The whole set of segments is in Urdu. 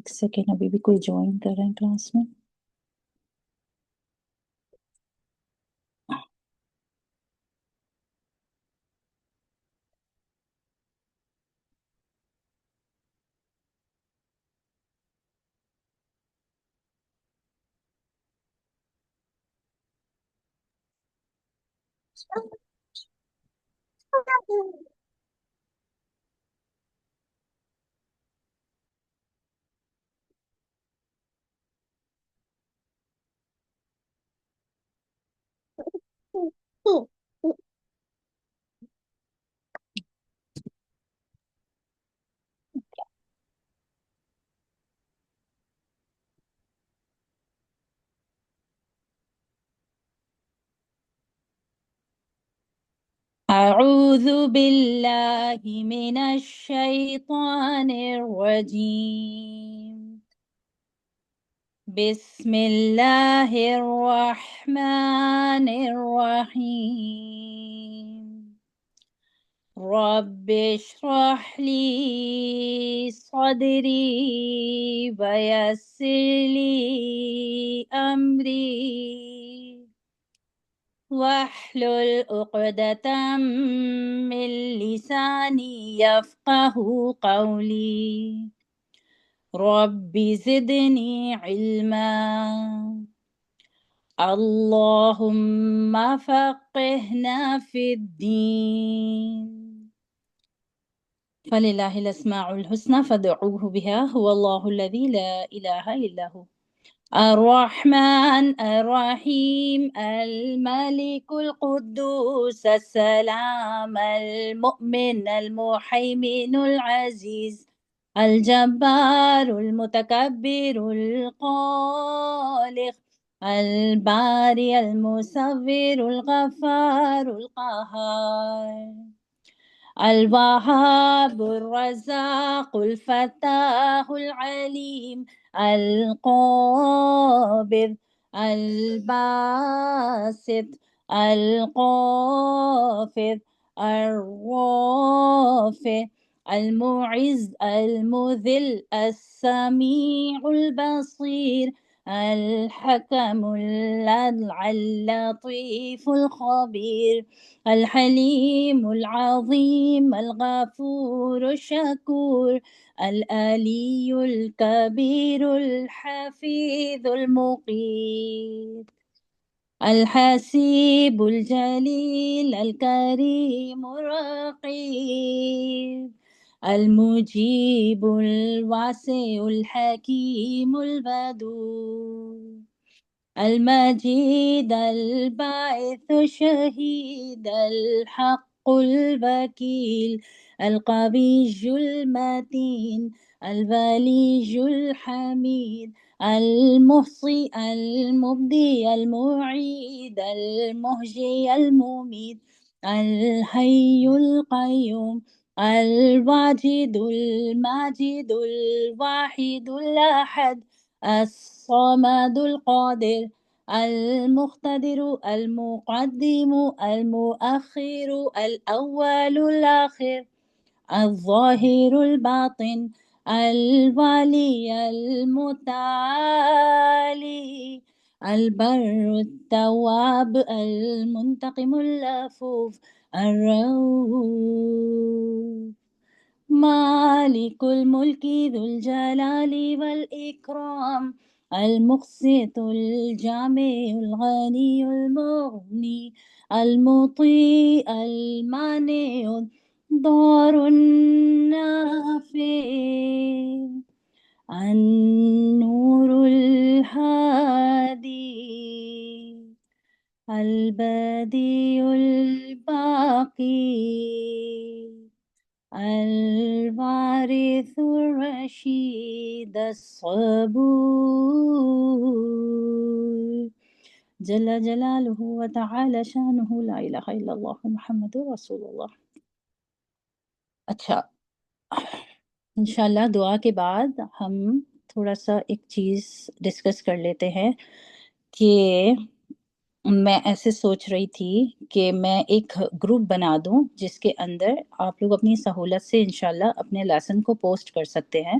ایک سیکنڈ، ابھی بھی کوئی جوائن کر رہے ہیں کلاس میں. أعوذ بالله من الشيطان الرجيم. بسم الله الرحمن الرحيم. رب اشرح لي صدري ويسر لي أمري واحلل عقدة من لساني يفقه قولي. رب زدني علما. اللهم فقهنا في الدين. فلله الأسماء الحسنى فادعوه بها هو الله الذي لا إله إلا هو. الرحمن الرحيم الملك القدوس السلام المؤمن المهيمن العزيز الجبار المتكبر الخالق الباري المصور الغفار القهار الوهاب الرزاق الفتاح العليم القابض الباسط الخافض الرافع المعز المذل السميع البصير الحكم اللطيف الخبير الحليم العظيم الغفور الشكور العلي الكبير الحفيظ المقيت الحسيب الجليل الكريم الرقيب المجيب الواسع الحكيم البدور المجيد الباعث الشهيد الحق الوكيل القوي المتين الولي الحميد المحصي المبدي المعيد المحيي المميت الحي القيوم الواجد الماجد الواحد الأحد الصمد القادر المقتدر المقدم المؤخر الأول الآخر الظاهر الباطن الوالي المتعالي البر التواب المنتقم اللفوف الرؤوف مالك الملك ذو الجلال والإكرام المقسط الجامع الغني المغني المطيع المانع الضار النافع النور الهادي البديع الباقي الوارث الرشيد الصبور جل جلاله وتعالى شانه لا الہ الا اللہ محمد رسول اللہ. اچھا، انشاءاللہ دعا کے بعد ہم تھوڑا سا ایک چیز ڈسکس کر لیتے ہیں کہ میں ایسے سوچ رہی تھی کہ میں ایک گروپ بنا دوں جس کے اندر آپ لوگ اپنی سہولت سے انشاءاللہ اپنے لیسن کو پوسٹ کر سکتے ہیں.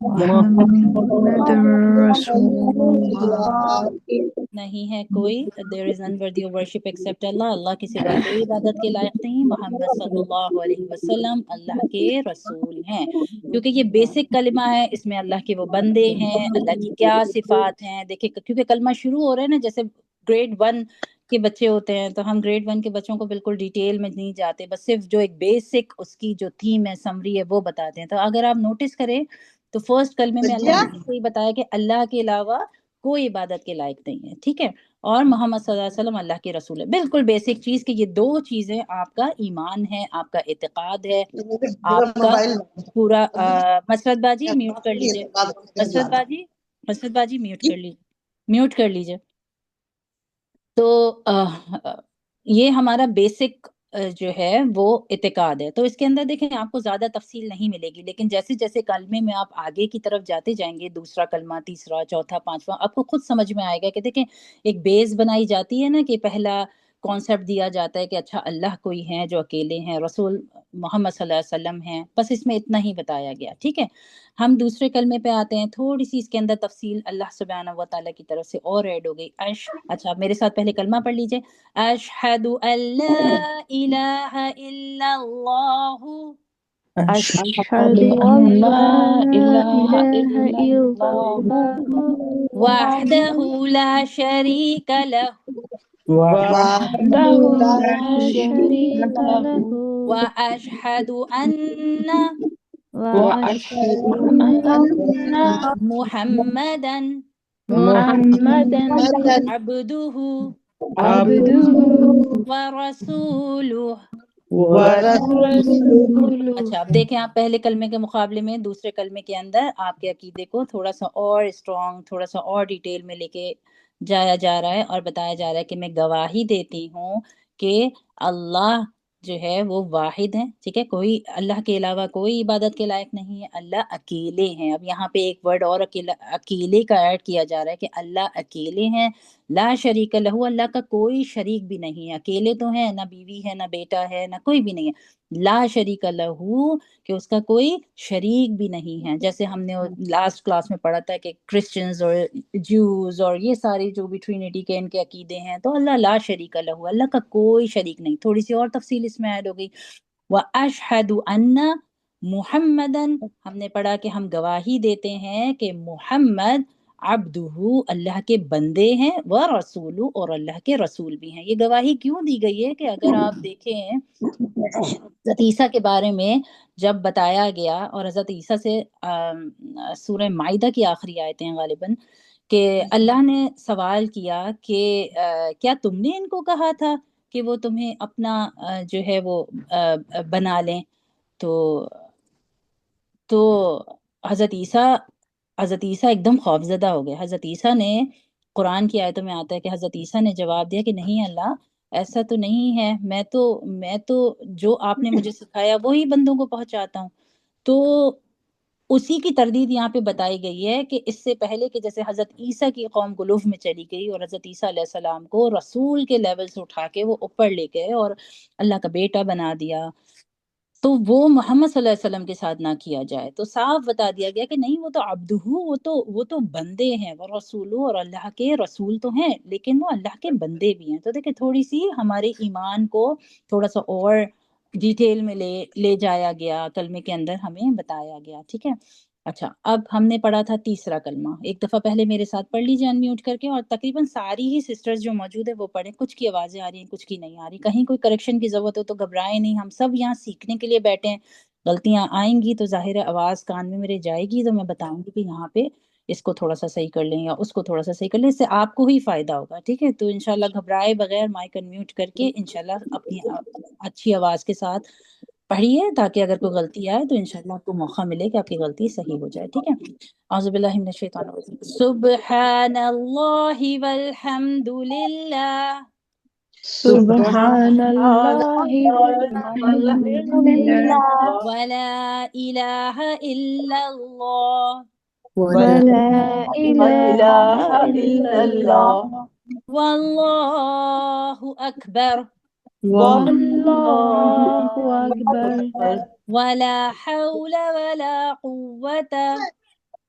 محمد رسول اللہ. نہیں ہے کوئی. دیر از none worthy of worship except اللہ. اللہ کے سوا کوئی عبادت کے لائق نہیں. محمد صلی اللہ علیہ وسلم اللہ کے رسول ہیں. کیونکہ یہ بیسک کلمہ ہے، اس میں اللہ کے وہ بندے ہیں، اللہ کی کیا صفات ہیں. دیکھیں کیونکہ کلمہ شروع ہو رہا ہے نا، جیسے گریڈ 1 کے بچے ہوتے ہیں تو ہم گریڈ 1 کے بچوں کو بالکل ڈیٹیل میں نہیں جاتے، بس صرف جو ایک بیسک اس کی جو تھیم ہے، سمری ہے، وہ بتاتے ہیں. تو اگر آپ نوٹس کریں تو فرسٹ کلمے میں اللہ نے یہ بتایا کہ اللہ کے علاوہ کوئی عبادت کے لائق نہیں ہے، ٹھیک ہے، اور محمد صلی اللہ علیہ وسلم اللہ کے رسول ہے. بالکل بیسک چیز کہ یہ دو چیزیں آپ کا ایمان ہے، آپ کا اعتقاد ہے، آپ کا پورا. مسرت باجی میوٹ کر لیجئے. مسرت باجی میوٹ کر لیجئے، میوٹ کر لیجئے. تو یہ ہمارا بیسک جو ہے وہ اعتقاد ہے. تو اس کے اندر دیکھیں آپ کو زیادہ تفصیل نہیں ملے گی، لیکن جیسے جیسے کلمے میں آپ آگے کی طرف جاتے جائیں گے، دوسرا کلمہ، تیسرا، چوتھا، پانچواں، آپ کو خود سمجھ میں آئے گا کہ دیکھیں ایک بیس بنائی جاتی ہے نا، کہ پہلا کانسیپٹ دیا جاتا ہے کہ اچھا اللہ کوئی ہیں جو اکیلے ہیں، رسول محمد صلی اللہ علیہ وسلم ہیں، بس اس میں اتنا ہی بتایا گیا، ٹھیک ہے. ہم دوسرے کلمے پہ آتے ہیں، تھوڑی سی اس کے اندر تفصیل اللہ سبحانہ و تعالیٰ کی طرف سے اور ایڈ ہو گئی. اچھا میرے ساتھ پہلے کلمہ پڑھ لیجئے. اشہد ان لا الہ الا اللہ اشہد ان لا الہ الا اللہ وحدہ لا شریک لہ وحدہ لا شریک لہ واشہد ان واشہد ان محمدا محمدا عبدہ عبدہ ورسولہ. ورسولہ. اچھا اب دیکھیں آپ پہلے کلمے کے مقابلے میں دوسرے کلمے کے اندر آپ کے عقیدے کو تھوڑا سا اور اسٹرانگ، تھوڑا سا اور ڈیٹیل میں لے کے جایا جا رہا ہے اور بتایا جا رہا ہے کہ میں گواہی دیتی ہوں کہ اللہ جو ہے وہ واحد ہیں، ٹھیک ہے، کوئی اللہ کے علاوہ کوئی عبادت کے لائق نہیں ہے، اللہ اکیلے ہیں. اب یہاں پہ ایک ورڈ اور اکیلے کا ایڈ کیا جا رہا ہے کہ اللہ اکیلے ہیں. لا شریک لہو، اللہ کا کوئی شریک بھی نہیں ہے. اکیلے تو ہیں، نہ بیوی ہے، نہ بیٹا ہے، نہ کوئی بھی نہیں ہے. لا شریک لہو کہ اس کا کوئی شریک بھی نہیں ہے. جیسے ہم نے لاسٹ کلاس میں پڑھا تھا کہ کرسچنز اور جوز اور یہ ساری جو بھی ٹرینیٹی کے ان کے عقیدے ہیں، تو اللہ لا شریک لہو، اللہ کا کوئی شریک نہیں. تھوڑی سی اور تفصیل اس میں ایڈ ہو گئی. وَأَشْهَدُ أَنَّ مُحَمَّدًا، ہم نے پڑھا کہ ہم گواہی دیتے ہیں کہ محمد عبدہ اللہ کے بندے ہیں، ورسولہ اور اللہ کے رسول بھی ہیں. یہ گواہی کیوں دی گئی ہے کہ اگر آپ دیکھیں حضرت عیسیٰ کے بارے میں جب بتایا گیا، اور حضرت عیسیٰ سے سورہ مائدہ کی آخری آیتیں ہیں غالباً، کہ اللہ نے سوال کیا کہ کیا تم نے ان کو کہا تھا کہ وہ تمہیں اپنا جو ہے وہ بنا لیں؟ تو حضرت عیسیٰ ایک دم خوفزدہ ہو گئے. حضرت عیسیٰ نے، قرآن کی آیتوں میں آتا ہے کہ حضرت عیسیٰ نے جواب دیا کہ نہیں اللہ، ایسا تو نہیں ہے، میں تو جو آپ نے مجھے سکھایا وہی بندوں کو پہنچاتا ہوں. تو اسی کی تردید یہاں پہ بتائی گئی ہے کہ اس سے پہلے کہ جیسے حضرت عیسیٰ کی قوم گلوف میں چلی گئی اور حضرت عیسیٰ علیہ السلام کو رسول کے لیول سے اٹھا کے وہ اوپر لے گئے اور اللہ کا بیٹا بنا دیا، تو وہ محمد صلی اللہ علیہ وسلم کے ساتھ نہ کیا جائے. تو صاف بتا دیا گیا کہ نہیں، وہ تو عبدہ، وہ تو بندے ہیں، وہ رسول اور اللہ کے رسول تو ہیں، لیکن وہ اللہ کے بندے بھی ہیں. تو دیکھیں تھوڑی سی ہمارے ایمان کو تھوڑا سا اور ڈیٹیل میں لے جایا گیا، کلمے کے اندر ہمیں بتایا گیا، ٹھیک ہے. اچھا اب ہم نے پڑھا تھا تیسرا کلمہ. ایک دفعہ پہلے میرے ساتھ پڑھ لیجیے ان میوٹ کر کے، اور تقریباً ساری ہی سسٹرز جو موجود ہے وہ پڑھیں. کچھ کی آوازیں آ رہی ہیں، کچھ کی نہیں آ رہی. کہیں کوئی کریکشن کی ضرورت ہو تو گھبرائیں نہیں، ہم سب یہاں سیکھنے کے لیے بیٹھے ہیں. غلطیاں آئیں گی تو ظاہر ہے آواز کان میں میرے جائے گی تو میں بتاؤں گی کہ یہاں پہ اس کو تھوڑا سا صحیح کر لیں یا اس کو تھوڑا سا صحیح کر لیں، اس سے آپ کو ہی فائدہ ہوگا، ٹھیک ہے. تو انشاءاللہ گھبرائے بغیر مائک انمیوٹ کر کے انشاءاللہ اپنی اچھی آواز کے ساتھ پڑھیے، تاکہ اگر کوئی غلطی آئے تو انشاءاللہ آپ کو موقع ملے کہ آپ کی غلطی صحیح ہو جائے، ٹھیک ہے. اعوذ باللہ من الشیطان الرجیم. سبحان اللہ والحمد للہ سبحان اللہ والحمد للہ ولا الہ الا اللہ ولا الہ الا اللہ واللہ اکبر واللہ اکبر ولا حول ولا قوة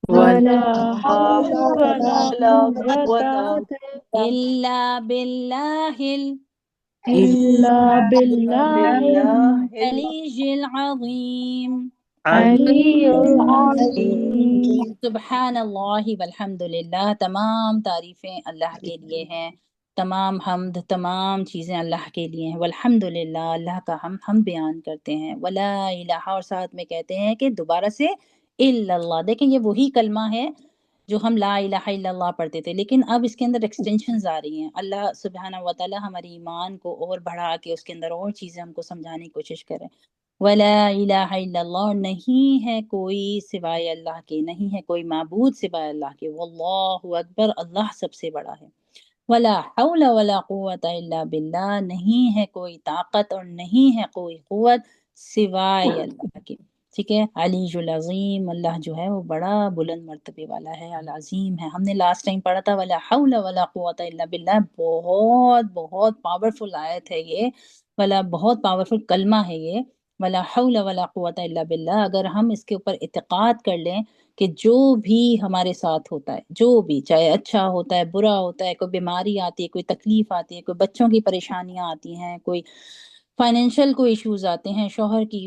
ولا حول ولا ولا قوة إلا بالله إلا بالله العلي العظيم. العلي العظيم. سبحان اللہ والحمد للہ، تمام تعریفیں اللہ کے لیے ہیں، تمام حمد، تمام چیزیں اللہ کے لیے ہیں، والحمد للہ، اللہ کا ہم بیان کرتے ہیں، ولا الہ، اور ساتھ میں کہتے ہیں کہ دوبارہ سے الا اللہ. دیکھیں یہ وہی کلمہ ہے جو ہم لا الہ الا اللہ پڑھتے تھے، لیکن اب اس کے اندر ایکسٹینشنز آ رہی ہیں. اللہ سبحانہ و تعالی ہمارے ایمان کو اور بڑھا کے اس کے اندر اور چیزیں ہم کو سمجھانے کی کوشش کریں. ولا الہ الا اللہ، اور نہیں ہے کوئی سوائے اللہ کے، نہیں ہے کوئی معبود سوائے اللہ کے، واللہ اکبر، اللہ سب سے بڑا ہے. ولا حول ولا قوت الا باللہ، نہیں ہے کوئی طاقت اور نہیں ہے کوئی قوت سوائے اللہ کے. ٹھیک ہے. علی العظیم، اللہ جو ہے وہ بڑا بلند مرتبے والا ہے، العظیم ہے. ہم نے لاسٹ ٹائم پڑھا تھا ولا حول ولا قوت الا باللہ، بہت بہت پاورفل آیت ہے یہ، ولا بہت پاورفل کلمہ ہے یہ، ولا حول ولا قوت الا باللہ. اگر ہم اس کے اوپر اعتقاد کر لیں کہ جو بھی ہمارے ساتھ ہوتا ہے، جو بھی، چاہے اچھا ہوتا ہے، برا ہوتا ہے، کوئی بیماری آتی ہے، کوئی تکلیف آتی ہے، کوئی بچوں کی پریشانیاں آتی ہیں، کوئی فائنینشیل کوئی ایشوز آتے ہیں، شوہر کی،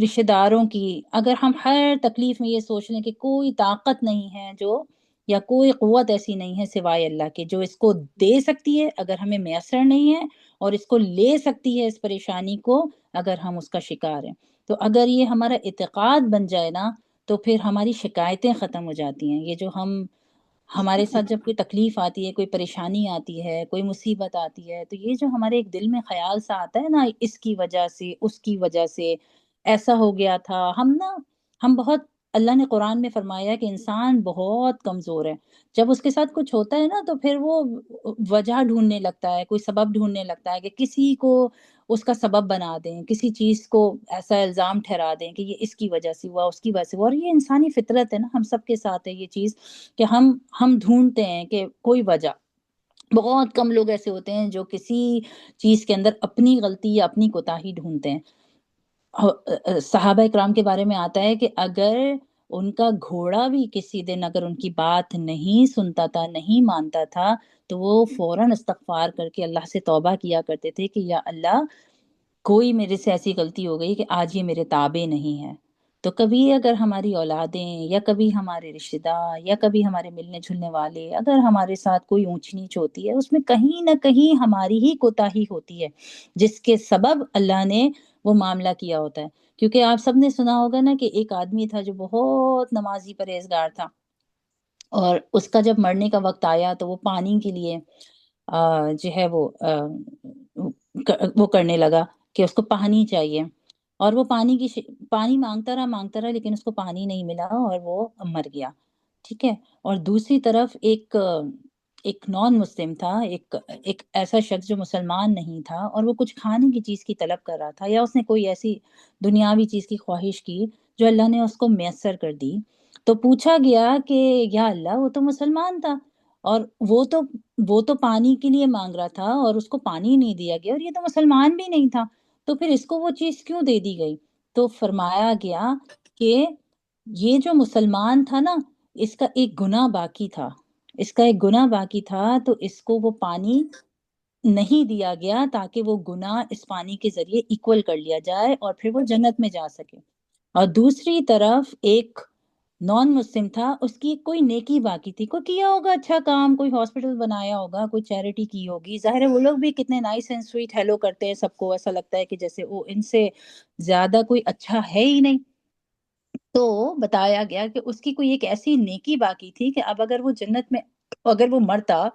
رشتہ داروں کی، اگر ہم ہر تکلیف میں یہ سوچ لیں کہ کوئی طاقت نہیں ہے جو، یا کوئی قوت ایسی نہیں ہے سوائے اللہ کے جو اس کو دے سکتی ہے اگر ہمیں میسر نہیں ہے، اور اس کو لے سکتی ہے اس پریشانی کو اگر ہم اس کا شکار ہیں. تو اگر یہ ہمارا اعتقاد بن جائے نا، تو پھر ہماری شکایتیں ختم ہو جاتی ہیں. یہ جو ہمارے ساتھ جب کوئی تکلیف آتی ہے، کوئی پریشانی آتی ہے، کوئی مصیبت آتی ہے، تو یہ جو ہمارے ایک دل میں خیال سا آتا ہے نا، اس کی وجہ سے، اس کی وجہ سے ایسا ہو گیا تھا، ہم بہت، اللہ نے قرآن میں فرمایا کہ انسان بہت کمزور ہے. جب اس کے ساتھ کچھ ہوتا ہے نا تو پھر وہ وجہ ڈھونڈنے لگتا ہے، کوئی سبب ڈھونڈنے لگتا ہے کہ کسی کو اس کا سبب بنا دیں، کسی چیز کو ایسا الزام ٹھہرا دیں کہ یہ اس کی وجہ سے ہوا، اس کی وجہ سے ہوا. اور یہ انسانی فطرت ہے نا، ہم سب کے ساتھ ہے یہ چیز کہ ہم ڈھونڈتے ہیں کہ کوئی وجہ. بہت کم لوگ ایسے ہوتے ہیں جو کسی چیز کے اندر اپنی غلطی یا اپنی کوتاہی ڈھونڈتے ہیں. صحابہ اکرام کے بارے میں آتا ہے کہ اگر ان کا گھوڑا بھی کسی دن اگر ان کی بات نہیں سنتا تھا، نہیں مانتا تھا، تو وہ فوراً استغفار کر کے اللہ سے توبہ کیا کرتے تھے کہ یا اللہ، کوئی میرے سے ایسی غلطی ہو گئی کہ آج یہ میرے تابع نہیں ہے. تو کبھی اگر ہماری اولادیں، یا کبھی ہمارے رشتہ دار، یا کبھی ہمارے ملنے جلنے والے، اگر ہمارے ساتھ کوئی اونچ نیچ ہوتی ہے، اس میں کہیں نہ کہیں ہماری ہی کوتاہی ہوتی ہے جس کے سبب اللہ نے وہ معاملہ کیا ہوتا ہے. کیونکہ آپ سب نے سنا ہوگا نا کہ ایک آدمی تھا جو بہت نمازی پرہیزگار تھا، اور اس کا جب مرنے کا وقت آیا تو وہ پانی کے لیے جو ہے وہ کرنے لگا کہ اس کو پانی چاہیے، اور وہ پانی مانگتا رہا لیکن اس کو پانی نہیں ملا اور وہ مر گیا. ٹھیک ہے. اور دوسری طرف ایک نان مسلم تھا، ایک ایسا شخص جو مسلمان نہیں تھا، اور وہ کچھ کھانے کی چیز کی طلب کر رہا تھا، یا اس نے کوئی ایسی دنیاوی چیز کی خواہش کی جو اللہ نے اس کو میسر کر دی. تو پوچھا گیا کہ یا اللہ، وہ تو مسلمان تھا، اور وہ تو پانی کے لیے مانگ رہا تھا اور اس کو پانی نہیں دیا گیا، اور یہ تو مسلمان بھی نہیں تھا، تو پھر اس کو وہ چیز کیوں دے دی گئی؟ تو فرمایا گیا کہ یہ جو مسلمان تھا نا، اس کا ایک گناہ باقی تھا، اس کا ایک گناہ باقی تھا، تو اس کو وہ پانی نہیں دیا گیا تاکہ وہ گناہ اس پانی کے ذریعے ایکول کر لیا جائے اور پھر وہ جنت میں جا سکے. اور دوسری طرف ایک نان مسلم تھا، اس کی کوئی نیکی باقی تھی، کوئی کیا ہوگا اچھا کام، کوئی ہاسپٹل بنایا ہوگا، کوئی چیریٹی کی ہوگی. ظاہر ہے وہ لوگ بھی کتنے نائس اینڈ سویٹ ہیلو کرتے ہیں سب کو، ایسا لگتا ہے کہ جیسے وہ ان سے زیادہ کوئی اچھا ہے ہی نہیں. تو بتایا گیا کہ اس کی کوئی ایک ایسی نیکی باقی تھی کہ اب اگر وہ جنت میں، اگر وہ مرتا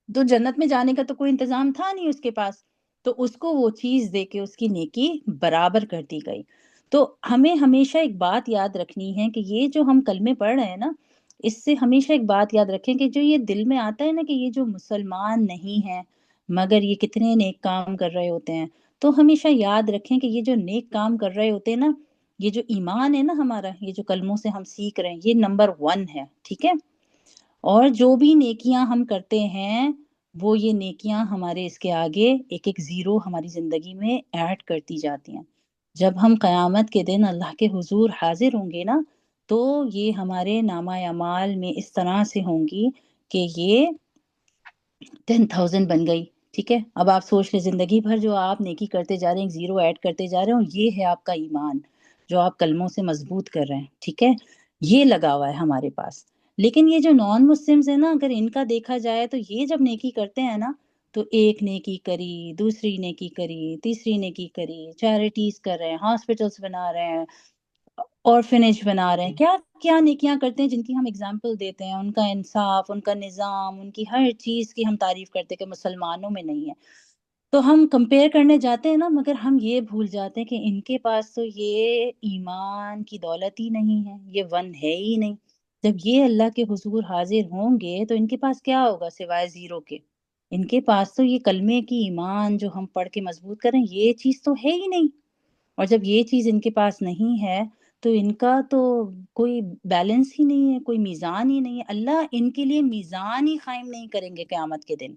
تو جنت میں جانے کا تو کوئی انتظام تھا نہیں اس کے پاس، تو اس کو وہ چیز دے کے اس کی نیکی برابر کر دی گئی. تو ہمیں ہمیشہ ایک بات یاد رکھنی ہے کہ یہ جو ہم کلمے پڑھ رہے ہیں نا، اس سے ہمیشہ ایک بات یاد رکھیں کہ جو یہ دل میں آتا ہے نا کہ یہ جو مسلمان نہیں ہیں مگر یہ کتنے نیک کام کر رہے ہوتے ہیں، تو ہمیشہ یاد رکھیں کہ یہ جو نیک کام کر رہے ہوتے ہیں نا، یہ جو ایمان ہے نا ہمارا، یہ جو کلموں سے ہم سیکھ رہے ہیں، یہ نمبر 1 ہے. ٹھیک ہے. اور جو بھی نیکیاں ہم کرتے ہیں، وہ یہ نیکیاں ہمارے اس کے آگے ایک ایک زیرو ہماری زندگی میں ایڈ کرتی جاتی ہیں. جب ہم قیامت کے دن اللہ کے حضور حاضر ہوں گے نا، تو یہ ہمارے نامہ اعمال میں اس طرح سے ہوں گی کہ یہ 10,000 بن گئی. ٹھیک ہے، اب آپ سوچ لیں زندگی بھر جو آپ نیکی کرتے جا رہے ہیں، ایک زیرو ایڈ کرتے جا رہے ہیں، اور یہ ہے آپ کا ایمان جو آپ کلموں سے مضبوط کر رہے ہیں. ٹھیک ہے، یہ لگا ہوا ہے ہمارے پاس. لیکن یہ جو نان مسلمز ہیں نا، اگر ان کا دیکھا جائے تو یہ جب نیکی کرتے ہیں نا، تو ایک نیکی کری، دوسری نیکی کری، تیسری نیکی کری، چیریٹیز کر رہے ہیں، ہاسپٹلس بنا رہے ہیں، اورفنیج بنا رہے ہیں، کیا کیا نیکیاں کرتے ہیں جن کی ہم اگزامپل دیتے ہیں. ان کا انصاف، ان کا نظام، ان کی ہر چیز کی ہم تعریف کرتے ہیں کہ مسلمانوں میں نہیں ہے. تو ہم کمپیئر کرنے جاتے ہیں نا، مگر ہم یہ بھول جاتے ہیں کہ ان کے پاس تو یہ ایمان کی دولت ہی نہیں ہے، یہ ون ہے ہی نہیں. جب یہ اللہ کے حضور حاضر ہوں گے تو ان کے پاس کیا ہوگا سوائے زیرو کے؟ ان کے پاس تو یہ کلمے کی ایمان جو ہم پڑھ کے مضبوط کریں، یہ چیز تو ہے ہی نہیں. اور جب یہ چیز ان کے پاس نہیں ہے تو ان کا تو کوئی بیلنس ہی نہیں ہے، کوئی میزان ہی نہیں ہے. اللہ ان کے لیے میزان ہی قائم نہیں کریں گے قیامت کے دن.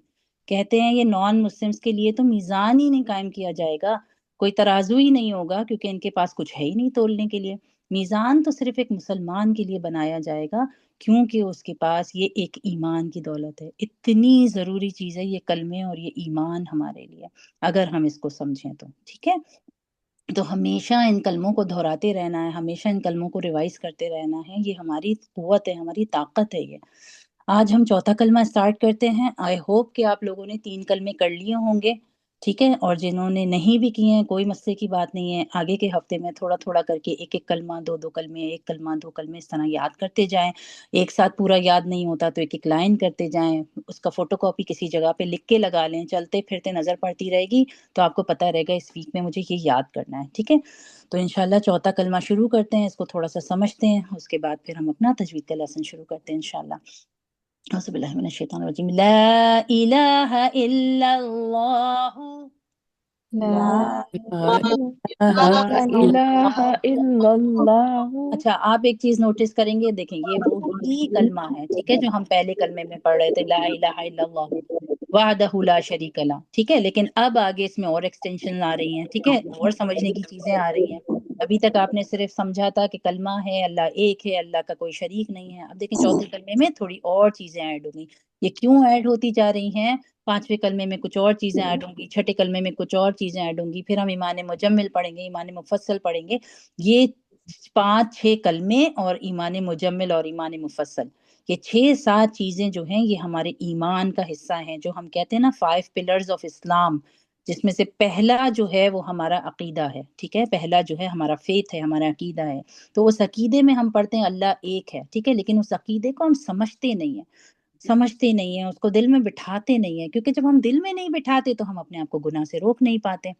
کہتے ہیں یہ نان مسلمز کے لیے تو میزان ہی نہیں قائم کیا جائے گا، کوئی ترازو ہی نہیں ہوگا، کیونکہ ان کے پاس کچھ ہے ہی نہیں تولنے کے لیے. میزان تو صرف ایک مسلمان کے لیے بنایا جائے گا، کیونکہ اس کے پاس یہ ایک ایمان کی دولت ہے. اتنی ضروری چیز ہے یہ کلمے اور یہ ایمان ہمارے لیے، اگر ہم اس کو سمجھیں تو. ٹھیک ہے، تو ہمیشہ ان کلموں کو دہراتے رہنا ہے، ہمیشہ ان کلموں کو ریوائز کرتے رہنا ہے. یہ ہماری قوت ہے، ہماری طاقت ہے. یہ آج ہم چوتھا کلمہ اسٹارٹ کرتے ہیں. آئی ہوپ کہ آپ لوگوں نے 3 کلمے کر لیے ہوں گے. ٹھیک ہے، اور جنہوں نے نہیں بھی کیے ہیں کوئی مسئلے کی بات نہیں ہے. آگے کے ہفتے میں تھوڑا تھوڑا کر کے ایک ایک کلمہ، 2 کلمے، ایک کلمہ 2 کلمے، اس طرح یاد کرتے جائیں. ایک ساتھ پورا یاد نہیں ہوتا تو ایک ایک لائن کرتے جائیں. اس کا فوٹو کاپی کسی جگہ پہ لکھ کے لگا لیں، چلتے پھرتے نظر پڑتی رہے گی تو آپ کو پتہ رہے گا اس ویک میں مجھے یہ یاد کرنا ہے. ٹھیک ہے، تو انشاءاللہ چوتھا کلمہ شروع کرتے ہیں. اس کو تھوڑا سا سمجھتے ہیں، اس کے بعد پھر ہم اپنا تجوید کا لیسن شروع کرتے ہیں انشاءاللہ. اعوذ باللہ من الشیطان الرجیم. لا الہ الا اللہ. لا لا إله إلا الله. اچھا، آپ ایک چیز نوٹس کریں گے، دیکھیں یہ وہی کلمہ ہے، ٹھیک ہے، جو ہم پہلے کلمے میں پڑھ رہے تھے، لا الہ الا اللہ وحدہ لا شریک لہ. ٹھیک ہے، لیکن اب آگے اس میں اور ایکسٹینشن آ رہی ہیں. ٹھیک ہے، اور سمجھنے کی چیزیں آ رہی ہیں. ابھی تک آپ نے صرف سمجھا تھا کہ کلمہ ہے، اللہ ایک ہے، اللہ کا کوئی شریک نہیں ہے. اب دیکھیں چوتھے کلمے میں تھوڑی اور چیزیں ایڈ ہو گئی. یہ کیوں ایڈ ہوتی جا رہی ہیں؟ 5ویں کلمے میں کچھ اور چیزیں ایڈ ہوں گی، 6ٹھے کلمے میں کچھ اور چیزیں ایڈ ہوں گی، پھر ہم ایمان مجمل پڑھیں گے، ایمان مفصل پڑھیں گے. یہ 5-6 کلمے اور ایمان مجمل اور ایمان مفصل، یہ 6-7 چیزیں جو ہیں یہ ہمارے ایمان کا حصہ ہیں، جو ہم کہتے ہیں نا 5 پلرز آف اسلام، جس میں سے پہلا جو ہے وہ ہمارا عقیدہ ہے. ٹھیک ہے، پہلا جو ہے ہمارا فیتھ ہے، ہمارا عقیدہ ہے. تو اس عقیدے میں ہم پڑھتے ہیں اللہ ایک ہے. ٹھیک ہے، لیکن اس عقیدے کو ہم سمجھتے نہیں ہیں، اس کو دل میں بٹھاتے نہیں ہیں، کیونکہ جب ہم دل میں نہیں بٹھاتے تو ہم اپنے آپ کو گناہ سے روک نہیں پاتے.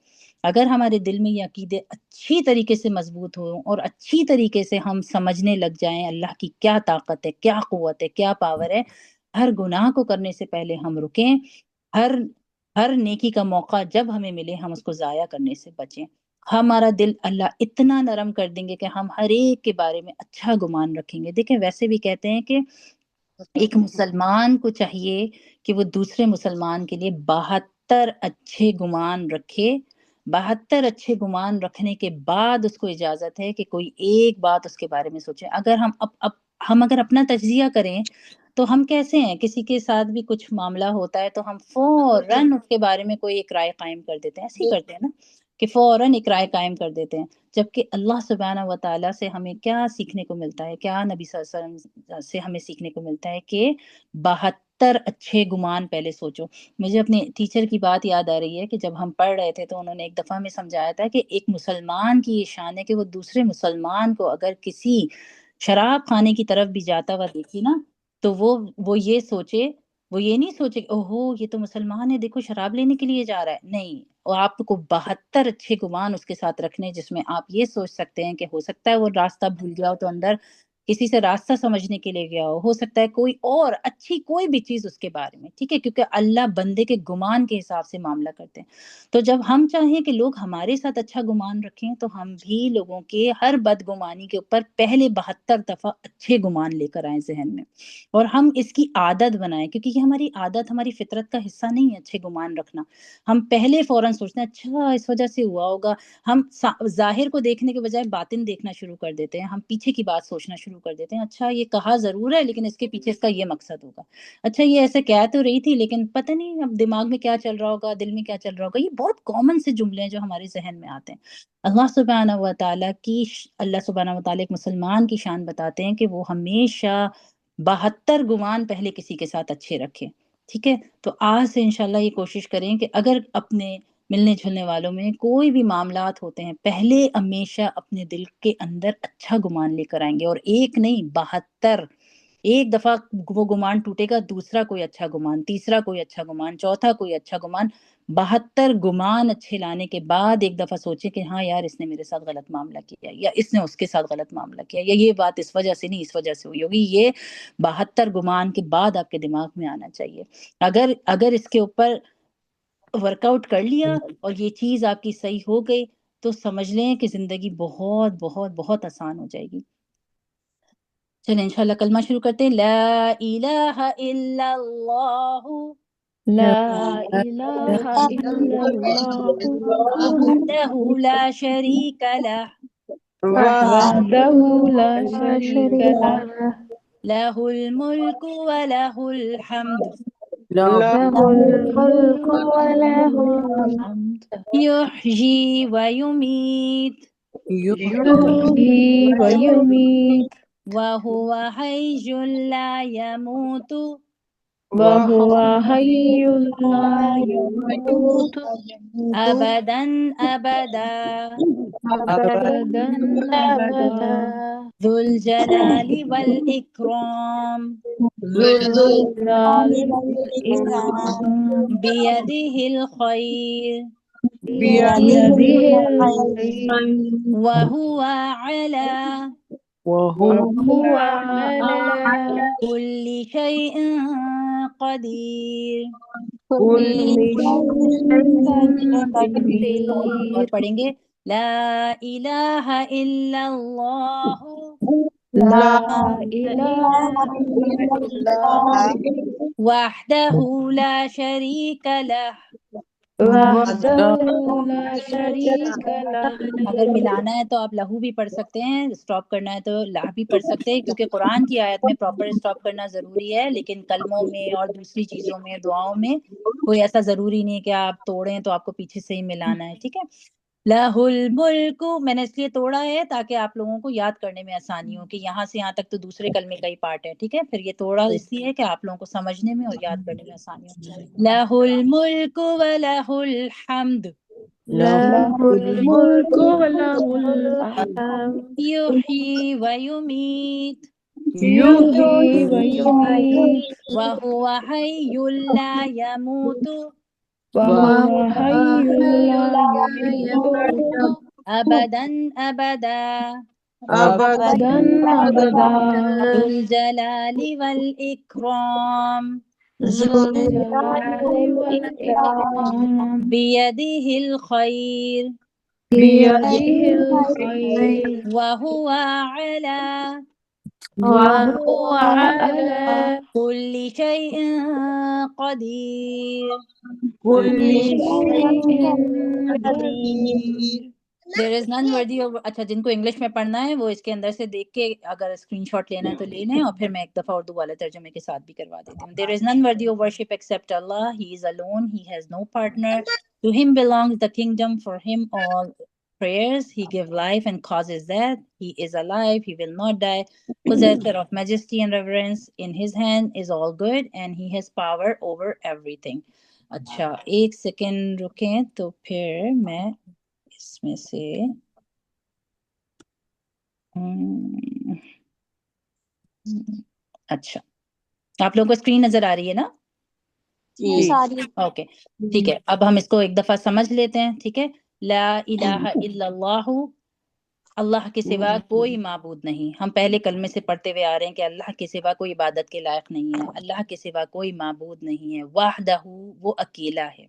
اگر ہمارے دل میں یہ عقیدے اچھی طریقے سے مضبوط ہوں اور اچھی طریقے سے ہم سمجھنے لگ جائیں اللہ کی کیا طاقت ہے، کیا قوت ہے، کیا پاور ہے، ہر گناہ کو کرنے سے پہلے ہم رکیں. ہر ہر نیکی کا موقع جب ہمیں ملے ہم اس کو ضائع کرنے سے بچیں. ہمارا دل اللہ اتنا نرم کر دیں گے کہ ہم ہر ایک کے بارے میں اچھا گمان رکھیں گے. دیکھیں ویسے بھی کہتے ہیں کہ ایک مسلمان کو چاہیے کہ وہ دوسرے مسلمان کے لیے 72 اچھے گمان رکھے. 72 اچھے گمان رکھنے کے بعد اس کو اجازت ہے کہ کوئی ایک بات اس کے بارے میں سوچے. اگر ہم اگر اپنا تجزیہ کریں تو ہم کیسے ہیں، کسی کے ساتھ بھی کچھ معاملہ ہوتا ہے تو ہم فوراً اس کے بارے میں کوئی ایک رائے قائم کر دیتے ہیں. ایسے ہی کرتے ہیں نا کہ فوراً ایک رائے قائم کر دیتے ہیں. جبکہ اللہ سبحانہ و تعالیٰ سے ہمیں کیا سیکھنے کو ملتا ہے، کیا نبی صلی اللہ علیہ وسلم سے ہمیں سیکھنے کو ملتا ہے کہ 72 اچھے گمان پہلے سوچو. مجھے اپنے ٹیچر کی بات یاد آ رہی ہے کہ جب ہم پڑھ رہے تھے تو انہوں نے ایک دفعہ میں سمجھایا تھا کہ ایک مسلمان کی یہ شان ہے کہ وہ دوسرے مسلمان کو اگر کسی شراب خانے کی طرف بھی جاتا ہوا دیکھی نا تو وہ یہ سوچے، وہ یہ نہیں سوچے کہ اوہو یہ تو مسلمان ہے، دیکھو شراب لینے کے لیے جا رہا ہے. نہیں، اور آپ کو 72 اچھے گمان اس کے ساتھ رکھنے، جس میں آپ یہ سوچ سکتے ہیں کہ ہو سکتا ہے وہ راستہ بھول گیا ہو تو اندر کسی سے راستہ سمجھنے کے لیے گیا ہو سکتا ہے کوئی اور اچھی کوئی بھی چیز اس کے بارے میں. ٹھیک ہے، کیونکہ اللہ بندے کے گمان کے حساب سے معاملہ کرتے ہیں. تو جب ہم چاہیں کہ لوگ ہمارے ساتھ اچھا گمان رکھیں تو ہم بھی لوگوں کے ہر بدگمانی کے اوپر پہلے 72 دفعہ اچھے گمان لے کر آئیں ذہن میں، اور ہم اس کی عادت بنائیں، کیونکہ یہ ہماری عادت، ہماری فطرت کا حصہ نہیں ہے اچھے گمان رکھنا. ہم پہلے فوراً سوچتے ہیں اچھا اس وجہ سے ہوا ہوگا. ہم ظاہر کو دیکھنے کے بجائے باطن دیکھنا شروع کر دیتے ہیں، ہم پیچھے کی بات سوچنا شروع شروع کر دیتے ہیں، اچھا یہ کہا ضرور ہے لیکن اس کے پیچھے اس کا یہ مقصد ہوگا، اچھا یہ ایسے کہہ تو رہی تھی لیکن پتہ نہیں اب دماغ میں کیا چل رہا ہوگا، دل میں کیا چل رہا ہوگا۔ یہ بہت کامن سے جملے ہیں جو ہمارے ذہن میں آتے ہیں۔ اللہ سبحانہ و تعالیٰ کی اللہ سبحانہ و تعالیٰ ایک مسلمان کی شان بتاتے ہیں کہ وہ ہمیشہ 72 گمان پہلے کسی کے ساتھ اچھے رکھے، ٹھیک ہے؟ تو آج سے انشاءاللہ یہ کوشش کریں کہ اگر اپنے ملنے جلنے والوں میں کوئی بھی معاملات ہوتے ہیں، پہلے ہمیشہ اپنے دل کے اندر اچھا گمان لے کر آئیں گے، اور ایک نہیں 72۔ ایک دفعہ وہ گمان ٹوٹے گا، دوسرا کوئی اچھا گمان، تیسرا کوئی اچھا گمان، چوتھا کوئی اچھا گمان، 72 گمان اچھے لانے کے بعد ایک دفعہ سوچیں کہ ہاں یار اس نے میرے ساتھ غلط معاملہ کیا، یا اس نے اس کے ساتھ غلط معاملہ کیا، یا یہ بات اس وجہ سے نہیں اس وجہ سے ہوئی ہوگی۔ یہ 72 گمان کے بعد آپ کے دماغ میں آنا چاہیے۔ اگر اس کے اوپر ورک آؤٹ کر لیا اور یہ چیز آپ کی صحیح ہو گئی تو سمجھ لیں کہ زندگی بہت بہت بہت آسان ہو جائے گی۔ چلیں انشاءاللہ کلمہ شروع کرتے ہیں۔ لا الہ الا اللہ لا إله إلا الله وحدہ لا شریک لہ وحده لا شريك له لہ الملک ولہ الحمد له الملك وله الحمد یحیی ویمیت يحيي ويميت وہو حی لا یموت وهو حي لا يموت ابدا ابدا أبدا أبدا ذو الجلال والاکرام ذو الجلال والإكرام بیدہ الخیر بيده الخير وهو على وهو على كل شيء قدیر۔ كل شيء اور قدير پڑھیں گے لا الہ الا اللہ لا إله إلا الله وحدہ لا شریک لہ۔ وحده لا شريك له اگر ملانا ہے تو آپ لہو بھی پڑھ سکتے ہیں، اسٹاپ کرنا ہے تو لا بھی پڑھ سکتے ہیں، کیونکہ قرآن کی آیت میں پراپر اسٹاپ کرنا ضروری ہے، لیکن کلموں میں اور دوسری چیزوں میں دعاؤں میں کوئی ایسا ضروری نہیں ہے کہ آپ توڑیں تو آپ کو پیچھے سے ہی ملانا ہے، ٹھیک ہے؟ لہ الملک میں نے اس لیے توڑا ہے تاکہ آپ لوگوں کو یاد کرنے میں آسانی ہو کہ یہاں سے یہاں تک تو دوسرے کلمے کا ہی پارٹ ہے، ٹھیک ہے؟ پھر یہ توڑا اس لیے ہے کہ آپ لوگوں کو سمجھنے میں اور یاد کرنے میں آسانی ہو۔ لہ الملک ولہ الحمد له الملك وله الحمد یحیی ویمیت يحيي ويميت وہو حی لا یموت وهو حي لا يموت ابدا ابدا أبدا أبدا ذو الجلال والاکرام ذو الجلال والإكرام بیدہ الخیر بيده الخير وہو علی وهو على کل شیء قدیر۔ كل شيء قدير دیر از نن ورڈی اچھا جن کو انگلش میں پڑھنا ہے وہ اس کے اندر سے دیکھ کے اگر اسکرین شاٹ لینا ہے تو لے لیں، اور پھر میں ایک دفعہ اردو والے ترجمے کے ساتھ بھی کروا دیتی ہوں۔ There is none worthy of worship except Allah, he is alone, he has no partner, to him belongs the kingdom, for him all prayers, he give life and causes death, he is alive, he will not die, possessor of majesty and reverence, in his hand is all good and he has power over everything۔ اچھا ایک سیکنڈ رکیں تو پھر میں اس میں سے اچھا آپ لوگوں کو اسکرین نظر آ رہی ہے نا؟ اوکے ٹھیک ہے، اب ہم اس کو ایک دفعہ سمجھ لیتے ہیں، ٹھیک ہے؟ لا الہ الا اللہ، اللہ کے سوا کوئی معبود نہیں۔ ہم پہلے کلمے سے پڑھتے ہوئے آ رہے ہیں کہ اللہ کے سوا کوئی عبادت کے لائق نہیں ہے، اللہ کے سوا کوئی معبود نہیں ہے، وحدہ وہ اکیلا ہے،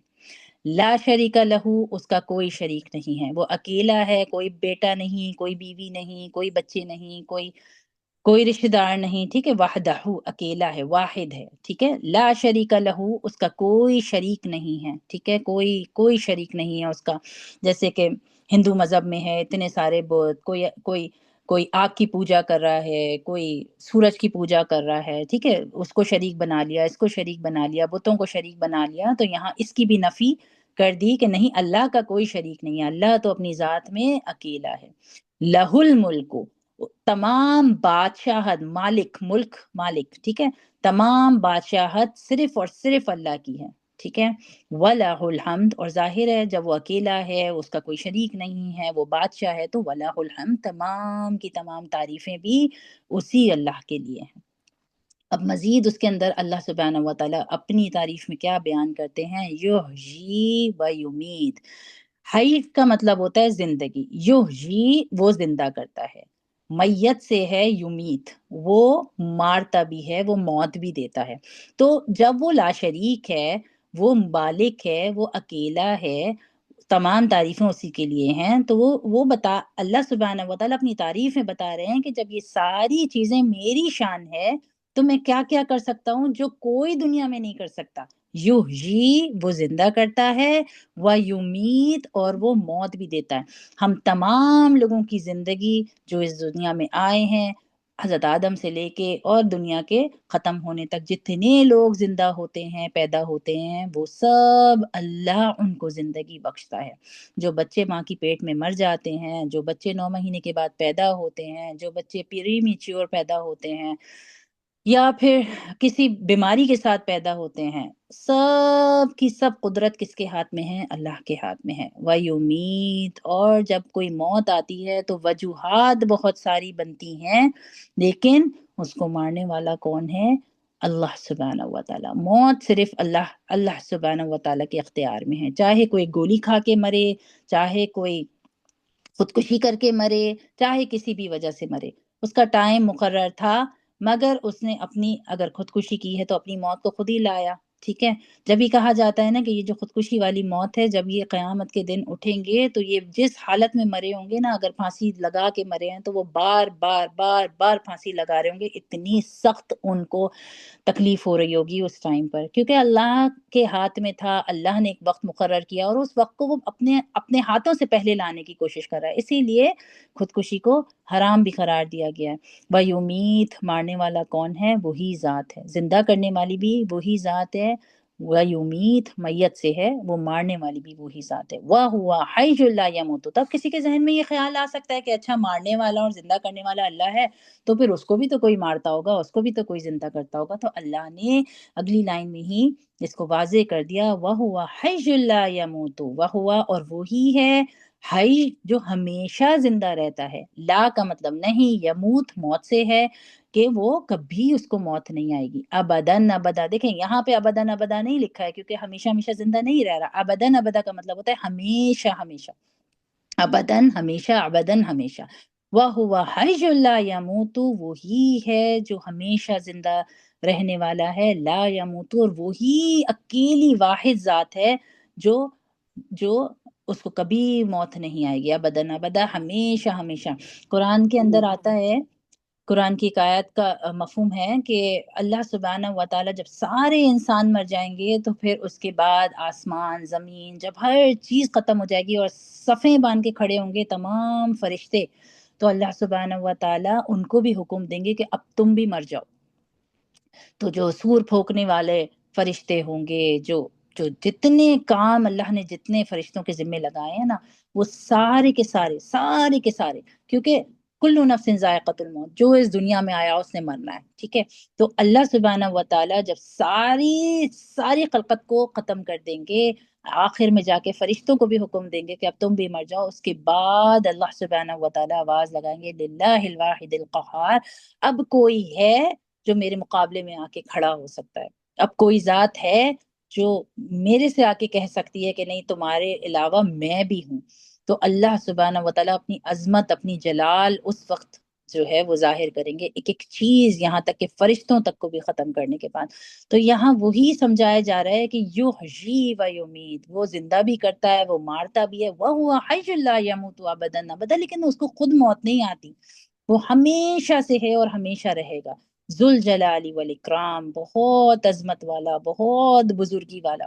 لا شریک لہو اس کا کوئی شریک نہیں ہے، وہ اکیلا ہے، کوئی بیٹا نہیں، کوئی بیوی نہیں، کوئی بچے نہیں، کوئی رشتہ دار نہیں، ٹھیک ہے؟ وحدہ اکیلا ہے، واحد ہے، ٹھیک ہے؟ لا شریک لہو اس کا کوئی شریک نہیں ہے، ٹھیک ہے؟ کوئی شریک نہیں ہے اس کا، جیسے کہ ہندو مذہب میں ہے اتنے سارے بت، کوئی آگ کی پوجا کر رہا ہے، کوئی سورج کی پوجا کر رہا ہے، ٹھیک ہے، اس کو شریک بنا لیا، اس کو شریک بنا لیا، بتوں کو شریک بنا لیا، تو یہاں اس کی بھی نفی کر دی کہ نہیں، اللہ کا کوئی شریک نہیں ہے، اللہ تو اپنی ذات میں اکیلا ہے۔ لہ الملک، تمام بادشاہت، مالک، ملک مالک، ٹھیک ہے، تمام بادشاہت صرف اور صرف اللہ کی ہے، ٹھیک ہے۔ وَلَهُ الْحَمْدُ، اور ظاہر ہے جب وہ اکیلا ہے، اس کا کوئی شریک نہیں ہے، وہ بادشاہ ہے، تو وَلَهُ الْحَمْدُ، تمام کی تمام تعریفیں بھی اسی اللہ کے لیے ہیں۔ اب مزید اس کے اندر اللہ سبحانہ و تعالیٰ اپنی تعریف میں کیا بیان کرتے ہیں، یحیی و یمیت۔ حی کا مطلب ہوتا ہے زندگی، یحیی وہ زندہ کرتا ہے، میت سے ہے یمیت، وہ مارتا بھی ہے، وہ موت بھی دیتا ہے۔ تو جب وہ لا شریک ہے، وہ مالک ہے، وہ اکیلا ہے، تمام تعریفیں اسی کے لیے ہیں، تو وہ بتا اللہ سبحانہ و تعالیٰ اپنی تعریف میں بتا رہے ہیں کہ جب یہ ساری چیزیں میری شان ہے، تو میں کیا کیا کر سکتا ہوں جو کوئی دنیا میں نہیں کر سکتا۔ یحیی وہ زندہ کرتا ہے، و یمیت اور وہ موت بھی دیتا ہے۔ ہم تمام لوگوں کی زندگی جو اس دنیا میں آئے ہیں، حضرت آدم سے لے کے اور دنیا کے ختم ہونے تک جتنے لوگ زندہ ہوتے ہیں، پیدا ہوتے ہیں، وہ سب اللہ ان کو زندگی بخشتا ہے۔ جو بچے ماں کی پیٹ میں مر جاتے ہیں، جو بچے 9 مہینے کے بعد پیدا ہوتے ہیں، جو بچے پری میچور پیدا ہوتے ہیں، یا پھر کسی بیماری کے ساتھ پیدا ہوتے ہیں، سب کی سب قدرت کس کے ہاتھ میں ہے؟ اللہ کے ہاتھ میں ہے۔ وَيُمِيتُ، اور جب کوئی موت آتی ہے تو وجوہات بہت ساری بنتی ہیں، لیکن اس کو مارنے والا کون ہے؟ اللہ سبحانہ و تعالیٰ۔ موت صرف اللہ سبحانہ و تعالیٰ کے اختیار میں ہے، چاہے کوئی گولی کھا کے مرے، چاہے کوئی خودکشی کر کے مرے، چاہے کسی بھی وجہ سے مرے، اس کا ٹائم مقرر تھا، مگر اس نے اپنی اگر خودکشی کی ہے تو اپنی موت کو خود ہی لایا، ٹھیک ہے۔ جب یہ کہا جاتا ہے نا کہ یہ جو خودکشی والی موت ہے، جب یہ قیامت کے دن اٹھیں گے تو یہ جس حالت میں مرے ہوں گے نا، اگر پھانسی لگا کے مرے ہیں تو وہ بار بار بار بار پھانسی لگا رہے ہوں گے، اتنی سخت ان کو تکلیف ہو رہی ہوگی اس ٹائم پر، کیونکہ اللہ کے ہاتھ میں تھا، اللہ نے ایک وقت مقرر کیا اور اس وقت کو وہ اپنے اپنے ہاتھوں سے پہلے لانے کی کوشش کر رہا ہے، اسی لیے خودکشی کو حرام بھی قرار دیا گیا ہے۔ وَيُمِيتُ، مارنے والا کون ہے؟ وہی ذات ہے، زندہ کرنے والی بھی وہی ذات ہے، وَيُمِيتُ میت سے ہے، وہ مارنے والی بھی وہی ذات ہے۔ وَهُوَ حَيٌّ لَا يَمُوتُ، تب کسی کے ذہن میں یہ خیال آ سکتا ہے کہ اچھا مارنے والا اور زندہ کرنے والا اللہ ہے، تو پھر اس کو بھی تو کوئی مارتا ہوگا، اس کو بھی تو کوئی زندہ کرتا ہوگا، تو اللہ نے اگلی لائن میں ہی اس کو واضح کر دیا، وَهُوَ حَيٌّ لَا يَمُوتُ، وَهُوَ اور وہی ہے، حی جو ہمیشہ زندہ رہتا ہے، لا کا مطلب نہیں، یموت موت سے ہے کہ وہ کبھی اس کو موت نہیں آئے گی، ابداً ابدا، دیکھیں یہاں پہ ابداً ابدا نہیں لکھا ہے کیونکہ ہمیشہ ہمیشہ زندہ نہیں رہ رہا، ابداً ابدا کا مطلب ہوتا ہے ہمیشہ ہمیشہ، ابداً ہمیشہ، ابداً ہمیشہ۔ وَهُوَ حَيٌّ لَا يَمُوتُ، وہی ہے جو ہمیشہ زندہ رہنے والا ہے، لا يموت، اور وہی اکیلی واحد ذات ہے جو جو اس کو کبھی موت نہیں آئے گی، ابداً ابدا، ہمیشہ ہمیشہ۔ قرآن کے اندر آتا ہے، قرآن کی ایک آیت کا مفہوم ہے کہ اللہ سبحانہ و تعالیٰ جب سارے انسان مر جائیں گے تو پھر اس کے بعد آسمان زمین جب ہر چیز ختم ہو جائے گی اور صفیں باندھ کے کھڑے ہوں گے تمام فرشتے، تو اللہ سبحانہ و تعالیٰ ان کو بھی حکم دیں گے کہ اب تم بھی مر جاؤ۔ تو جو سور پھونکنے والے فرشتے ہوں گے، جو جو جتنے کام اللہ نے جتنے فرشتوں کے ذمے لگائے ہیں نا، وہ سارے کے سارے، سارے کے سارے، کیونکہ کل نفس ذائقۃ الموت، جو اس دنیا میں آیا اس نے مرنا ہے، ٹھیک ہے۔ تو اللہ سبحانہ و تعالیٰ جب ساری ساری خلقت کو ختم کر دیں گے، آخر میں جا کے فرشتوں کو بھی حکم دیں گے کہ اب تم بھی مر جاؤ، اس کے بعد اللہ سبحانہ و تعالیٰ آواز لگائیں گے، للہ الواحد القہار، اب کوئی ہے جو میرے مقابلے میں آ کے کھڑا ہو سکتا ہے، اب کوئی ذات ہے جو میرے سے آ کے کہہ سکتی ہے کہ نہیں تمہارے علاوہ میں بھی ہوں۔ تو اللہ سبحانہ و تعالیٰ اپنی عظمت، اپنی جلال اس وقت جو ہے وہ ظاہر کریں گے، ایک ایک چیز، یہاں تک کہ فرشتوں تک کو بھی ختم کرنے کے بعد۔ تو یہاں وہی سمجھایا جا رہا ہے کہ یحیی و یمیت، وہ زندہ بھی کرتا ہے، وہ مارتا بھی ہے، وَهُوَ حَيٌّ لَا يَمُوتُ أَبَدًا ابدا، لیکن اس کو خود موت نہیں آتی، وہ ہمیشہ سے ہے اور ہمیشہ رہے گا، ذوالجلال والاکرام، بہت عظمت والا، بہت بزرگی والا۔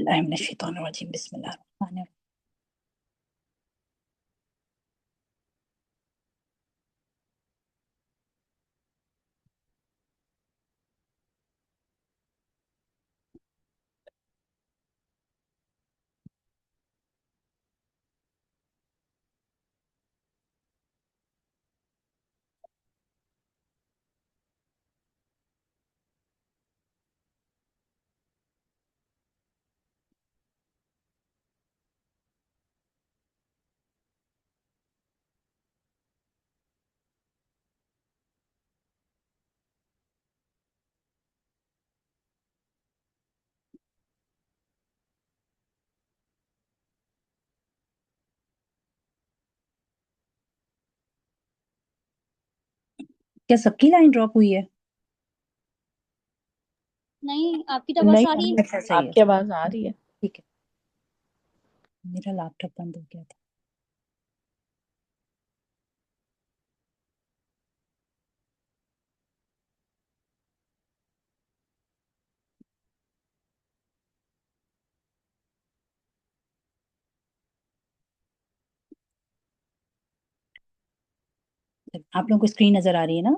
باللہ من الشیطان الرجیم بسم اللہ الرحمن الرحیم. کیا سب کی لائن ڈراپ ہوئی ہے؟ نہیں آپ کی تو آواز آ رہی ہے. اچھا صحیح آپ کی ہے، آواز آ رہی ہے. ٹھیک ہے. میرا لیپ ٹاپ بند ہو گیا تھا. آپ لوگوں کو اسکرین نظر آ رہی ہے نا؟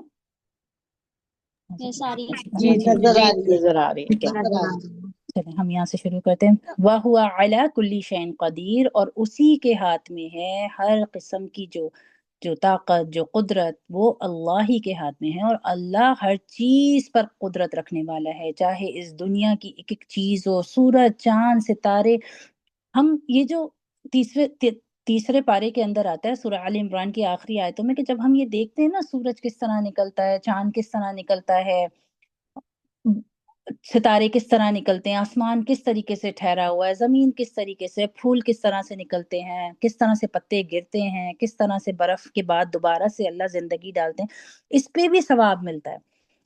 یس آ رہی ہے. جی جی نظر آ رہی ہے، نظر آ رہی ہے. ٹھیک ہے، نظر آ رہی ہے۔ چلیں ہم یہاں سے شروع کرتے ہیں. وَهُوَ عَلَى كُلِّ شَيْءٍ قدیر، اور اسی کے ہاتھ میں ہے ہر قسم کی جو طاقت، جو قدرت، وہ اللہ ہی کے ہاتھ میں ہے. اور اللہ ہر چیز پر قدرت رکھنے والا ہے، چاہے اس دنیا کی ایک ایک چیز ہو، سورج، چاند، ستارے. ہم یہ جو تیسرے پارے کے اندر آتا ہے سورہ آل عمران کی آخری آیتوں میں، کہ جب ہم یہ دیکھتے ہیں نا سورج کس طرح نکلتا ہے، چاند کس طرح نکلتا ہے، ستارے کس طرح نکلتے ہیں، آسمان کس طریقے سے ٹھہرا ہوا ہے، زمین کس طریقے سے، پھول کس طرح سے نکلتے ہیں، کس طرح سے پتے گرتے ہیں، کس طرح سے برف کے بعد دوبارہ سے اللہ زندگی ڈالتے ہیں، اس پہ بھی ثواب ملتا ہے.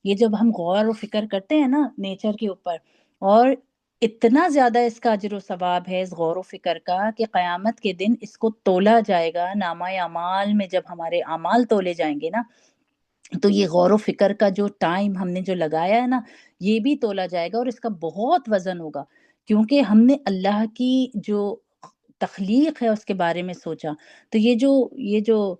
یہ جب ہم غور و فکر کرتے ہیں نا نیچر کے اوپر، اور اتنا زیادہ اس کا اجر و ثواب ہے اس غور و فکر کا، کہ قیامت کے دن اس کو تولا جائے گا. نامہ اعمال میں جب ہمارے اعمال تولے جائیں گے نا، تو یہ غور و فکر کا جو ٹائم ہم نے جو لگایا ہے نا، یہ بھی تولا جائے گا، اور اس کا بہت وزن ہوگا، کیونکہ ہم نے اللہ کی جو تخلیق ہے اس کے بارے میں سوچا. تو یہ جو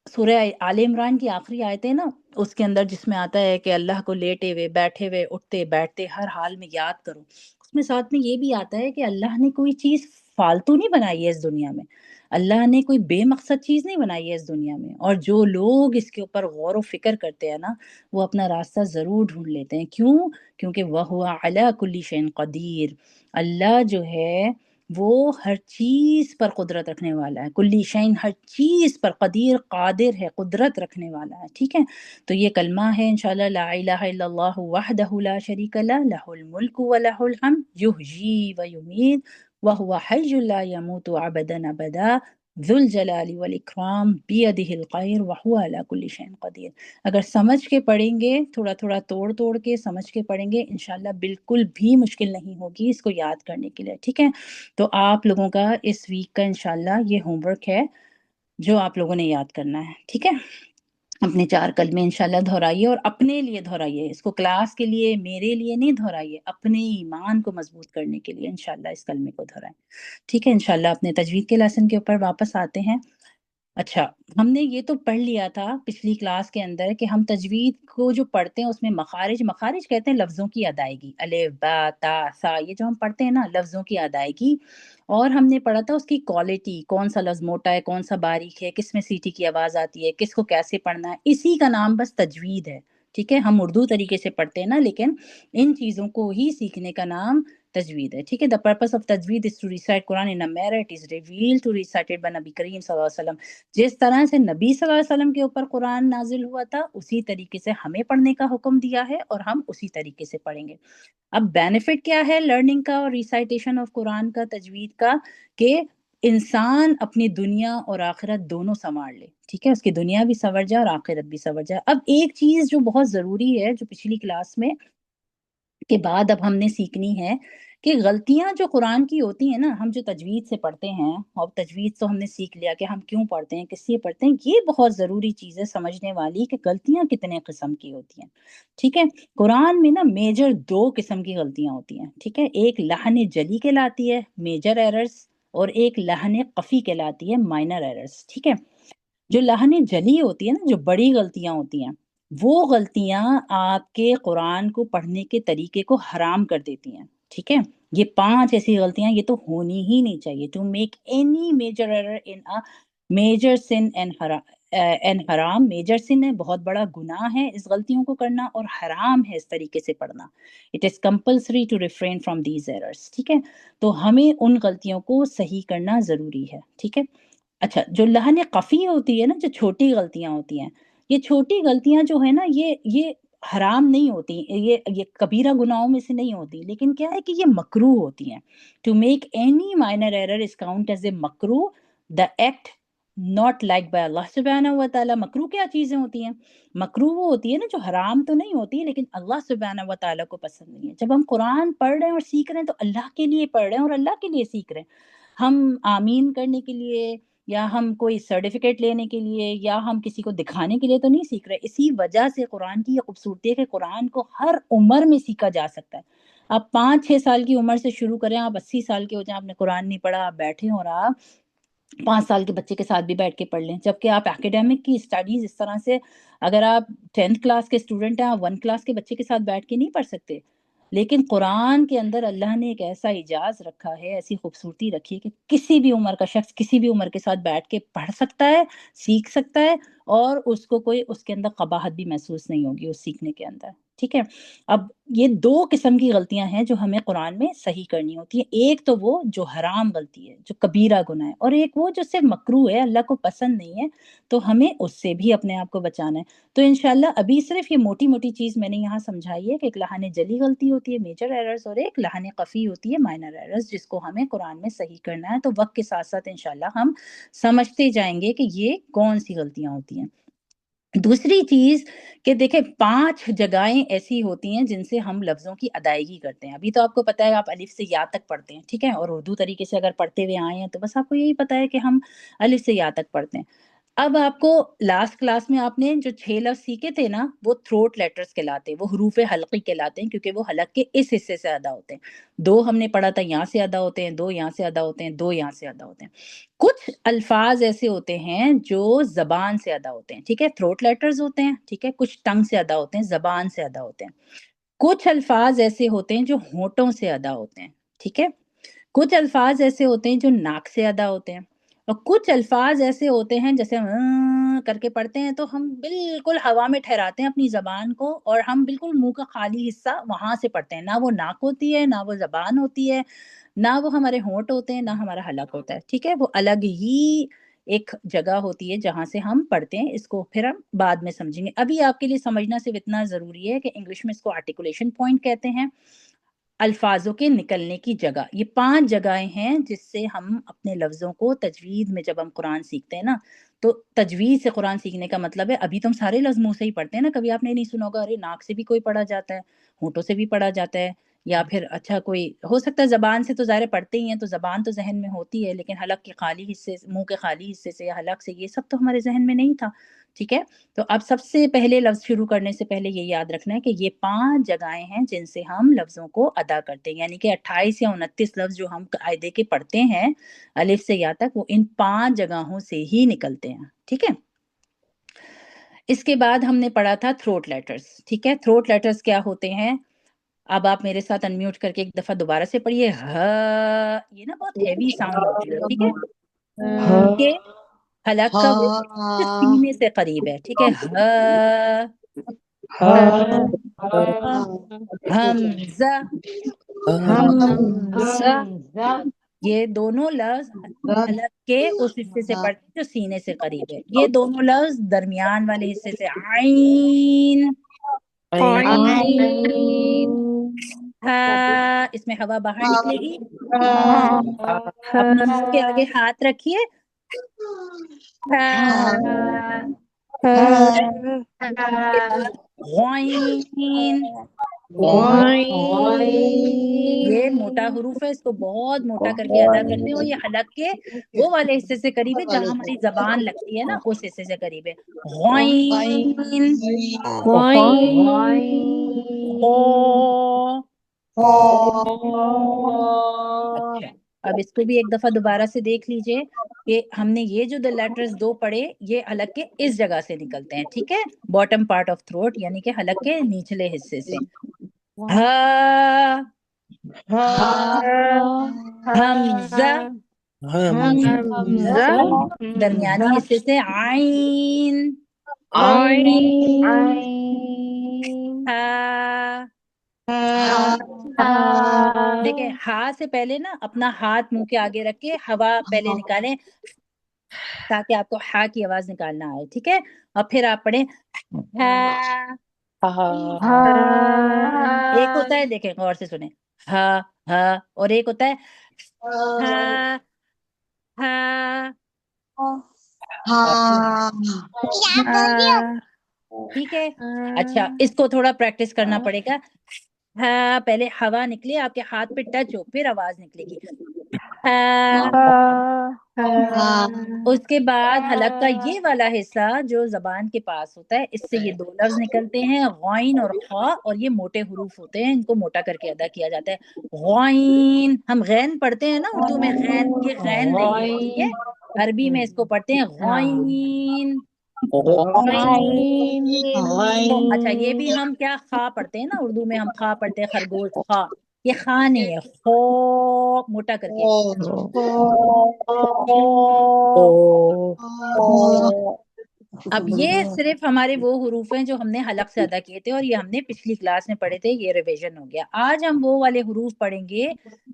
سورہ آل عمران کی آخری آیتیں نا، اس کے اندر جس میں آتا ہے کہ اللہ کو لیٹے ہوئے، بیٹھے ہوئے، اٹھتے بیٹھتے ہر حال میں یاد کرو، اس میں ساتھ میں یہ بھی آتا ہے کہ اللہ نے کوئی چیز فالتو نہیں بنائی ہے اس دنیا میں، اللہ نے کوئی بے مقصد چیز نہیں بنائی ہے اس دنیا میں. اور جو لوگ اس کے اوپر غور و فکر کرتے ہیں نا، وہ اپنا راستہ ضرور ڈھونڈ لیتے ہیں. کیوں؟ کیونکہ وَهُوَ عَلَى كُلِّ شَيْءٍ قدیر، اللہ جو ہے وہ ہر چیز پر قدرت رکھنے والا ہے. کلی شین، ہر چیز پر قدیر، قادر ہے، قدرت رکھنے والا ہے. ٹھیک ہے، تو یہ کلمہ ہے انشاءاللہ، لا الہ الا اللہ وحدہ لا شریک لہ، لہ الملک و لہ الحمد، یحیی و یمیت وہو حی لا یموت ابدا ابدا، ذو الجلال والاکرام بیدہ الخیر وہو علی کل شیء قدیر. اگر سمجھ کے پڑھیں گے، تھوڑا تھوڑا توڑ توڑ کے سمجھ کے پڑھیں گے، انشاءاللہ بالکل بھی مشکل نہیں ہوگی اس کو یاد کرنے کے لیے. ٹھیک ہے، تو آپ لوگوں کا اس ویک کا انشاءاللہ یہ ہوم ورک ہے جو آپ لوگوں نے یاد کرنا ہے. ٹھیک ہے، اپنے 4 کلمے انشاءاللہ دہرائیے، اور اپنے لیے دہرائیے، اس کو کلاس کے لیے میرے لیے نہیں دہرائیے، اپنے ایمان کو مضبوط کرنے کے لیے انشاءاللہ اس کلمے کو دہرائیں. ٹھیک ہے، انشاءاللہ اپنے تجوید کے لیسن کے اوپر واپس آتے ہیں. اچھا، ہم نے یہ تو پڑھ لیا تھا پچھلی کلاس کے اندر کہ ہم تجوید کو جو پڑھتے ہیں اس میں مخارج کہتے ہیں لفظوں کی ادائیگی، الف با تا سا، یہ جو ہم پڑھتے ہیں نا لفظوں کی ادائیگی. اور ہم نے پڑھا تھا اس کی کوالٹی، کون سا لفظ موٹا ہے، کون سا باریک ہے، کس میں سیٹی کی آواز آتی ہے، کس کو کیسے پڑھنا ہے، اسی کا نام بس تجوید ہے. ٹھیک ہے، ہم اردو طریقے سے پڑھتے ہیں نا، لیکن ان چیزوں کو ہی سیکھنے کا نام تجوید ہے. ٹھیک ہے، the purpose of تجوید is to recite Quran in a manner it is revealed to recite it by نبی کریم صلی اللہ علیہ وسلم. جس طرح سے نبی صلی اللہ علیہ وسلم کے اوپر قرآن نازل ہوا تھا، اسی طریقے سے ہمیں پڑھنے کا حکم دیا ہے، اور ہم اسی طریقے سے پڑھیں گے. اب بینیفٹ کیا ہے لرننگ کا اور ریسائٹیشن آف قرآن کا، تجوید کا، کہ انسان اپنی دنیا اور آخرت دونوں سنوار لے. ٹھیک ہے، اس کی دنیا بھی سنور جائے اور آخرت بھی سنور جائے. اب ایک چیز جو بہت ضروری ہے، جو پچھلی کلاس میں کے بعد اب ہم نے سیکھنی ہے، کہ غلطیاں جو قرآن کی ہوتی ہیں نا، ہم جو تجوید سے پڑھتے ہیں، اور تجوید تو ہم نے سیکھ لیا کہ ہم کیوں پڑھتے ہیں، کس لیے پڑھتے ہیں، یہ بہت ضروری چیز ہے سمجھنے والی کہ غلطیاں کتنے قسم کی ہوتی ہیں. ٹھیک ہے، قرآن میں نا میجر 2 قسم کی غلطیاں ہوتی ہیں. ٹھیک ہے، ایک لحن جلی کہلاتی ہے میجر ایررز، اور ایک لحن خفی کہلاتی ہے مائنر ایررز. ٹھیک ہے، جو لحن جلی ہوتی ہے نا، جو بڑی غلطیاں ہوتی ہیں، وہ غلطیاں آپ کے قرآن کو پڑھنے کے طریقے کو حرام کر دیتی ہیں. ٹھیک ہے، یہ 5 ایسی غلطیاں یہ تو ہونی ہی نہیں چاہیے. To make any major error in major sin and حرام. میجر سن ہے، بہت بڑا گناہ ہے اس غلطیوں کو کرنا، اور حرام ہے اس طریقے سے پڑھنا. It is compulsory to refrain from these errors. ٹھیک ہے، تو ہمیں ان غلطیوں کو صحیح کرنا ضروری ہے. ٹھیک ہے، اچھا جو لحن خفی ہوتی ہے نا، جو چھوٹی غلطیاں ہوتی ہیں، یہ چھوٹی غلطیاں جو ہے نا، یہ حرام نہیں ہوتی، یہ کبیرہ گناہوں میں سے نہیں ہوتی، لیکن کیا ہے کہ یہ مکروہ ہوتی ہیں. To make any minor error is count as a مکروہ the act not like by Allah سبحانہ و تعالیٰ. مکروہ کیا چیزیں ہوتی ہیں؟ مکروہ وہ ہوتی ہے نا جو حرام تو نہیں ہوتی لیکن اللہ سبحانہ و تعالیٰ کو پسند نہیں ہے. جب ہم قرآن پڑھ رہے ہیں اور سیکھ رہے ہیں تو اللہ کے لیے پڑھ رہے ہیں اور اللہ کے لیے سیکھ رہے ہیں. ہم آمین کرنے کے لیے، یا ہم کوئی سرٹیفکیٹ لینے کے لیے، یا ہم کسی کو دکھانے کے لیے تو نہیں سیکھ رہے. اسی وجہ سے قرآن کی یہ خوبصورتی ہے کہ قرآن کو ہر عمر میں سیکھا جا سکتا ہے. آپ 5-6 سال کی عمر سے شروع کریں، آپ 80 سال کے ہو جائیں، آپ نے قرآن نہیں پڑھا، آپ بیٹھیں اور آپ 5 سال کے بچے کے ساتھ بھی بیٹھ کے پڑھ لیں. جبکہ آپ اکیڈیمک کی اسٹڈیز اس طرح سے، اگر آپ 10th کلاس کے اسٹوڈنٹ ہیں، آپ 1 کلاس کے بچے کے ساتھ بیٹھ کے نہیں پڑھ سکتے. لیکن قرآن کے اندر اللہ نے ایک ایسا اعجاز رکھا ہے، ایسی خوبصورتی رکھی ہے کہ کسی بھی عمر کا شخص کسی بھی عمر کے ساتھ بیٹھ کے پڑھ سکتا ہے، سیکھ سکتا ہے، اور اس کو کوئی اس کے اندر قباحت بھی محسوس نہیں ہوگی اس سیکھنے کے اندر. ٹھیک ہے، اب یہ 2 قسم کی غلطیاں ہیں جو ہمیں قرآن میں صحیح کرنی ہوتی ہیں. ایک تو وہ جو حرام غلطی ہے، جو کبیرہ گناہ ہے، اور ایک وہ جو صرف مکروہ ہے، اللہ کو پسند نہیں ہے، تو ہمیں اس سے بھی اپنے آپ کو بچانا ہے. تو انشاءاللہ ابھی صرف یہ موٹی موٹی چیز میں نے یہاں سمجھائی ہے کہ ایک لحن جلی غلطی ہوتی ہے میجر ایررز، اور ایک لحن خفی ہوتی ہے مائنر ایررز، جس کو ہمیں قرآن میں صحیح کرنا ہے. تو وقت کے ساتھ ساتھ انشاءاللہ ہم سمجھتے جائیں گے کہ یہ کون سی غلطیاں ہوتی ہیں. دوسری چیز کہ دیکھیں 5 جگہیں ایسی ہوتی ہیں جن سے ہم لفظوں کی ادائیگی کرتے ہیں. ابھی تو آپ کو پتہ ہے آپ الف سے یا تک پڑھتے ہیں. ٹھیک ہے، اور اردو طریقے سے اگر پڑھتے ہوئے آئے ہیں تو بس آپ کو یہی پتہ ہے کہ ہم الف سے یا تک پڑھتے ہیں. اب آپ کو لاسٹ کلاس میں آپ نے جو 6 لفظ سیکھے تھے نا، وہ تھروٹ لیٹرز کہلاتے ہیں، وہ حروف حلقی کہلاتے ہیں، کیونکہ وہ حلق کے اس حصے سے ادا ہوتے ہیں. 2 ہم نے پڑھا تھا یہاں سے ادا ہوتے ہیں، 2 یہاں سے ادا ہوتے ہیں، 2 یہاں سے ادا ہوتے ہیں. کچھ الفاظ ایسے ہوتے ہیں جو زبان سے ادا ہوتے ہیں. ٹھیک ہے، تھروٹ لیٹرز ہوتے ہیں. ٹھیک ہے، کچھ ٹنگ سے ادا ہوتے ہیں، زبان سے ادا ہوتے ہیں. کچھ الفاظ ایسے ہوتے ہیں جو ہونٹوں سے ادا ہوتے ہیں. ٹھیک ہے، کچھ الفاظ ایسے ہوتے ہیں جو ناک سے ادا ہوتے ہیں، اور کچھ الفاظ ایسے ہوتے ہیں جیسے کر کے پڑھتے ہیں تو ہم بالکل ہوا میں ٹھہراتے ہیں اپنی زبان کو، اور ہم بالکل منہ کا خالی حصہ وہاں سے پڑھتے ہیں. نہ وہ ناک ہوتی ہے، نہ وہ زبان ہوتی ہے، نہ وہ ہمارے ہونٹ ہوتے ہیں، نہ ہمارا حلق ہوتا ہے. ٹھیک ہے، وہ الگ ہی ایک جگہ ہوتی ہے جہاں سے ہم پڑھتے ہیں. اس کو پھر ہم بعد میں سمجھیں گے. ابھی آپ کے لیے سمجھنا صرف اتنا ضروری ہے کہ انگلش میں اس کو آرٹیکولیشن پوائنٹ کہتے ہیں، الفاظوں کے نکلنے کی جگہ. یہ 5 جگہیں ہیں جس سے ہم اپنے لفظوں کو تجوید میں، جب ہم قرآن سیکھتے ہیں نا، تو تجوید سے قرآن سیکھنے کا مطلب ہے ابھی تم سارے لفظ منہ سے ہی پڑھتے ہیں نا. کبھی آپ نے نہیں سنا ہوگا ارے ناک سے بھی کوئی پڑھا جاتا ہے، ہونٹوں سے بھی پڑھا جاتا ہے، یا پھر اچھا کوئی ہو سکتا ہے زبان سے، تو ظاہر پڑھتے ہی ہیں تو زبان تو ذہن میں ہوتی ہے، لیکن حلق کے خالی حصے، منہ کے خالی حصے سے یا حلق سے، یہ سب تو ہمارے ذہن میں نہیں تھا. ٹھیک ہے، تو اب سب سے پہلے لفظ شروع کرنے سے پہلے یہ یاد رکھنا ہے کہ یہ 5 جگہیں ہیں جن سے ہم لفظوں کو ادا کرتے ہیں. یعنی کہ 28 یا 29 لفظ جو ہم قاعدے کے پڑھتے ہیں الف سے یا تک، وہ ان 5 جگہوں سے ہی نکلتے ہیں. ٹھیک ہے، اس کے بعد ہم نے پڑھا تھا تھروٹ لیٹرز. ٹھیک ہے، تھروٹ لیٹرز کیا ہوتے ہیں؟ اب آپ میرے ساتھ انمیوٹ کر کے ایک دفعہ دوبارہ سے پڑھیے. یہ نا بہت ہیوی ساؤنڈ ہوتی ہے. ٹھیک ہے، کہ حلق کا وہ جو سینے سے قریب ہے. ٹھیک ہے، حمزہ، یہ دونوں لفظ حلق کے اس حصے سے پڑھتے ہیں جو سینے سے قریب ہے. یہ دونوں لفظ درمیان والے حصے سے عین، اس میں ہوا باہر نکلے گی. اپنے منہ کے آگے ہاتھ رکھیے. غین، یہ موٹا حروف ہے، اس کو بہت موٹا کر کے ادا کرتے ہیں، اور یہ حلق کے وہ والے حصے سے قریب ہے جہاں ہماری زبان لگتی ہے نا، اس حصے سے قریب ہے. غین، خو. اچھا، اب اس کو بھی ایک دفعہ دوبارہ سے دیکھ لیجئے کہ ہم نے یہ جو لیٹرز دو پڑھے یہ حلق کے اس جگہ سے نکلتے ہیں، ٹھیک ہے، باٹم پارٹ آف تھروٹ، یعنی کہ حلق کے نچلے حصے سے. ہا، حمزہ، درمیانی حصے سے عین، ہا. دیکھیں ہا سے پہلے نا اپنا ہاتھ منہ کے آگے رکھ کے ہوا پہلے نکالیں تاکہ آپ کو ہا کی آواز نکالنا آئے، ٹھیک ہے، اور پھر آپ پڑھیں ہا. ایک ہوتا ہے، دیکھیں غور سے سنیں، ہا ہا، اور ایک ہوتا ہے ہا ہا. ٹھیک ہے، اچھا اس کو تھوڑا پریکٹس کرنا پڑے گا. ہاں، پہلے ہوا نکلے آپ کے ہاتھ پہ ٹچ ہو پھر آواز نکلے گی. اس کے بعد حلق کا یہ والا حصہ جو زبان کے پاس ہوتا ہے، اس سے یہ دو لفظ نکلتے ہیں، غین اور خا، اور یہ موٹے حروف ہوتے ہیں، ان کو موٹا کر کے ادا کیا جاتا ہے. غین، ہم غین پڑھتے ہیں نا اردو میں، غین، یہ غین نہیں ہے، ٹھیک ہے، عربی میں اس کو پڑھتے ہیں غین. اچھا یہ بھی ہم کیا خا پڑھتے ہیں نا اردو میں، ہم خا پڑھتے ہیں، خرگوش، خا. یہ خا نہیں ہے، خو، موٹا کر کے. اب یہ صرف ہمارے وہ حروف ہیں جو ہم نے حلق سے ادا کیے تھے، اور یہ ہم نے پچھلی کلاس میں پڑھے تھے، یہ ریویژن ہو گیا. آج ہم وہ والے حروف پڑھیں گے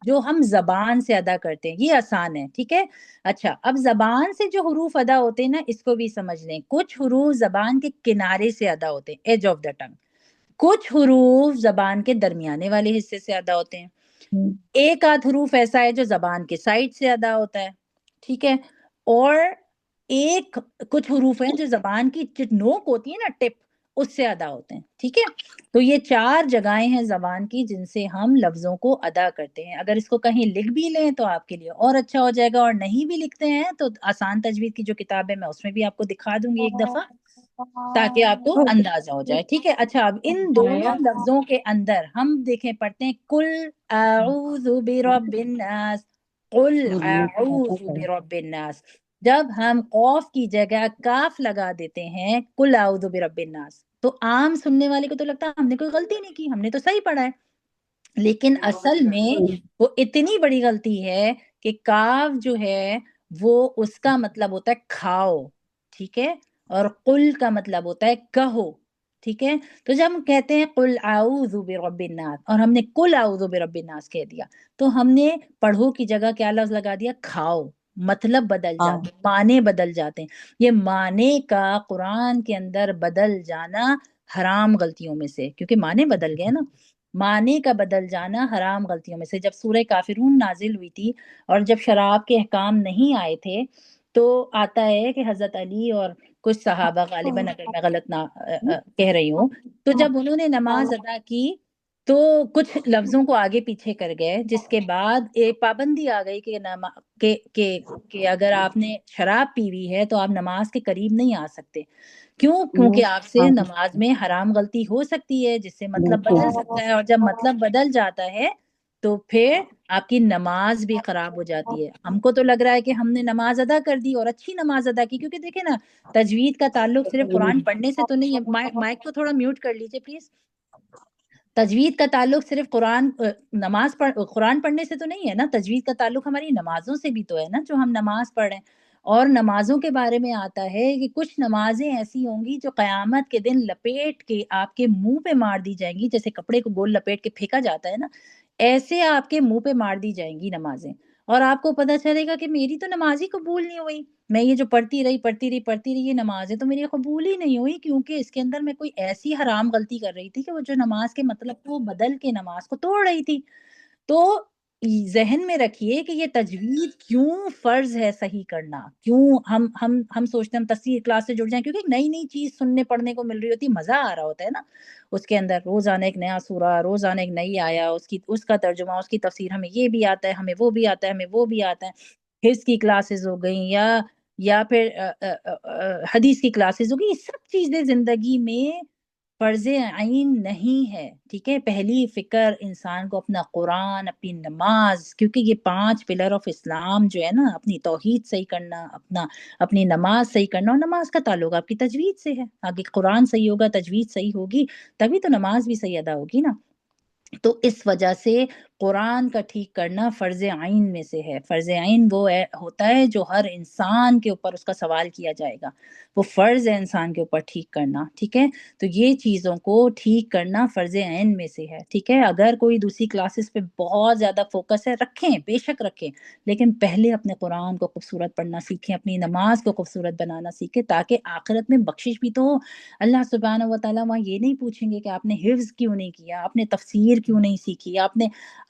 جو ہم زبان سے ادا کرتے ہیں، یہ آسان ہے، ٹھیک ہے. اچھا اب زبان سے جو حروف ادا ہوتے ہیں نا، اس کو بھی سمجھ لیں. کچھ حروف زبان کے کنارے سے ادا ہوتے ہیں، ایج آف دا ٹنگ. کچھ حروف زبان کے درمیانے والے حصے سے ادا ہوتے ہیں. ایک آدھ حروف ایسا ہے جو زبان کے سائڈ سے ادا ہوتا ہے، ٹھیک ہے. اور کچھ حروف ہیں جو زبان کی نوک ہوتی ہے نا، ٹپ، اس سے ادا ہوتے ہیں، ٹھیک ہے. تو یہ 4 جگہیں ہیں زبان کی جن سے ہم لفظوں کو ادا کرتے ہیں. اگر اس کو کہیں لکھ بھی لیں تو آپ کے لیے اور اچھا ہو جائے گا، اور نہیں بھی لکھتے ہیں تو آسان تجوید کی جو کتاب ہے میں اس میں بھی آپ کو دکھا دوں گی ایک دفعہ تاکہ آپ کو اندازہ ہو جائے، ٹھیک ہے. اچھا اب ان دونوں لفظوں کے اندر ہم دیکھیں پڑھتے ہیں قل اعوذ برب الناس، قل اعوذ برب الناس. جب ہم قوف کی جگہ کاف لگا دیتے ہیں قل اعوذ برب الناس، تو عام سننے والے کو تو لگتا ہے ہم نے کوئی غلطی نہیں کی، ہم نے تو صحیح پڑھا ہے. لیکن اصل میں وہ اتنی بڑی غلطی ہے کہ کاف جو ہے وہ اس کا مطلب ہوتا ہے کھاؤ، ٹھیک ہے، اور قل کا مطلب ہوتا ہے کہو، ٹھیک ہے. تو جب ہم کہتے ہیں قل اعوذ برب الناس اور ہم نے قل اعوذ برب الناس کہہ دیا، تو ہم نے پڑھو کی جگہ کیا لفظ لگا دیا؟ کھاؤ. مطلب بدل جاتے ہیں، معنی بدل جاتے ہیں. یہ معنی کا قرآن کے اندر بدل جانا حرام غلطیوں میں سے، کیونکہ معنی بدل گئے نا، معنی کا بدل جانا حرام غلطیوں میں سے. جب سورہ کافرون نازل ہوئی تھی اور جب شراب کے احکام نہیں آئے تھے تو آتا ہے کہ حضرت علی اور کچھ صحابہ، غالباً اگر میں غلط نہ کہہ رہی ہوں، تو جب انہوں نے نماز ادا کی تو کچھ لفظوں کو آگے پیچھے کر گئے، جس کے بعد ایک پابندی آ گئی کہ اگر آپ نے شراب پی ہوئی ہے تو آپ نماز کے قریب نہیں آ سکتے. کیوں؟ کیونکہ آپ سے نماز میں حرام غلطی ہو سکتی ہے جس سے مطلب بدل سکتا ہے، اور جب مطلب بدل جاتا ہے تو پھر آپ کی نماز بھی خراب ہو جاتی ہے. ہم کو تو لگ رہا ہے کہ ہم نے نماز ادا کر دی اور اچھی نماز ادا کی، کیونکہ دیکھیں نا تجوید کا تعلق صرف قرآن پڑھنے سے تو نہیں ہے. مائک کو تھوڑا میوٹ کر لیجئے پلیز. تجوید کا تعلق صرف قرآن پڑھنے سے تو نہیں ہے نا، تجوید کا تعلق ہماری نمازوں سے بھی تو ہے نا، جو ہم نماز پڑھ رہے ہیں. اور نمازوں کے بارے میں آتا ہے کہ کچھ نمازیں ایسی ہوں گی جو قیامت کے دن لپیٹ کے آپ کے منہ پہ مار دی جائیں گی، جیسے کپڑے کو گول لپیٹ کے پھینکا جاتا ہے نا، ایسے آپ کے منہ پہ مار دی جائیں گی نمازیں. اور آپ کو پتہ چلے گا کہ میری تو نماز ہی قبول نہیں ہوئی، میں یہ جو پڑھتی رہی یہ نمازیں تو میری قبول ہی نہیں ہوئی، کیونکہ اس کے اندر میں کوئی ایسی حرام غلطی کر رہی تھی کہ وہ جو نماز کے مطلب کو بدل کے نماز کو توڑ رہی تھی. تو ذہن میں رکھیے کہ یہ تجوید کیوں فرض ہے صحیح کرنا، کیوں ہم سوچتے ہیں ہم تفسیر کلاس سے جڑ جائیں، کیونکہ نئی نئی چیز سننے پڑھنے کو مل رہی ہوتی، مزہ آ رہا ہوتا ہے نا اس کے اندر، روزانہ ایک نیا سورہ، روزانہ ایک نئی آیا، اس کا ترجمہ، اس کی تفسیر، ہمیں یہ بھی آتا ہے، ہمیں وہ بھی آتا ہے، ہمیں وہ بھی آتا ہے، حفظ کی کلاسز ہو گئیں یا پھر حدیث کی کلاسز ہو گئی، یہ سب چیزیں زندگی میں فرض عین نہیں ہے، ٹھیک ہے۔ پہلی فکر انسان کو اپنا قرآن، اپنی نماز، کیونکہ یہ 5 پلر آف اسلام جو ہے نا، اپنی توحید صحیح کرنا، اپنی نماز صحیح کرنا، اور نماز کا تعلق آپ کی تجوید سے ہے، آگے قرآن صحیح ہوگا، تجوید صحیح ہوگی، تبھی تو نماز بھی صحیح ادا ہوگی نا۔ تو اس وجہ سے قرآن کا ٹھیک کرنا فرض عین میں سے ہے۔ فرض عین وہ ہوتا ہے جو ہر انسان کے اوپر اس کا سوال کیا جائے گا، وہ فرض ہے انسان کے اوپر ٹھیک کرنا، ٹھیک ہے۔ تو یہ چیزوں کو ٹھیک کرنا فرض عین میں سے ہے، ٹھیک ہے۔ اگر کوئی دوسری کلاسز پہ بہت زیادہ فوکس ہے، رکھیں، بے شک رکھیں، لیکن پہلے اپنے قرآن کو خوبصورت پڑھنا سیکھیں، اپنی نماز کو خوبصورت بنانا سیکھیں، تاکہ آخرت میں بخشش بھی تو ہو۔ اللہ سبحانہ و تعالیٰ وہاں یہ نہیں پوچھیں گے کہ آپ نے حفظ کیوں نہیں کیا، آپ نے تفسیر کیوں نہیں سیکھی،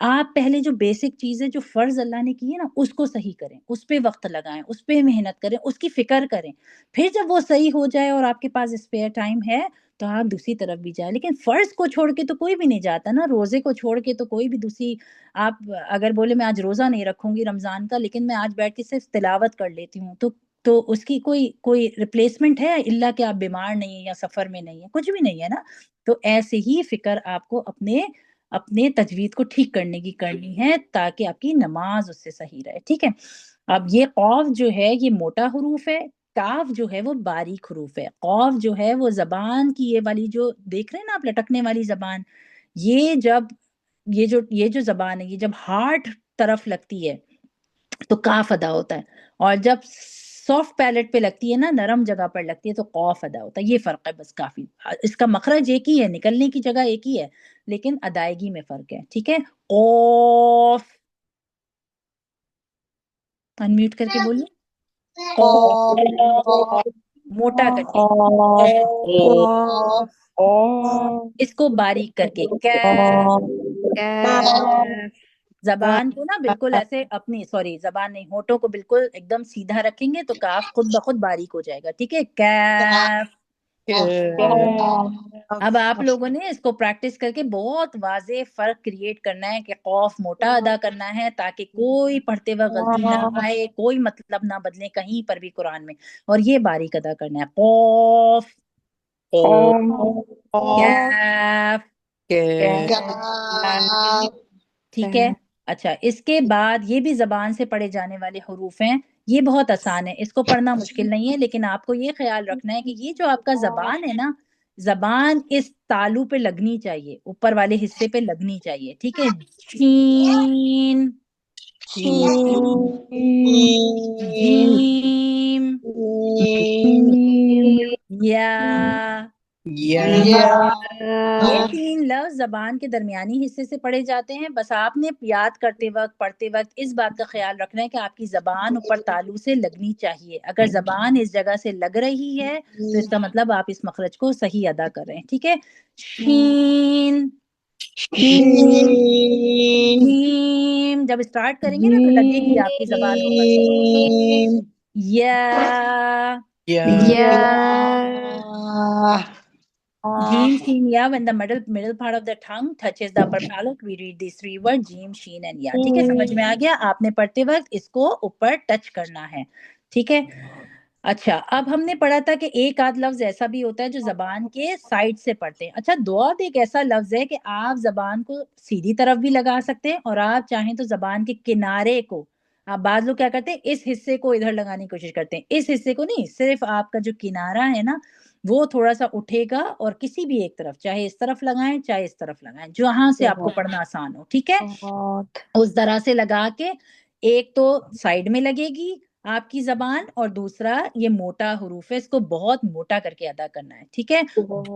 آپ پہلے جو بیسک چیزیں جو فرض اللہ نے کی ہے نا، اس کو صحیح کریں، اس پہ وقت لگائیں، اس پہ محنت کریں، اس کی فکر کریں، پھر جب وہ صحیح ہو جائے اور آپ کے پاس اسپیئر ٹائم ہے تو آپ دوسری طرف بھی جائیں۔ لیکن فرض کو چھوڑ کے تو کوئی بھی نہیں جاتا نا، روزے کو چھوڑ کے تو کوئی بھی دوسری، آپ اگر بولے میں آج روزہ نہیں رکھوں گی رمضان کا، لیکن میں آج بیٹھ کے صرف تلاوت کر لیتی ہوں، تو اس کی کوئی ریپلیسمنٹ ہے؟ اللہ کہ آپ بیمار نہیں ہیں یا سفر میں نہیں ہیں، کچھ بھی نہیں ہے نا۔ تو ایسے ہی فکر آپ کو اپنے تجوید کو ٹھیک کرنے کی کرنی ہے، تاکہ آپ کی نماز اس سے صحیح رہے، ٹھیک ہے۔ اب یہ قوف جو ہے یہ موٹا حروف ہے، کاف جو ہے وہ باریک حروف ہے۔ قوف جو ہے وہ زبان کی یہ والی جو دیکھ رہے ہیں نا آپ، لٹکنے والی زبان، یہ جو زبان ہے، یہ جب ہارڈ طرف لگتی ہے تو کاف ادا ہوتا ہے، اور جب سافٹ پیلٹ پہ لگتی ہے نا، نرم جگہ پر لگتی ہے، تو قوف ادا ہوتا ہے۔ یہ فرق ہے بس، کافی، اس کا مخرج ایک ہی ہے، نکلنے کی جگہ ایک ہی ہے، لیکن ادائیگی میں فرق ہے، ٹھیک ہے۔ قوف، انمیوٹ کر کے بولیے، قوف، موٹا کر کے، اس کو باریک کر کے، زبان کو نا بالکل ایسے اپنی، سوری زبان نہیں، ہونٹوں کو بالکل ایک دم سیدھا رکھیں گے تو کاف خود بخود باریک ہو جائے گا، ٹھیک ہے۔ کیف۔ اب آپ لوگوں نے اس کو پریکٹس کر کے بہت واضح فرق کریٹ کرنا ہے کہ قوف موٹا ادا کرنا ہے، تاکہ کوئی پڑھتے وقت غلطی نہ آئے، کوئی مطلب نہ بدلے کہیں پر بھی قرآن میں، اور یہ باریک ادا کرنا ہے، قوف، کیف، ٹھیک ہے۔ اچھا، اس کے بعد یہ بھی زبان سے پڑھے جانے والے حروف ہیں، یہ بہت آسان ہے، اس کو پڑھنا مشکل نہیں ہے، لیکن آپ کو یہ خیال رکھنا ہے کہ یہ جو آپ کا زبان ہے نا، زبان اس تالو پہ لگنی چاہیے، اوپر والے حصے پہ لگنی چاہیے، ٹھیک ہے۔ شین، جیم، یا، یہ 3 لفظ زبان کے درمیانی حصے سے پڑھے جاتے ہیں، بس آپ نے یاد کرتے وقت، پڑھتے وقت اس بات کا خیال رکھنا ہے کہ آپ کی زبان اوپر تالو سے لگنی چاہیے، اگر زبان اس جگہ سے لگ رہی ہے تو اس کا مطلب آپ اس مخرج کو صحیح ادا کر رہے ہیں، ٹھیک ہے۔ شین، جیم، جب اسٹارٹ کریں گے نا تو لگے گی آپ کی زبان اوپر سے۔ یا، جیم، شین، یا، when the middle part of the tongue touches the upper palate we read these 3 words جیم، شین and یا، ٹھیک ہے۔ سمجھ میں آ گیا؟ آپ نے پڑھتے وقت اس کو اوپر ٹچ کرنا ہے، ٹھیک ہے۔ اچھا، اب ہم نے پڑھا تھا کہ ایک آدھ لفظ ایسا بھی ہوتا ہے جو زبان کے سائڈ سے پڑھتے ہیں۔ اچھا، دعات ایک ایسا لفظ ہے کہ آپ زبان کو سیدھی طرف بھی لگا سکتے ہیں، اور آپ چاہیں تو زبان کے کنارے کو، آپ بعض لوگ کیا کرتے ہیں، اس حصے کو ادھر لگانے کی کوشش کرتے ہیں، اس حصے کو نہیں، صرف آپ کا جو کنارہ ہے نا وہ تھوڑا سا اٹھے گا، اور کسی بھی ایک طرف، چاہے اس طرف لگائیں چاہے اس طرف لگائیں، جہاں سے آپ کو پڑھنا آسان ہو، ٹھیک ہے۔ اس طرح سے لگا کے ایک تو سائیڈ میں لگے گی آپ کی زبان، اور دوسرا یہ موٹا حروف ہے، اس کو بہت موٹا کر کے ادا کرنا ہے، ٹھیک ہے۔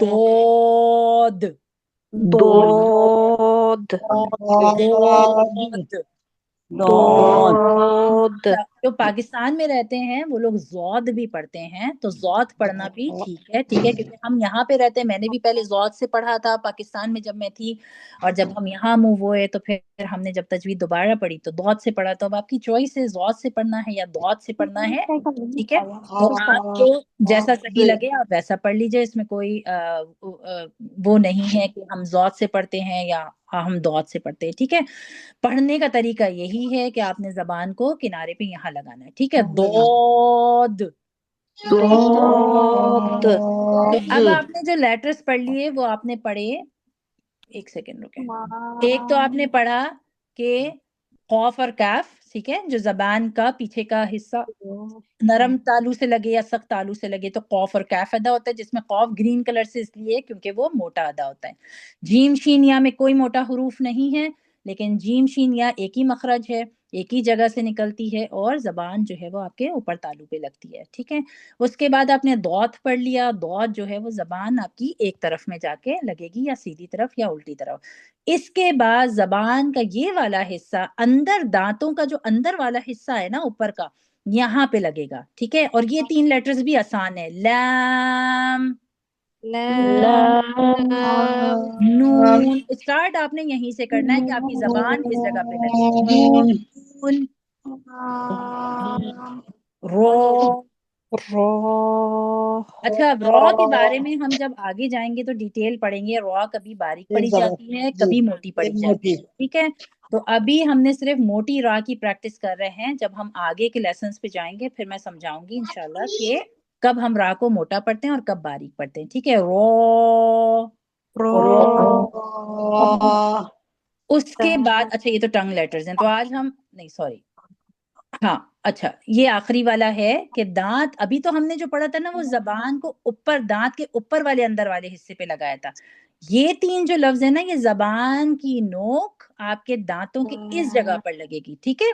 دود، دود، جو پاکستان میں رہتے ہیں وہ لوگ زود بھی پڑھتے ہیں، تو زود پڑھنا بھی ٹھیک ہے کیونکہ ہم یہاں پہ رہتے ہیں. میں نے بھی پہلے زود سے پڑھا تھا پاکستان میں جب میں تھی، اور جب ہم یہاں موو ہوئے تو پھر ہم نے جب تجوید دوبارہ پڑھی تو ضاد سے پڑھا. تو اب آپ کی چوائس ہے ضاد سے پڑھنا ہے یا ضاد سے پڑھنا ہے، ٹھیک ہے. تو آپ کو جیسا صحیح لگے آپ ویسا پڑھ لیجئے، اس میں کوئی وہ نہیں ہے کہ ہم ضاد سے پڑھتے ہیں یا ہم ضاد سے پڑھتے ہیں، ٹھیک ہے. پڑھنے کا طریقہ یہی ہے کہ آپ نے زبان کو کنارے پہ یہاں لگانا ہے، ٹھیک ہے. ضاد. تو اب آپ نے جو لیٹرز پڑھ لیے وہ آپ نے پڑھے، ایک سیکنڈ رکیں. ایک تو آپ نے پڑھا کہ قوف اور کاف، ٹھیک ہے، جو زبان کا پیچھے کا حصہ نرم تالو سے لگے یا سخت تالو سے لگے تو قوف اور کاف ادا ہوتا ہے، جس میں قوف گرین کلر سے اس لیے کیونکہ وہ موٹا ادا ہوتا ہے. جیم شین یا میں کوئی موٹا حروف نہیں ہے، لیکن جیم شین یا ایک ہی مخرج ہے، ایک ہی جگہ سے نکلتی ہے اور زبان جو ہے وہ آپ کے اوپر تالو پہ لگتی ہے، ٹھیک ہے. اس کے بعد آپ نے دوت پڑھ لیا. دوت جو ہے وہ زبان آپ کی ایک طرف میں جا کے لگے گی، یا سیدھی طرف یا الٹی طرف. اس کے بعد زبان کا یہ والا حصہ اندر، دانتوں کا جو اندر والا حصہ ہے نا اوپر کا، یہاں پہ لگے گا، ٹھیک ہے. اور یہ 3 لیٹرز بھی آسان ہے، لام، لام نون. اسٹارٹ آپ نے یہیں سے کرنا ہے کہ آپ کی زبان اس جگہ پہ لگے. نون، رو. اچھا، اب را کے بارے میں ہم جب آگے جائیں گے تو ڈیٹیل پڑھیں گے. را کبھی باریک پڑھی جاتی ہے، کبھی موٹی پڑھی جاتی ہے، ٹھیک ہے. تو ابھی ہم نے صرف موٹی را کی پریکٹس کر رہے ہیں. جب ہم آگے کے لیسنز پہ جائیں گے پھر میں سمجھاؤں گی انشاءاللہ کہ کب ہم را کو موٹا پڑھتے ہیں اور کب باریک پڑھتے ہیں، ٹھیک ہے. اس کے بعد اچھا یہ تو ٹنگ لیٹرز ہیں، تو آج ہم نہیں، سوری، ہاں اچھا یہ آخری والا ہے کہ دانت. ابھی تو ہم نے جو پڑھا تھا نا وہ زبان کو اوپر، دانت کے اوپر والے اندر والے حصے پہ لگایا تھا. یہ 3 جو لفظ ہیں نا، یہ زبان کی نوک آپ کے دانتوں کے اس جگہ پر لگے گی، ٹھیک ہے.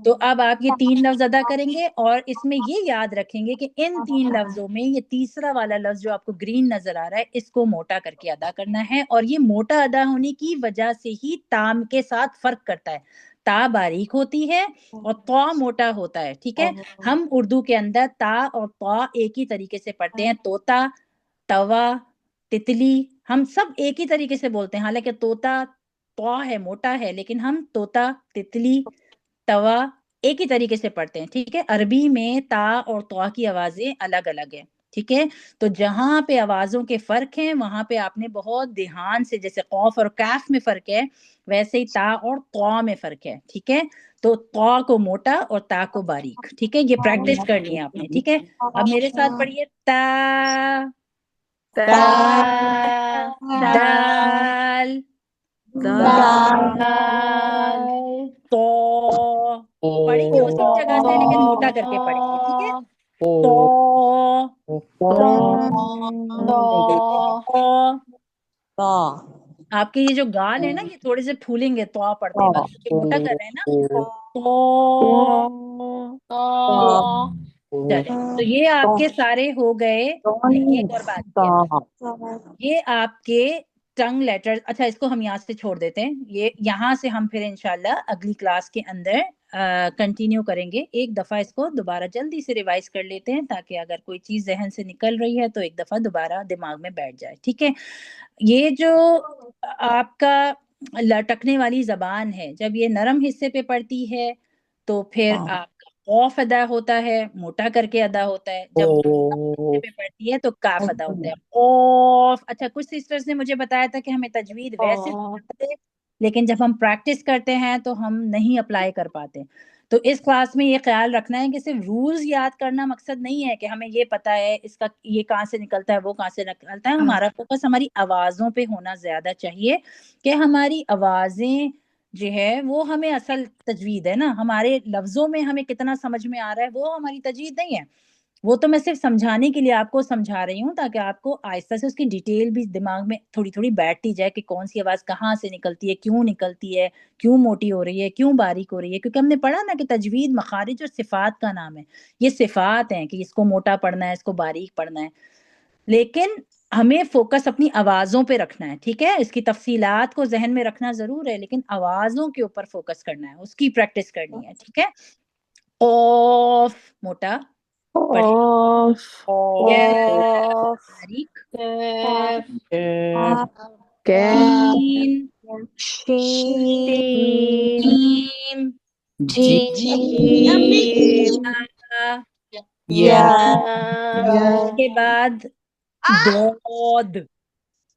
تو اب آپ یہ 3 لفظ ادا کریں گے اور اس میں یہ یاد رکھیں گے کہ ان 3 لفظوں میں یہ تیسرا والا لفظ جو آپ کو گرین نظر آ رہا ہے اس کو موٹا کر کے ادا کرنا ہے. اور یہ موٹا ادا ہونے کی وجہ سے ہی تام کے ساتھ فرق کرتا ہے. تا باریک ہوتی ہے اور طا موٹا ہوتا ہے، ٹھیک ہے. ہم اردو کے اندر تا اور طا ایک ہی طریقے سے پڑھتے ہیں. طوطا، توا، تتلی، ہم سب ایک ہی طریقے سے بولتے ہیں. حالانکہ طوطا طا ہے، موٹا ہے، لیکن ہم طوطا، تتلی، توا ایک ہی طریقے سے پڑھتے ہیں، ٹھیک ہے. عربی میں تا اور طا کی آوازیں الگ الگ ہیں، ٹھیک ہے. تو جہاں پہ آوازوں کے فرق ہیں وہاں پہ آپ نے بہت دھیان سے، جیسے قوف اور کاف میں فرق ہے ویسے ہی تا اور طا میں فرق ہے، ٹھیک ہے. تو طا کو موٹا اور تا کو باریک، ٹھیک ہے. یہ پریکٹس کرنی ہے آپ نے، ٹھیک ہے. اب میرے ساتھ پڑھیے، تا، دال، تو. پڑھیں گے اسی جگہ سے لیکن موٹا کر کے پڑھیں گے، ٹھیک ہے. تو، آپ کے یہ جو گال ہے نا یہ تھوڑے سے پھولیں گے تو پڑھتے وقت، کیونکہ موٹا کر رہے ہیں نا. تو چلے، تو یہ آپ کے سارے ہو گئے. نہیں، ایک اور بات ہے، یہ آپ کے ٹنگ لیٹر. اچھا اس کو ہم یہاں سے چھوڑ دیتے ہیں، یہ یہاں سے ہم پھر انشاءاللہ اگلی کلاس کے اندر کنٹینیو کریں گے. ایک دفعہ اس کو دوبارہ جلدی سے ریوائز کر لیتے ہیں تاکہ اگر کوئی چیز ذہن سے نکل رہی ہے تو ایک دفعہ دوبارہ دماغ میں بیٹھ جائے، ٹھیک ہے. یہ جو آپ کا لٹکنے والی زبان ہے، جب یہ نرم حصے پہ پڑتی ہے تو پھر آپ کا قوف ادا ہوتا ہے، موٹا کر کے ادا ہوتا ہے. جب حصے پہ پڑتی ہے تو کاف ادا ہوتا ہے، قوف. اچھا کچھ سسٹرز نے مجھے بتایا تھا کہ ہمیں تجوید ویسے سکھاتے لیکن جب ہم پریکٹس کرتے ہیں تو ہم نہیں اپلائی کر پاتے. تو اس کلاس میں یہ خیال رکھنا ہے کہ صرف رولز یاد کرنا مقصد نہیں ہے کہ ہمیں یہ پتہ ہے اس کا یہ کہاں سے نکلتا ہے وہ کہاں سے نکلتا ہے. ہمارا فوکس ہماری آوازوں پہ ہونا زیادہ چاہیے کہ ہماری آوازیں جو ہے وہ ہمیں اصل تجوید ہے نا. ہمارے لفظوں میں ہمیں کتنا سمجھ میں آ رہا ہے وہ ہماری تجوید نہیں ہے. وہ تو میں صرف سمجھانے کے لیے آپ کو سمجھا رہی ہوں تاکہ آپ کو آہستہ سے اس کی ڈیٹیل بھی دماغ میں تھوڑی تھوڑی بیٹھتی جائے کہ کون سی آواز کہاں سے نکلتی ہے، کیوں نکلتی ہے، کیوں موٹی ہو رہی ہے، کیوں باریک ہو رہی ہے. کیونکہ ہم نے پڑھا نا کہ تجوید مخارج اور صفات کا نام ہے. یہ صفات ہیں کہ اس کو موٹا پڑھنا ہے، اس کو باریک پڑھنا ہے، لیکن ہمیں فوکس اپنی آوازوں پہ رکھنا ہے، ٹھیک ہے. اس کی تفصیلات کو ذہن میں رکھنا ضرور ہے لیکن آوازوں کے اوپر فوکس کرنا ہے، اس کی پریکٹس کرنی ہے، ٹھیک ہے. قاف موٹا پڑھیں قاف قاف باریک کاف سین شین جیم جیم یا یا اس کے بعد ضاد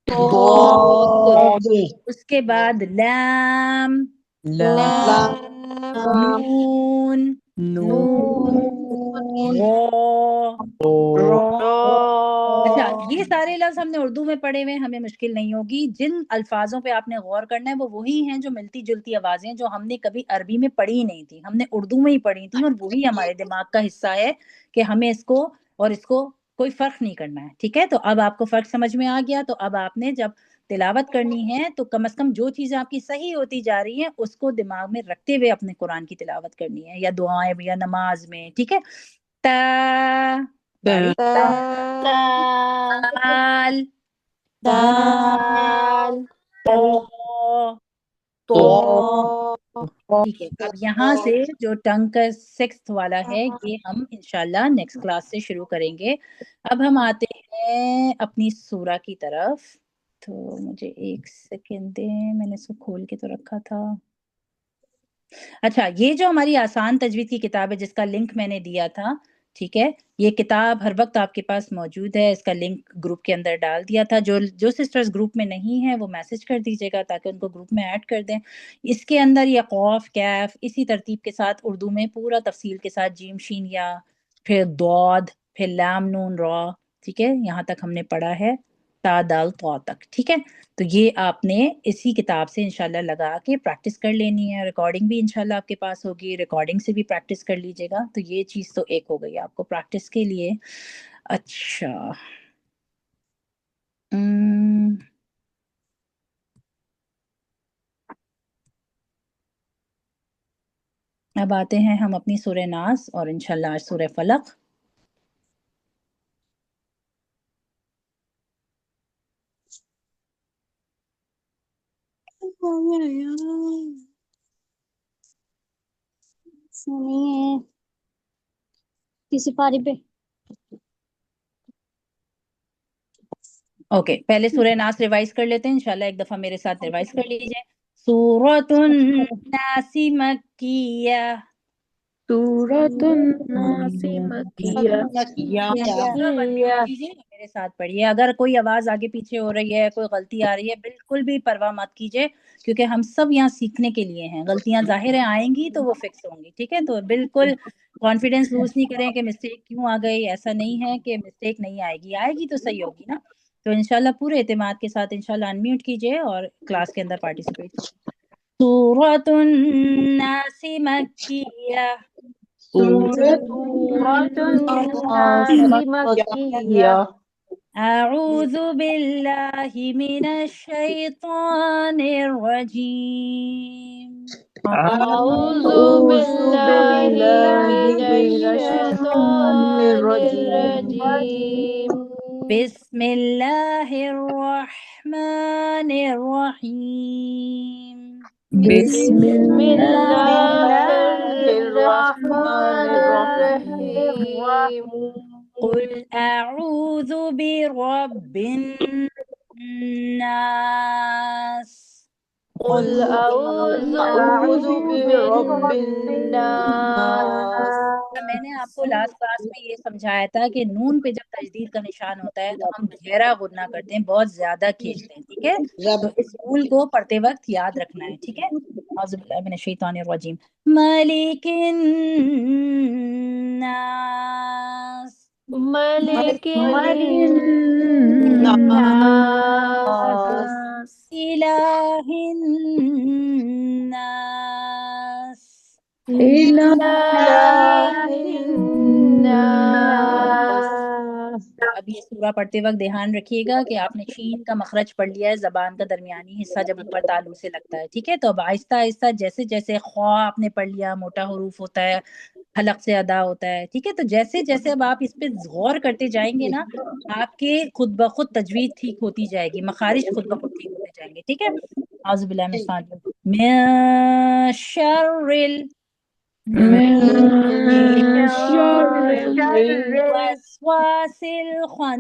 ضاد اس کے بعد لام لام نون نون را اچھا را یہ سارے لفظ ہم نے اردو میں پڑھے ہوئے ہمیں مشکل نہیں ہوگی جن الفاظوں پہ آپ نے غور کرنا ہے وہ وہی ہیں جو ملتی جلتی آوازیں جو ہم نے کبھی عربی میں پڑھی ہی نہیں تھی ہم نے اردو میں ہی پڑھی تھی اور وہی ہمارے دماغ کا حصہ ہے کہ ہمیں اس کو اور اس کو کوئی فرق نہیں کرنا ہے ٹھیک ہے تو اب آپ کو فرق سمجھ میں آ گیا تو اب آپ نے جب تلاوت کرنی ہے تو کم از کم جو چیزیں آپ کی صحیح ہوتی جا رہی ہیں اس کو دماغ میں رکھتے ہوئے اپنے قرآن کی تلاوت کرنی ہے یا دعائیں یا نماز میں ٹھیک ہے تا باریک دال دال طا تو ٹھیک ہے اب یہاں سے جو ٹنگ کا 6 والا ہے یہ ہم انشاءاللہ نیکسٹ کلاس سے شروع کریں گے اب ہم آتے ہیں اپنی سورہ کی طرف تو مجھے ایک سیکنڈ دیں میں نے اس کو کھول کے تو رکھا تھا اچھا یہ جو ہماری آسان تجوید کی کتاب ہے جس کا لنک میں نے دیا تھا ٹھیک ہے یہ کتاب ہر وقت آپ کے پاس موجود ہے اس کا لنک گروپ کے اندر ڈال دیا تھا جو سسٹرز گروپ میں نہیں ہیں وہ میسج کر دیجیے گا تاکہ ان کو گروپ میں ایڈ کر دیں اس کے اندر یہ قوف کیف اسی ترتیب کے ساتھ اردو میں پورا تفصیل کے ساتھ جیم شین یا پھر ضاد پھر لام نون را ٹھیک ہے یہاں تک ہم نے پڑھا ہے تا دال طا تک ٹھیک ہے تو یہ آپ نے اسی کتاب سے انشاءاللہ لگا کے پریکٹس کر لینی ہے ریکارڈنگ بھی انشاءاللہ آپ کے پاس ہوگی ریکارڈنگ سے بھی پریکٹس کر لیجیے گا تو یہ چیز تو ایک ہو گئی آپ کو پریکٹس کے لیے اچھا اب آتے ہیں ہم اپنی سورہ ناس اور انشاءاللہ آج سورہ فلق نہیں ہے کسی پاری پہ اوکے پہلے سورہ ناس ریوائز کر لیتے ہیں انشاءاللہ ایک دفعہ میرے ساتھ ریوائز کر لیجیے سورۃ الناس مکیہ سورۃ الناس مکیہ میوٹ کیجیے میرے ساتھ پڑھیے اگر کوئی آواز آگے پیچھے ہو رہی ہے کوئی غلطی آ رہی ہے بالکل بھی پرواہ مت کیجیے کیونکہ ہم سب یہاں سیکھنے کے لیے ہیں غلطیاں ظاہر ہیں آئیں گی تو وہ فکس ہوں گی ٹھیک ہے تو بالکل کانفیڈینس لوز نہیں کریں کہ مسٹیک کیوں آ گئی ایسا نہیں ہے کہ مسٹیک نہیں آئے گی تو صحیح ہوگی نا تو انشاءاللہ پورے اعتماد کے ساتھ انشاءاللہ انمیوٹ کیجیے اور کلاس کے اندر پارٹیسپیٹ کیجیے سورۃ الناس مکیہ سورۃ الناس مکیہ أعوذ بالله من الشيطان الرجيم اعوذ باللہ من الشیطان الرجیم بسم الله الرحمن الرحيم بسم اللہ الرحمن الرحیم قل أعوذ برب الناس قل اعوذ برب الناس میں نے آپ کو لاسٹ کلاس میں یہ سمجھایا تھا کہ نون پہ جب تجدید کا نشان ہوتا ہے تو ہم گہرا غنہ کرتے ہیں بہت زیادہ کھینچتے ہیں ٹھیک ہے تو اس رول کو پڑھتے وقت یاد رکھنا ہے ٹھیک ہے اعوذ باللہ من الشیطان الرجیم مالک الناس ملک الناس الہ الناس الہ الناس اب یہ سورہ پڑھتے وقت دھیان رکھیے گا کہ آپ نے شین کا مخرج پڑھ لیا ہے زبان کا درمیانی حصہ جب اوپر تالو سے لگتا ہے ٹھیک ہے تو اب آہستہ آہستہ جیسے جیسے خوا آپ نے پڑھ لیا موٹا حروف ہوتا ہے حلق سے ادا ہوتا ہے ٹھیک ہے تو جیسے جیسے اب آپ اس پہ غور کرتے جائیں گے نا آپ کے خود بخود تجوید ٹھیک ہوتی جائے گی مخارج خود بخود ٹھیک ہوتے جائیں گے ٹھیک ہے اعوذ باللہ من الشیطان الرجیم من شر من شر شر الوسواس الخناس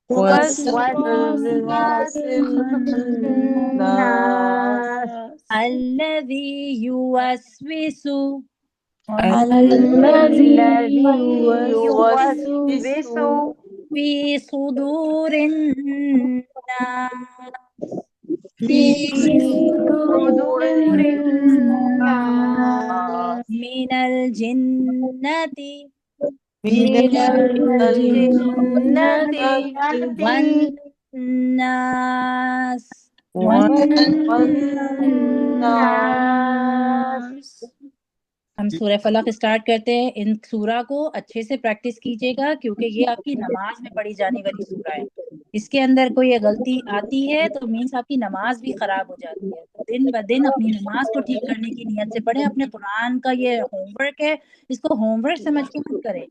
وسواس الخناس الذي يوسوس الذي يوسوس في صدور الناس في صدور الناس من الجنة من الجنة والناس. والناس. ہم سورہ فلق اسٹارٹ کرتے ہیں. ان سورہ کو اچھے سے پریکٹس کیجیے گا کیونکہ یہ آپ کی نماز میں پڑھی جانے والی سورہ ہے. اس کے اندر کوئی غلطی آتی ہے تو مینس آپ کی نماز بھی خراب ہو جاتی ہے. تو دن بدن اپنی نماز کو ٹھیک کرنے کی نیت سے پڑھیں. اپنے قرآن کا یہ ہوم ورک ہے, اس کو ہوم ورک سمجھ کے مت کریں,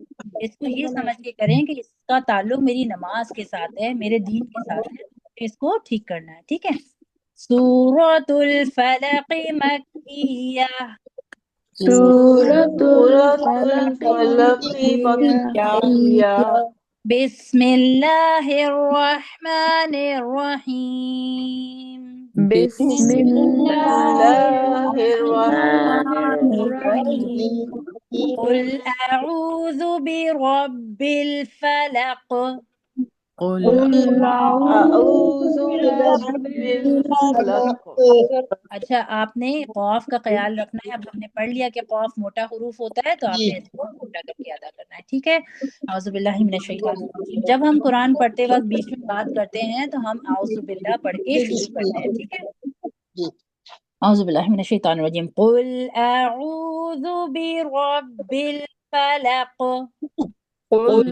اس کو یہ سمجھ کے کریں کہ اس کا تعلق میری نماز کے ساتھ ہے, میرے دین کے ساتھ ہے, اس کو ٹھیک کرنا ہے. ٹھیک ہے. سورۃ الفلق مکیہ. سورۃ الفلق مکیہ. بسم اللہ الرحمن الرحیم. بسم اللہ الرحمن الرحیم. قل اعوذ برب الفلق. قل اعوذ برب الفلق. اچھا, آپ نے قاف کا خیال رکھنا ہے. اب ہم نے پڑھ لیا کہ قاف موٹا حروف ہوتا ہے تو آپ نے اس کو موٹا کر کے ادا کرنا ہے. ٹھیک ہے. اعوذ باللہ من الشیطان الرجیم. جب ہم قرآن پڑھتے وقت بیچ میں بات کرتے ہیں تو ہم اعوذ باللہ پڑھ کے شروع کرتے ہیں. ٹھیک ہے. اعوذ باللہ من الشیطان الرجیم. قل اعوذ برب الفلق. قل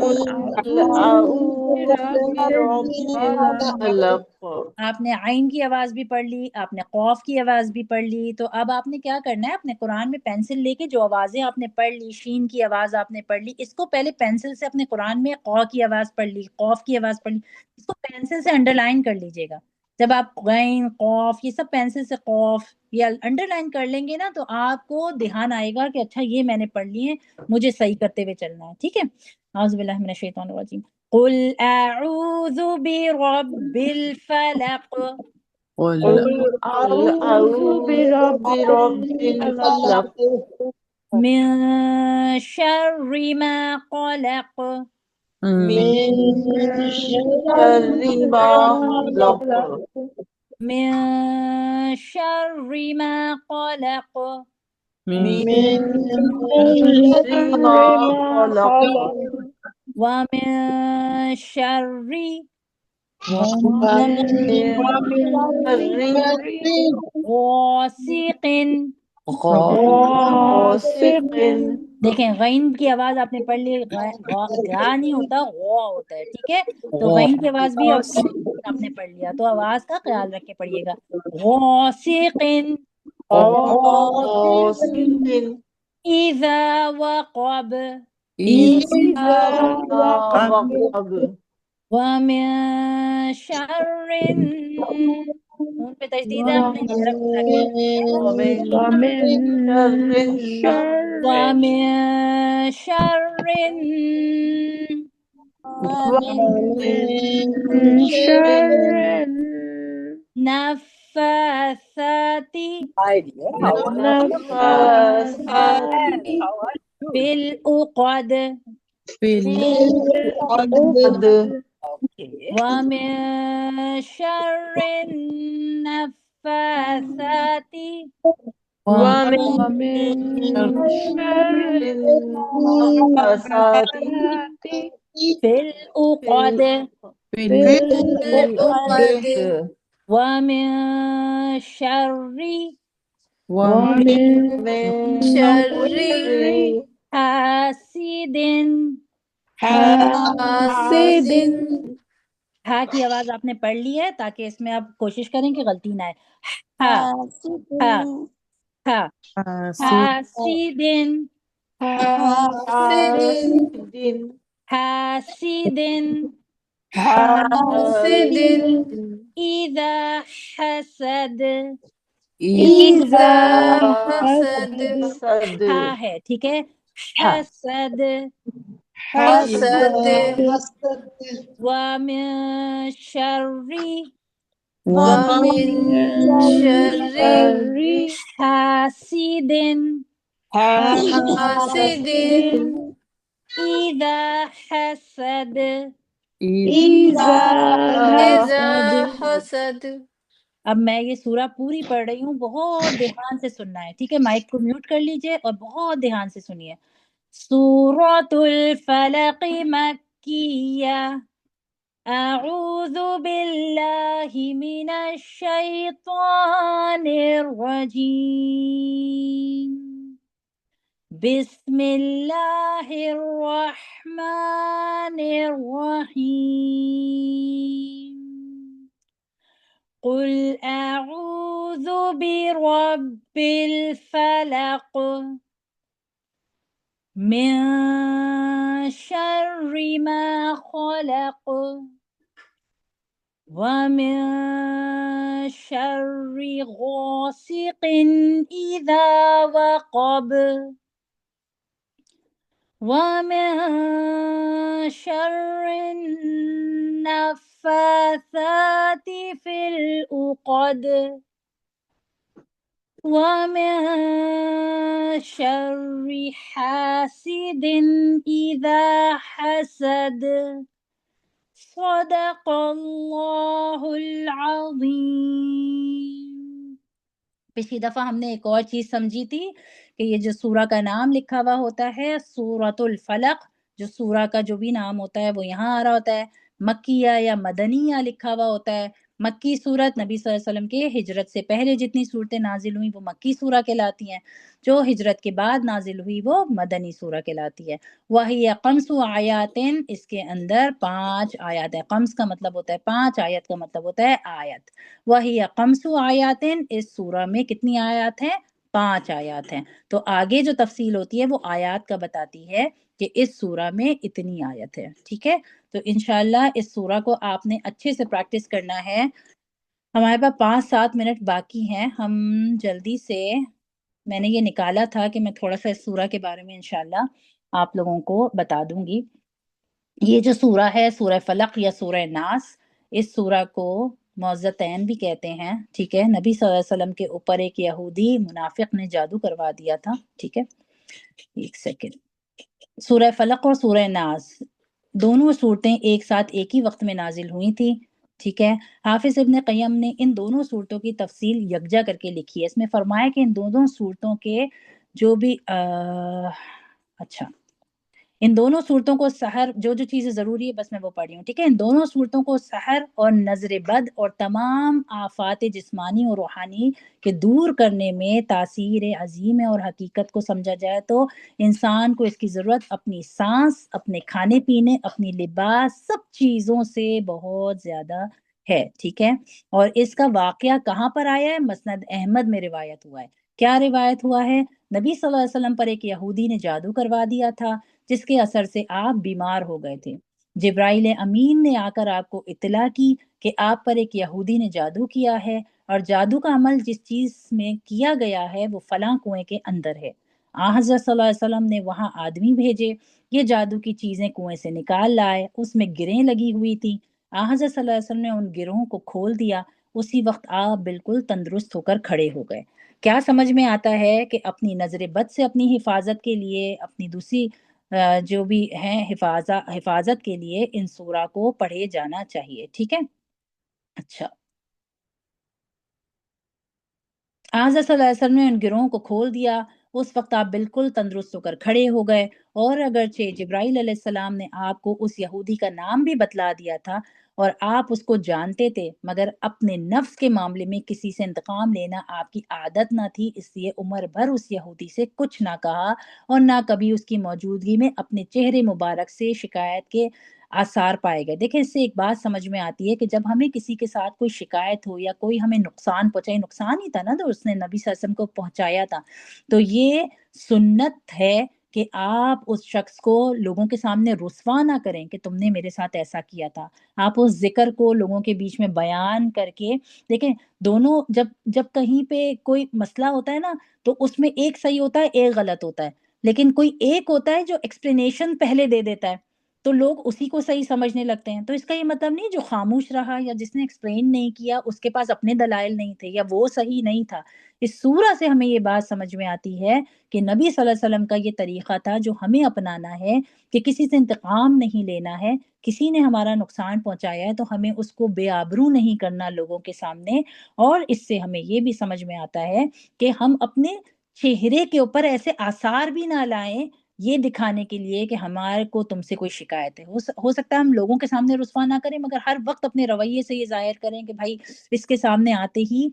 اعوذ برب الفلق. آپ نے عین کی آواز بھی پڑھ لی, آپ نے قاف کی آواز بھی پڑھ لی. تو اب آپ نے کیا کرنا ہے, اپنے قرآن میں پینسل لے کے جو آوازیں آپ نے پڑھ لی, شین کی آواز آپ نے پڑھ لی, اس کو پہلے پینسل سے اپنے قرآن میں قا کی آواز پڑھ لی, قاف کی آواز پڑھ لی, اس کو پینسل سے انڈر لائن کر لیجیے گا. جب آپ غین قاف یہ سب پینسل سے قاف یا انڈر لائن کر لیں گے نا تو آپ کو دھیان آئے گا کہ اچھا یہ میں نے پڑھ لی ہے, مجھے صحیح کرتے ہوئے چلنا ہے. ٹھیک ہے. اعوذ باللہ من الشیطان الرجیم. قل اعوذ برب الفلق. قل اعوذ برب الفلق. من شر ما خلق. من شر ما خلق. من شر ما خلق. من شر ما خلق. ومن شر ومن غاسق. غاسق. دیکھیں غین کی آواز آپ نے پڑھ لی, غا نہیں ہوتا, غا ہوتا ہے. ٹھیک ہے. تو غین کی آواز بھی آپ نے پڑھ لیا, تو آواز کا خیال رکھ کے پڑھیے گا. غاسق غاسق اذا وقب. اذا وقب. ومن شر نون پہ تشدید ہے, اپنے حرف ومن شر نفاثات بالعقد. ومن شر النفاثات في العقد. ومن شر حاسد. ہا کی آواز آپ نے پڑھ لی ہے تاکہ اس میں آپ کوشش کریں کہ غلطی نہ آئے. ہا ہا ہا حاسد. حاسد اذا حسد. إذا حسد حسد ہا ہے، ٹھیک ہے، ہا حسد حسد ومن شر ومن شر حاسد حاسد إذا حسد إذا حسد. اب میں یہ سورہ پوری پڑھ رہی ہوں، بہت دھیان سے سننا ہے، ٹھیک ہے، مائک کو میوٹ کر لیجئے اور بہت دھیان سے سنیے۔ سورۃ الفلق مکیہ، اعوذ باللہ من الشیطان الرجیم، بسم اللہ الرحمن الرحیم، قل اعوذ برب الفلق من شر ما خلق ومن شر غاسق إذا وقب ومن شر النفاثات في العقد ومن شر حاسد إذا حسد صدق اللہ العظیم۔ پچھلی دفعہ ہم نے ایک اور چیز سمجھی تھی کہ یہ جو سورہ کا نام لکھا ہوا ہوتا ہے سورۃ الفلق، جو سورہ کا جو بھی نام ہوتا ہے وہ یہاں آ رہا ہوتا ہے، مکیہ یا مدنیہ لکھا ہوا ہوتا ہے۔ مکی صورت نبی صلی اللہ علیہ وسلم کے ہجرت سے پہلے جتنی صورتیں نازل ہوئیں وہ مکی سورہ کہلاتی ہیں، جو ہجرت کے بعد نازل ہوئی وہ مدنی سورہ کہلاتی ہے۔ وہی قمس آیات، اس کے اندر 5 آیات ہے۔ قمس کا مطلب ہوتا ہے 5، آیت کا مطلب ہوتا ہے آیت۔ وہی قمس آیات، اس سورہ میں کتنی آیات ہیں؟ 5 آیات ہیں۔ تو آگے جو تفصیل ہوتی ہے وہ آیات کا بتاتی ہے کہ اس سورہ میں اتنی آیت ہے، ٹھیک ہے۔ تو انشاءاللہ اس سورہ کو آپ نے اچھے سے پریکٹس کرنا ہے۔ ہمارے پاس 5-7 منٹ باقی ہیں، ہم جلدی سے، میں نے یہ نکالا تھا کہ میں تھوڑا سا اس سورہ کے بارے میں انشاءاللہ آپ لوگوں کو بتا دوں گی۔ یہ جو سورہ ہے سورہ فلق یا سورہ ناس، اس سورہ کو معوذتین بھی کہتے ہیں، ٹھیک ہے۔ نبی صلی اللہ علیہ وسلم کے اوپر ایک یہودی منافق نے جادو کروا دیا تھا، ٹھیک ہے۔ ایک سیکنڈ، سورہ فلق اور سورہ ناس دونوں صورتیں ایک ساتھ ایک ہی وقت میں نازل ہوئی تھی، ٹھیک ہے۔ حافظ ابن قیم نے ان دونوں صورتوں کی تفصیل یکجا کر کے لکھی ہے۔ اس میں فرمایا کہ ان دونوں صورتوں کے جو بھی اچھا، ان دونوں صورتوں کو سحر، جو چیزیں ضروری ہے بس میں وہ پڑھی ہوں، ٹھیک ہے۔ ان دونوں صورتوں کو سحر اور نظر بد اور تمام آفات جسمانی اور روحانی کے دور کرنے میں تاثیر عظیم ہے، اور حقیقت کو سمجھا جائے تو انسان کو اس کی ضرورت اپنی سانس، اپنے کھانے پینے، اپنی لباس، سب چیزوں سے بہت زیادہ ہے، ٹھیک ہے۔ اور اس کا واقعہ کہاں پر آیا ہے؟ مسند احمد میں روایت ہوا ہے۔ کیا روایت ہوا ہے؟ نبی صلی اللہ علیہ وسلم پر ایک یہودی نے جادو کروا دیا تھا، جس کے اثر سے آپ بیمار ہو گئے تھے۔ جبرائیل امین نے آ کر آپ کو اطلاع کی کہ آپ پر ایک یہودی نے جادو کیا ہے، اور جادو کا عمل جس چیز میں کیا گیا ہے وہ فلاں کنویں کے اندر ہے۔ حضرت صلی اللہ علیہ وسلم نے وہاں آدمی بھیجے، یہ جادو کی چیزیں کنویں سے نکال لائے، اس میں گرہیں لگی ہوئی تھی۔ حضرت صلی اللہ علیہ وسلم نے ان گرہوں کو کھول دیا، اسی وقت آپ بالکل تندرست ہو کر کھڑے ہو گئے۔ کیا سمجھ میں آتا ہے کہ اپنی نظر بد سے اپنی حفاظت کے لیے، اپنی دوسری جو بھی ہیں حفاظت کے لیے ان سورہ کو پڑھے جانا چاہیے، ٹھیک ہے۔ اچھا، حضرت صلی اللہ علیہ وسلم نے ان گروہوں کو کھول دیا، اس وقت آپ بالکل تندرست ہو کر کھڑے ہو گئے، اور اگرچہ جبرائیل علیہ السلام نے آپ کو اس یہودی کا نام بھی بتلا دیا تھا اور آپ اس کو جانتے تھے، مگر اپنے نفس کے معاملے میں کسی سے انتقام لینا آپ کی عادت نہ تھی، اس لیے عمر بھر اس یہودی سے کچھ نہ کہا اور نہ کبھی اس کی موجودگی میں اپنے چہرے مبارک سے شکایت کے آثار پائے گئے۔ دیکھیں، اس سے ایک بات سمجھ میں آتی ہے کہ جب ہمیں کسی کے ساتھ کوئی شکایت ہو یا کوئی ہمیں نقصان پہنچائے، نقصان ہی تھا نا تو اس نے نبی صلی اللہ علیہ وسلم کو پہنچایا تھا، تو یہ سنت ہے کہ آپ اس شخص کو لوگوں کے سامنے رسوا نہ کریں کہ تم نے میرے ساتھ ایسا کیا تھا. آپ اس ذکر کو لوگوں کے بیچ میں بیان کر کے دیکھیں. دونوں جب کہیں پہ کوئی مسئلہ ہوتا ہے نا تو اس میں ایک صحیح ہوتا ہے ایک غلط ہوتا ہے، لیکن کوئی ایک ہوتا ہے جو ایکسپلینیشن پہلے دے دیتا ہے تو لوگ اسی کو صحیح سمجھنے لگتے ہیں. تو اس کا یہ مطلب نہیں جو خاموش رہا یا جس نے ایکسپلین نہیں کیا اس کے پاس اپنے دلائل نہیں تھے یا وہ صحیح نہیں تھا. اس سورہ سے ہمیں یہ بات سمجھ میں آتی ہے کہ نبی صلی اللہ علیہ وسلم کا یہ طریقہ تھا جو ہمیں اپنانا ہے کہ کسی سے انتقام نہیں لینا ہے. کسی نے ہمارا نقصان پہنچایا ہے تو ہمیں اس کو بے آبرو نہیں کرنا لوگوں کے سامنے. اور اس سے ہمیں یہ بھی سمجھ میں آتا ہے کہ ہم اپنے چہرے کے اوپر ایسے آثار بھی نہ لائیں یہ دکھانے کے لیے کہ ہمارے کو تم سے کوئی شکایت ہے. ہو سکتا ہے ہم لوگوں کے سامنے رسوا نہ کریں مگر ہر وقت اپنے رویے سے یہ ظاہر کریں کہ بھائی اس کے سامنے آتے ہی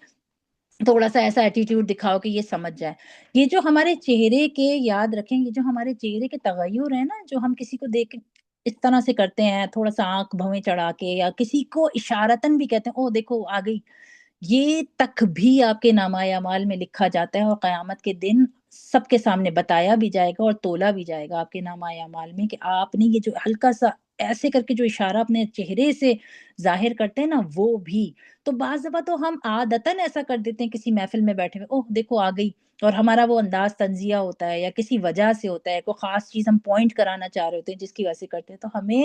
تھوڑا سا ایسا ایٹیٹیوڈ دکھاؤ کہ یہ سمجھ جائے. یہ جو ہمارے چہرے کے یاد رکھیں یہ جو ہمارے چہرے کے تغیر ہیں نا جو ہم کسی کو دیکھ کے اس طرح سے کرتے ہیں تھوڑا سا آنکھ بھویں چڑھا کے یا کسی کو اشارتاً بھی کہتے ہیں او دیکھو آ گئی، یہ تک بھی آپ کے نامہ اعمال میں لکھا جاتا ہے اور قیامت کے دن سب کے سامنے بتایا بھی جائے گا اور تولا بھی جائے گا آپ کے نامہ اعمال میں کہ آپ نے یہ جو ہلکا سا ایسے کر کے جو اشارہ اپنے چہرے سے ظاہر کرتے ہیں نا وہ بھی. تو بعض دفعہ تو ہم عادتاً ایسا کر دیتے ہیں کسی محفل میں بیٹھے ہوئے اوہ دیکھو آ گئی، اور ہمارا وہ انداز تنزیہ ہوتا ہے یا کسی وجہ سے ہوتا ہے کوئی خاص چیز ہم پوائنٹ کرانا چاہ رہے ہوتے ہیں جس کی وجہ سے کرتے ہیں. تو ہمیں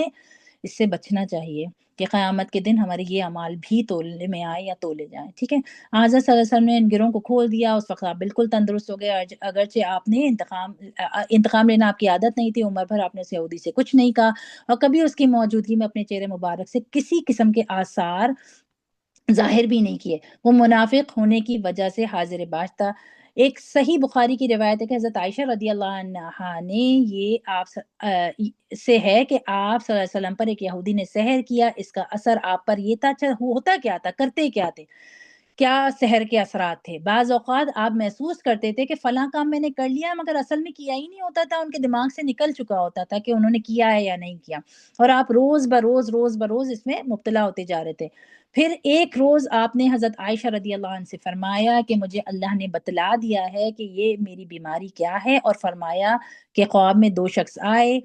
اس سے بچنا چاہیے کہ قیامت کے دن ہمارے یہ اعمال بھی تولنے میں آئے یا تولے جائیں. ٹھیک ہے. حضرت صلی اللہ علیہ وسلم نے ان گروہوں کو کھول دیا. اس وقت آپ بالکل تندرست ہو گئے اگرچہ آپ نے انتقام لینا آپ کی عادت نہیں تھی. عمر بھر آپ نے اس یہودی سے کچھ نہیں کہا اور کبھی اس کی موجودگی میں اپنے چہرے مبارک سے کسی قسم کے آثار ظاہر بھی نہیں کیے. وہ منافق ہونے کی وجہ سے حاضر باش تھا. ایک صحیح بخاری کی روایت ہے کہ حضرت عائشہ رضی اللہ عنہا نے یہ آپ سے ہے کہ آپ صلی اللہ علیہ وسلم پر ایک یہودی نے سحر کیا. اس کا اثر آپ پر یہ تھا. اچھا ہوتا کیا تھا، کرتے کیا تھے، کیا سحر کے اثرات تھے. بعض اوقات آپ محسوس کرتے تھے کہ فلاں کام میں نے کر لیا مگر اصل میں کیا ہی نہیں ہوتا تھا. ان کے دماغ سے نکل چکا ہوتا تھا کہ انہوں نے کیا ہے یا نہیں کیا اور آپ روز بروز اس میں مبتلا ہوتے جا رہے تھے. پھر ایک روز آپ نے حضرت عائشہ رضی اللہ عنہ سے فرمایا کہ مجھے اللہ نے بتلا دیا ہے کہ یہ میری بیماری کیا ہے، اور فرمایا کہ خواب میں دو شخص آئے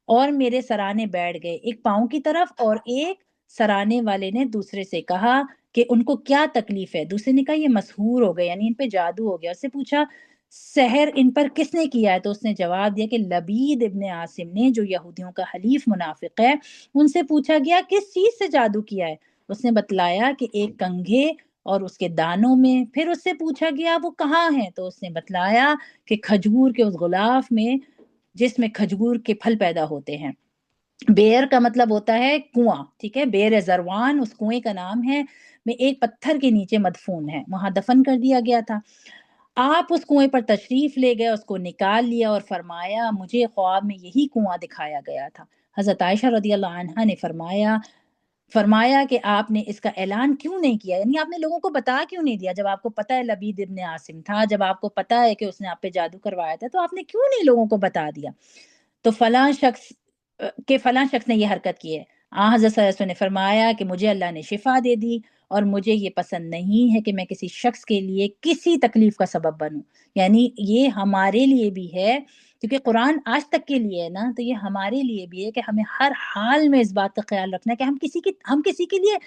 اور میرے سرانے بیٹھ گئے ایک پاؤں کی طرف اور ایک سرانے والے نے دوسرے سے کہا کہ ان کو کیا تکلیف ہے. دوسرے نے کہا یہ مسحور ہو گئے یعنی ان پہ جادو ہو گیا. اس سے پوچھا سحر ان پر کس نے کیا ہے تو اس نے جواب دیا کہ لبید ابن عاصم نے جو یہودیوں کا حلیف منافق ہے. ان سے پوچھا گیا کس چیز سے جادو کیا ہے. اس نے بتلایا کہ ایک کنگھے اور اس کے دانوں میں. پھر اس سے پوچھا گیا وہ کہاں ہیں تو اس نے بتلایا کہ کھجور کے اس غلاف میں جس میں کھجور کے پھل پیدا ہوتے ہیں. بیر کا مطلب ہوتا ہے کنواں. ٹھیک ہے. بیر زروان اس کنویں کا نام ہے. میں ایک پتھر کے نیچے مدفون ہے، وہاں دفن کر دیا گیا تھا. آپ اس کنویں پر تشریف لے گئے، اس کو نکال لیا اور فرمایا مجھے خواب میں یہی کنواں دکھایا گیا تھا. حضرت عائشہ رضی اللہ عنہا نے فرمایا کہ آپ نے اس کا اعلان کیوں نہیں کیا، یعنی آپ نے لوگوں کو بتا کیوں نہیں دیا. جب آپ کو پتہ ہے لبید ابن عاصم تھا، جب آپ کو پتہ ہے کہ اس نے آپ پہ جادو کروایا تھا تو آپ نے کیوں نہیں لوگوں کو بتا دیا. تو فلاں شخص نے یہ حرکت کی ہے. حضرت صلی اللہ علیہ وسلم نے فرمایا کہ مجھے اللہ نے شفا دے دی اور مجھے یہ پسند نہیں ہے کہ میں کسی شخص کے لیے کسی تکلیف کا سبب بنوں. یعنی یہ ہمارے لیے بھی ہے کیونکہ قرآن آج تک کے لیے ہے نا، تو یہ ہمارے لیے بھی ہے کہ ہمیں ہر حال میں اس بات کا خیال رکھنا ہے کہ ہم کسی کے لیے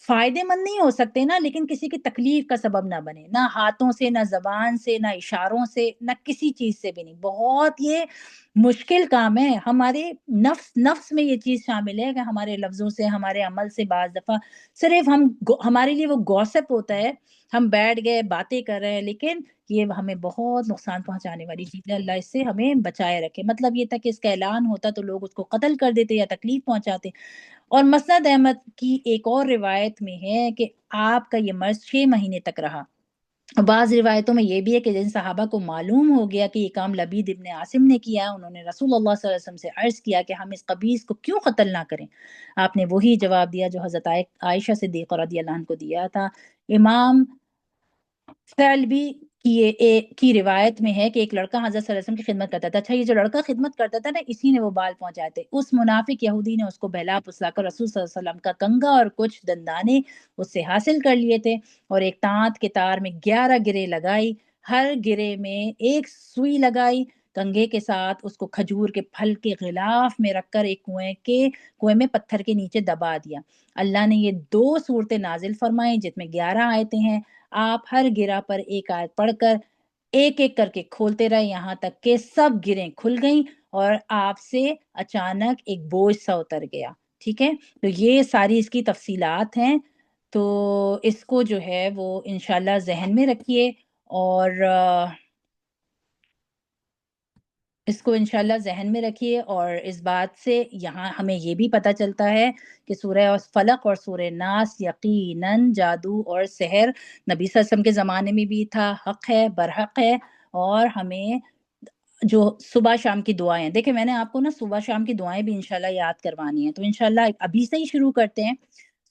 فائدے مند نہیں ہو سکتے نا، لیکن کسی کی تکلیف کا سبب نہ بنے، نہ ہاتھوں سے، نہ زبان سے، نہ اشاروں سے، نہ کسی چیز سے بھی نہیں. بہت یہ مشکل کام ہے. ہمارے نفس میں یہ چیز شامل ہے کہ ہمارے لفظوں سے، ہمارے عمل سے بعض دفعہ صرف ہمارے لیے وہ گوسپ ہوتا ہے، ہم بیٹھ گئے باتیں کر رہے ہیں، لیکن یہ ہمیں بہت نقصان پہنچانے والی چیز ہے. اللہ اس سے ہمیں بچائے رکھے. مطلب یہ تھا کہ اس کا اعلان ہوتا تو لوگ اس کو قتل کر دیتے یا تکلیف پہنچاتے. اور مسند احمد کی ایک اور روایت میں ہے کہ آپ کا یہ مرض 6 مہینے تک رہا. بعض روایتوں میں یہ بھی ہے کہ جن صحابہ کو معلوم ہو گیا کہ یہ کام لبید ابن عاصم نے کیا، انہوں نے رسول اللہ صلی اللہ علیہ وسلم سے عرض کیا کہ ہم اس قبیص کو کیوں قتل نہ کریں. آپ نے وہی جواب دیا جو حضرت عائشہ صدیقہ رضی اللہ عنہ کو دیا تھا. امام ثعلبی کی روایت میں ہے کہ ایک لڑکا حضرت صلی اللہ علیہ وسلم کی خدمت کرتا تھا. اچھا یہ جو لڑکا خدمت کرتا تھا نا اسی نے وہ بال پہنچائے تھے. اس منافق یہودی نے اس کو بہلا پسلا کر رسول صلی اللہ علیہ وسلم کا کنگا اور کچھ دندانے اس سے حاصل کر لیے تھے اور ایک تانت کے تار میں 11 گرے لگائی، ہر گرے میں ایک سوئی لگائی کنگھے کے ساتھ اس کو کھجور کے پھل کے غلاف میں رکھ کر ایک کنویں میں پتھر کے نیچے دبا دیا۔ اللہ نے یہ 2 صورتیں نازل فرمائیں جس میں 11 آیتیں ہیں۔ آپ ہر گرہ پر ایک آیت پڑھ کر ایک ایک کر کے کھولتے رہے یہاں تک کہ سب گرہیں کھل گئیں اور آپ سے اچانک ایک بوجھ سا اتر گیا۔ ٹھیک ہے، تو یہ ساری اس کی تفصیلات ہیں، تو اس کو جو ہے وہ انشاءاللہ ذہن میں رکھیے، اور اس کو انشاءاللہ ذہن میں رکھیے۔ اور اس بات سے یہاں ہمیں یہ بھی پتہ چلتا ہے کہ سورہ فلق اور سورہ ناس یقیناً جادو اور سحر نبی صلی اللہ علیہ وسلم کے زمانے میں بھی تھا، حق ہے، برحق ہے، اور ہمیں جو صبح شام کی دعائیں، دیکھیں میں نے آپ کو نا صبح شام کی دعائیں بھی انشاءاللہ یاد کروانی ہیں، تو انشاءاللہ ابھی سے ہی شروع کرتے ہیں۔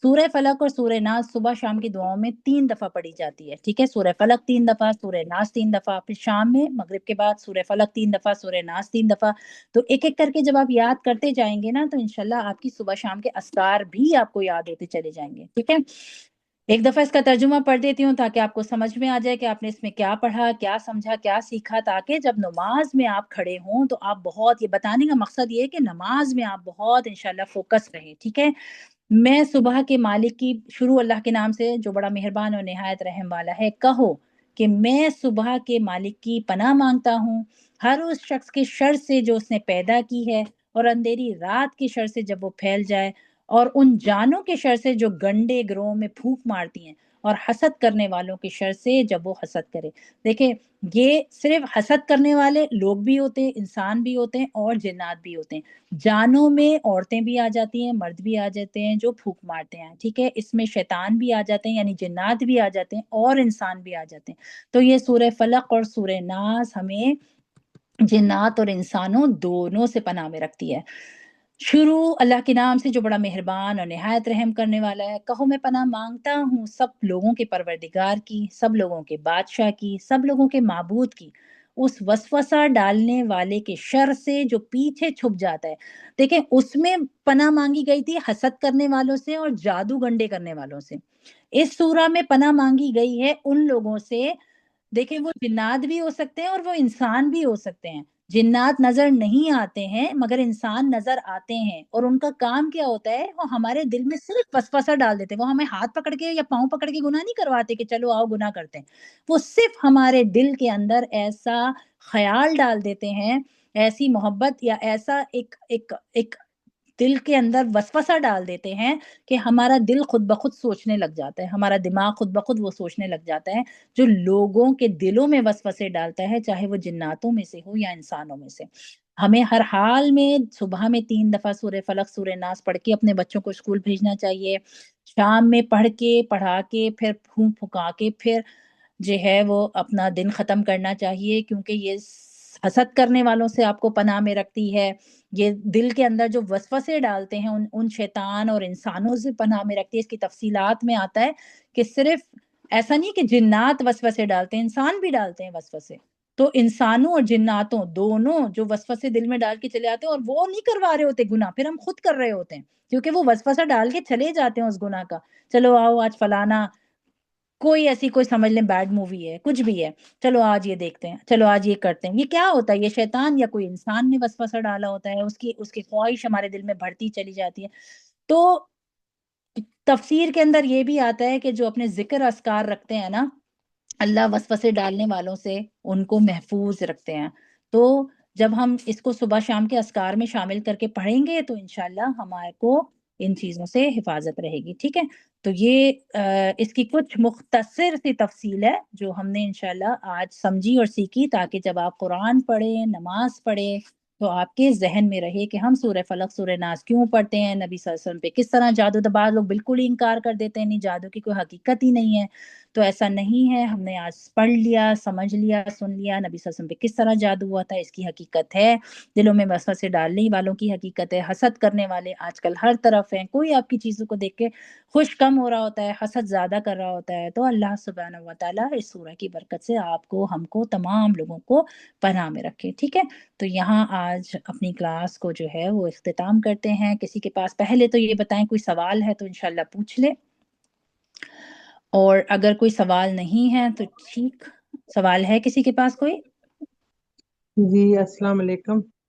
سورہ فلق اور سورہ ناس صبح شام کی دعاؤں میں 3 دفعہ پڑھی جاتی ہے، ٹھیک ہے، سورہ فلق 3 دفعہ، سورہ ناس 3 دفعہ، پھر شام میں مغرب کے بعد سورہ فلق 3 دفعہ، سورہ ناس 3 دفعہ۔ تو ایک ایک کر کے جب آپ یاد کرتے جائیں گے نا تو انشاءاللہ آپ کی صبح شام کے اذکار بھی آپ کو یاد ہوتے چلے جائیں گے، ٹھیک ہے۔ ایک دفعہ اس کا ترجمہ پڑھ دیتی ہوں تاکہ آپ کو سمجھ میں آ جائے کہ آپ نے اس میں کیا پڑھا، کیا سمجھا، کیا سیکھا، تاکہ جب نماز میں آپ کھڑے ہوں تو آپ بہت، یہ بتانے کا مقصد یہ ہے کہ نماز میں آپ بہت انشاءاللہ فوکس رہیں، ٹھیک ہے۔ میں صبح کے مالک کی، شروع اللہ کے نام سے جو بڑا مہربان اور نہایت رحم والا ہے، کہو کہ میں صبح کے مالک کی پناہ مانگتا ہوں ہر اس شخص کے شر سے جو اس نے پیدا کی ہے، اور اندھیری رات کے شر سے جب وہ پھیل جائے، اور ان جانوں کے شر سے جو گنڈے گروہ میں پھونک مارتی ہیں، اور حسد کرنے والوں کے شر سے جب وہ حسد کرے۔ دیکھیں، یہ صرف حسد کرنے والے لوگ بھی ہوتے ہیں، انسان بھی ہوتے ہیں، اور جنات بھی ہوتے ہیں۔ جانوں میں عورتیں بھی آ جاتی ہیں، مرد بھی آ جاتے ہیں جو پھونک مارتے ہیں، ٹھیک ہے۔ اس میں شیطان بھی آ جاتے ہیں، یعنی جنات بھی آ جاتے ہیں، اور انسان بھی آ جاتے ہیں۔ تو یہ سورہ فلق اور سورہ ناس ہمیں جنات اور انسانوں دونوں سے پناہ میں رکھتی ہے۔ شروع اللہ کے نام سے جو بڑا مہربان اور نہایت رحم کرنے والا ہے، کہو میں پناہ مانگتا ہوں سب لوگوں کے پروردگار کی، سب لوگوں کے بادشاہ کی، سب لوگوں کے معبود کی، اس وسوسہ ڈالنے والے کے شر سے جو پیچھے چھپ جاتا ہے۔ دیکھیں، اس میں پناہ مانگی گئی تھی حسد کرنے والوں سے اور جادو گنڈے کرنے والوں سے۔ اس سورہ میں پناہ مانگی گئی ہے ان لوگوں سے، دیکھیں وہ جنات بھی ہو سکتے ہیں اور وہ انسان بھی ہو سکتے ہیں۔ جنات نظر نہیں آتے ہیں مگر انسان نظر آتے ہیں، اور ان کا کام کیا ہوتا ہے، وہ ہمارے دل میں صرف وسوسہ ڈال دیتے ہیں۔ وہ ہمیں ہاتھ پکڑ کے یا پاؤں پکڑ کے گناہ نہیں کرواتے کہ چلو آؤ گناہ کرتے ہیں، وہ صرف ہمارے دل کے اندر ایسا خیال ڈال دیتے ہیں، ایسی محبت یا ایسا ایک دل کے اندر وسوسہ ڈال دیتے ہیں کہ ہمارا دل خود بخود سوچنے لگ جاتا ہے، ہمارا دماغ خود بخود وہ سوچنے لگ جاتا ہے جو لوگوں کے دلوں میں وسوسے ڈالتا ہے، چاہے وہ جناتوں میں سے ہو یا انسانوں میں سے۔ ہمیں ہر حال میں صبح میں 3 دفعہ سورہ فلق سورہ ناس پڑھ کے اپنے بچوں کو اسکول بھیجنا چاہیے، شام میں پڑھ کے پڑھا کے پھر پھونک پھکا کے پھر جو ہے وہ اپنا دن ختم کرنا چاہیے، کیونکہ یہ حسد کرنے والوں سے آپ کو پناہ میں رکھتی ہے، یہ دل کے اندر جو وسوسے ڈالتے ہیں ان شیطان اور انسانوں سے پناہ میں رکھتی ہے۔ اس کی تفصیلات میں آتا ہے کہ صرف ایسا نہیں کہ جنات وسوسے ڈالتے ہیں، انسان بھی ڈالتے ہیں وسوسے۔ تو انسانوں اور جناتوں دونوں جو وسوسے دل میں ڈال کے چلے آتے ہیں، اور وہ نہیں کروا رہے ہوتے گناہ، پھر ہم خود کر رہے ہوتے ہیں، کیونکہ وہ وسوسہ ڈال کے چلے جاتے ہیں اس گناہ کا۔ چلو آؤ آج فلانا کوئی ایسی کوئی سمجھ لیں بیڈ مووی ہے، کچھ بھی ہے، چلو آج یہ دیکھتے ہیں، چلو آج یہ کرتے ہیں۔ یہ کیا ہوتا ہے؟ یہ شیطان یا کوئی انسان نے وسوسہ ڈالا ہوتا ہے، اس کی خواہش ہمارے دل میں بڑھتی چلی جاتی ہے۔ تو تفسیر کے اندر یہ بھی آتا ہے کہ جو اپنے ذکر اذکار رکھتے ہیں نا، اللہ وسوسے ڈالنے والوں سے ان کو محفوظ رکھتے ہیں۔ تو جب ہم اس کو صبح شام کے اذکار میں شامل کر کے پڑھیں گے تو انشاءاللہ ہمارے کو ان چیزوں سے حفاظت رہے گی، ٹھیک ہے۔ تو یہ اس کی کچھ مختصر سی تفصیل ہے جو ہم نے انشاءاللہ آج سمجھی اور سیکھی، تاکہ جب آپ قرآن پڑھیں، نماز پڑھیں، تو آپ کے ذہن میں رہے کہ ہم سورہ فلق سورہ ناس کیوں پڑھتے ہیں، نبی صلی اللہ علیہ وسلم پہ کس طرح جادو دبا، لوگ بالکل ہی انکار کر دیتے ہیں نہیں جادو کی کوئی حقیقت ہی نہیں ہے۔ تو ایسا نہیں ہے، ہم نے آج پڑھ لیا، سمجھ لیا، سن لیا نبی صلی اللہ علیہ وسلم پہ کس طرح جادو ہوا تھا، اس کی حقیقت ہے۔ دلوں میں وسوسے ڈالنے والوں کی حقیقت ہے، حسد کرنے والے آج کل ہر طرف ہیں، کوئی آپ کی چیزوں کو دیکھ کے خوش کم ہو رہا ہوتا ہے، حسد زیادہ کر رہا ہوتا ہے۔ تو اللہ سبحانہ و تعالیٰ اس سورہ کی برکت سے آپ کو، ہم کو، تمام لوگوں کو پناہ میں رکھے، ٹھیک ہے۔ تو یہاں آج اپنی کلاس کو جو ہے وہ اختتام کرتے ہیں۔ کسی کے پاس پہلے تو یہ بتائیں کوئی سوال ہے تو انشاءاللہ پوچھ لے، اور اگر کوئی سوال نہیں ہے تو ٹھیک۔ سوال ہے کسی کے پاس کوئی؟ جی السلام علیکم.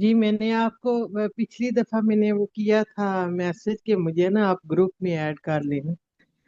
جی میں نے آپ کو پچھلی دفعہ میں نے وہ کیا تھا میسج کہ مجھے نا آپ گروپ میں ایڈ کر لیں.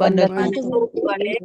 ونتوب إليك.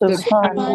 سبحان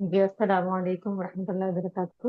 جی السلام علیکم ورحمۃ اللہ وبرکاتہ.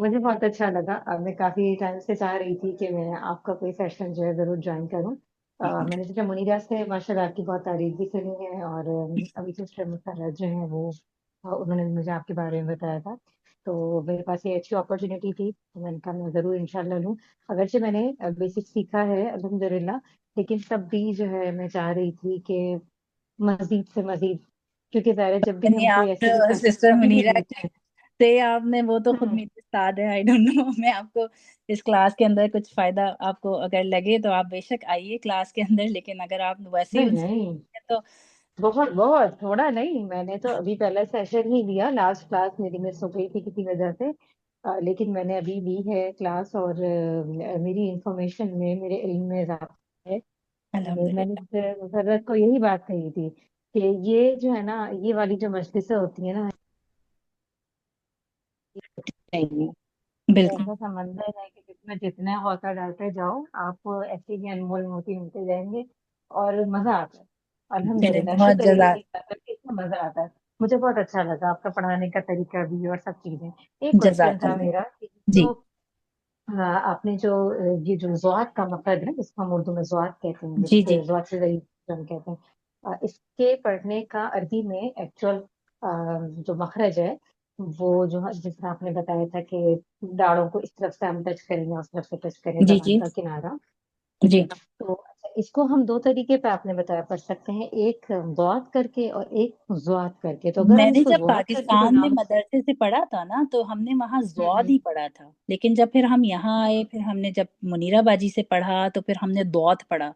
مجھے بہت اچھا لگا. میں کافی ٹائم سے چاہ رہی تھی کہ میں آپ کا کوئی سیشن جو ہے ضرور جوائن کروں. میں نے سوچا منیرا سے ماشاء اللہ آپ کی بہت تعریف بھی سنی ہے اور ابھی سسٹر مسرت جو ہیں وہ انہوں نے مجھے آپ کے بارے میں بتایا تھا. تو میرے پاس یہ اچھی اپرچونیٹی تھی تو میں نے کہا میں ضرور انشاءاللہ لوں. اگرچہ میں نے بیسک سیکھا ہے الحمدللہ, لیکن تب بھی جو ہے میں چاہ رہی تھی کہ مزید سے مزید, کیونکہ ظاہر ہے جب بھی یعنی ہم کوئی آپ ایسے بھی سیشن سسٹر کبھی بھی منیرا لیتے ہیں. سے آپ نے, وہ تو خود ہوں، میری استاد ہے, آئی ڈونٹ نو میں آپ کو اس کلاس کے اندر کچھ فائدہ آپ کو اگر لگے تو آپ بے شک آئیے کلاس کے اندر, لیکن اگر آپ ویسے ہی نہیں ان سے نہیں, تو بہت بہت تھوڑا نہیں. میں نے تو ابھی پہلا سیشن ہی لیا, لاسٹ کلاس میری مس ہو گئی تھی کسی وجہ سے. لیکن میں نے ابھی لی ہے کلاس اور میری انفارمیشن میں, میرے علم میں اضافہ ہے. اور میں نے الحمدللہ. مسرت کو یہی بات کہی تھی کہ یہ جو ہے نا, یہ والی جو مجلسیں ہوتی ہیں نا, چاہیے. یہ بالکل ایسا سمندر ہے کہ جس میں جتنا غوطہ ڈالتے جاؤ آپ ایسے ہی انمول موتی ملتے جائیں گے اور مزہ آتا ہے. چلے الحمدللہ, بہت شکر جزاک. ہے کہ اس میں مزہ آتا ہے. مجھے بہت اچھا لگا آپ کا پڑھانے کا طریقہ بھی اور سب چیزیں. ایک کوشچن جزاک تھا اللہ. میرا کہ جی جو آپ نے جو یہ جو زوات کا مقصد ہے جس کو ہم اردو میں زوات کہتے ہیں, جی جس جی زوات سے ذریعے ہم کہتے ہیں, اس کے پڑھنے کا عربی میں ایکچوئل جو مخرج ہے وہ جو جس طرح آپ نے بتایا تھا کہ داڑوں کو اس طرف سے ہم ٹچ کریں یا اس طرف سے ٹچ کریں, جی زبان جی کا کنارہ. جی. تو اچھا, اس کو ہم دو طریقے پہ آپ نے بتایا پڑھ سکتے ہیں, ایک ضاد کر کے اور ایک زوات کر کے. تو اگر میں ہم اس نے کو جب زوات کر کے پاکستان میں پروناؤنس. مدرسے سے پڑھا تھا نا تو ہم نے وہاں ضاد ہوں ہی پڑھا تھا, لیکن جب پھر ہم یہاں آئے, پھر ہم نے جب منیرہ باجی سے پڑھا تو پھر ہم نے ضاد پڑھا.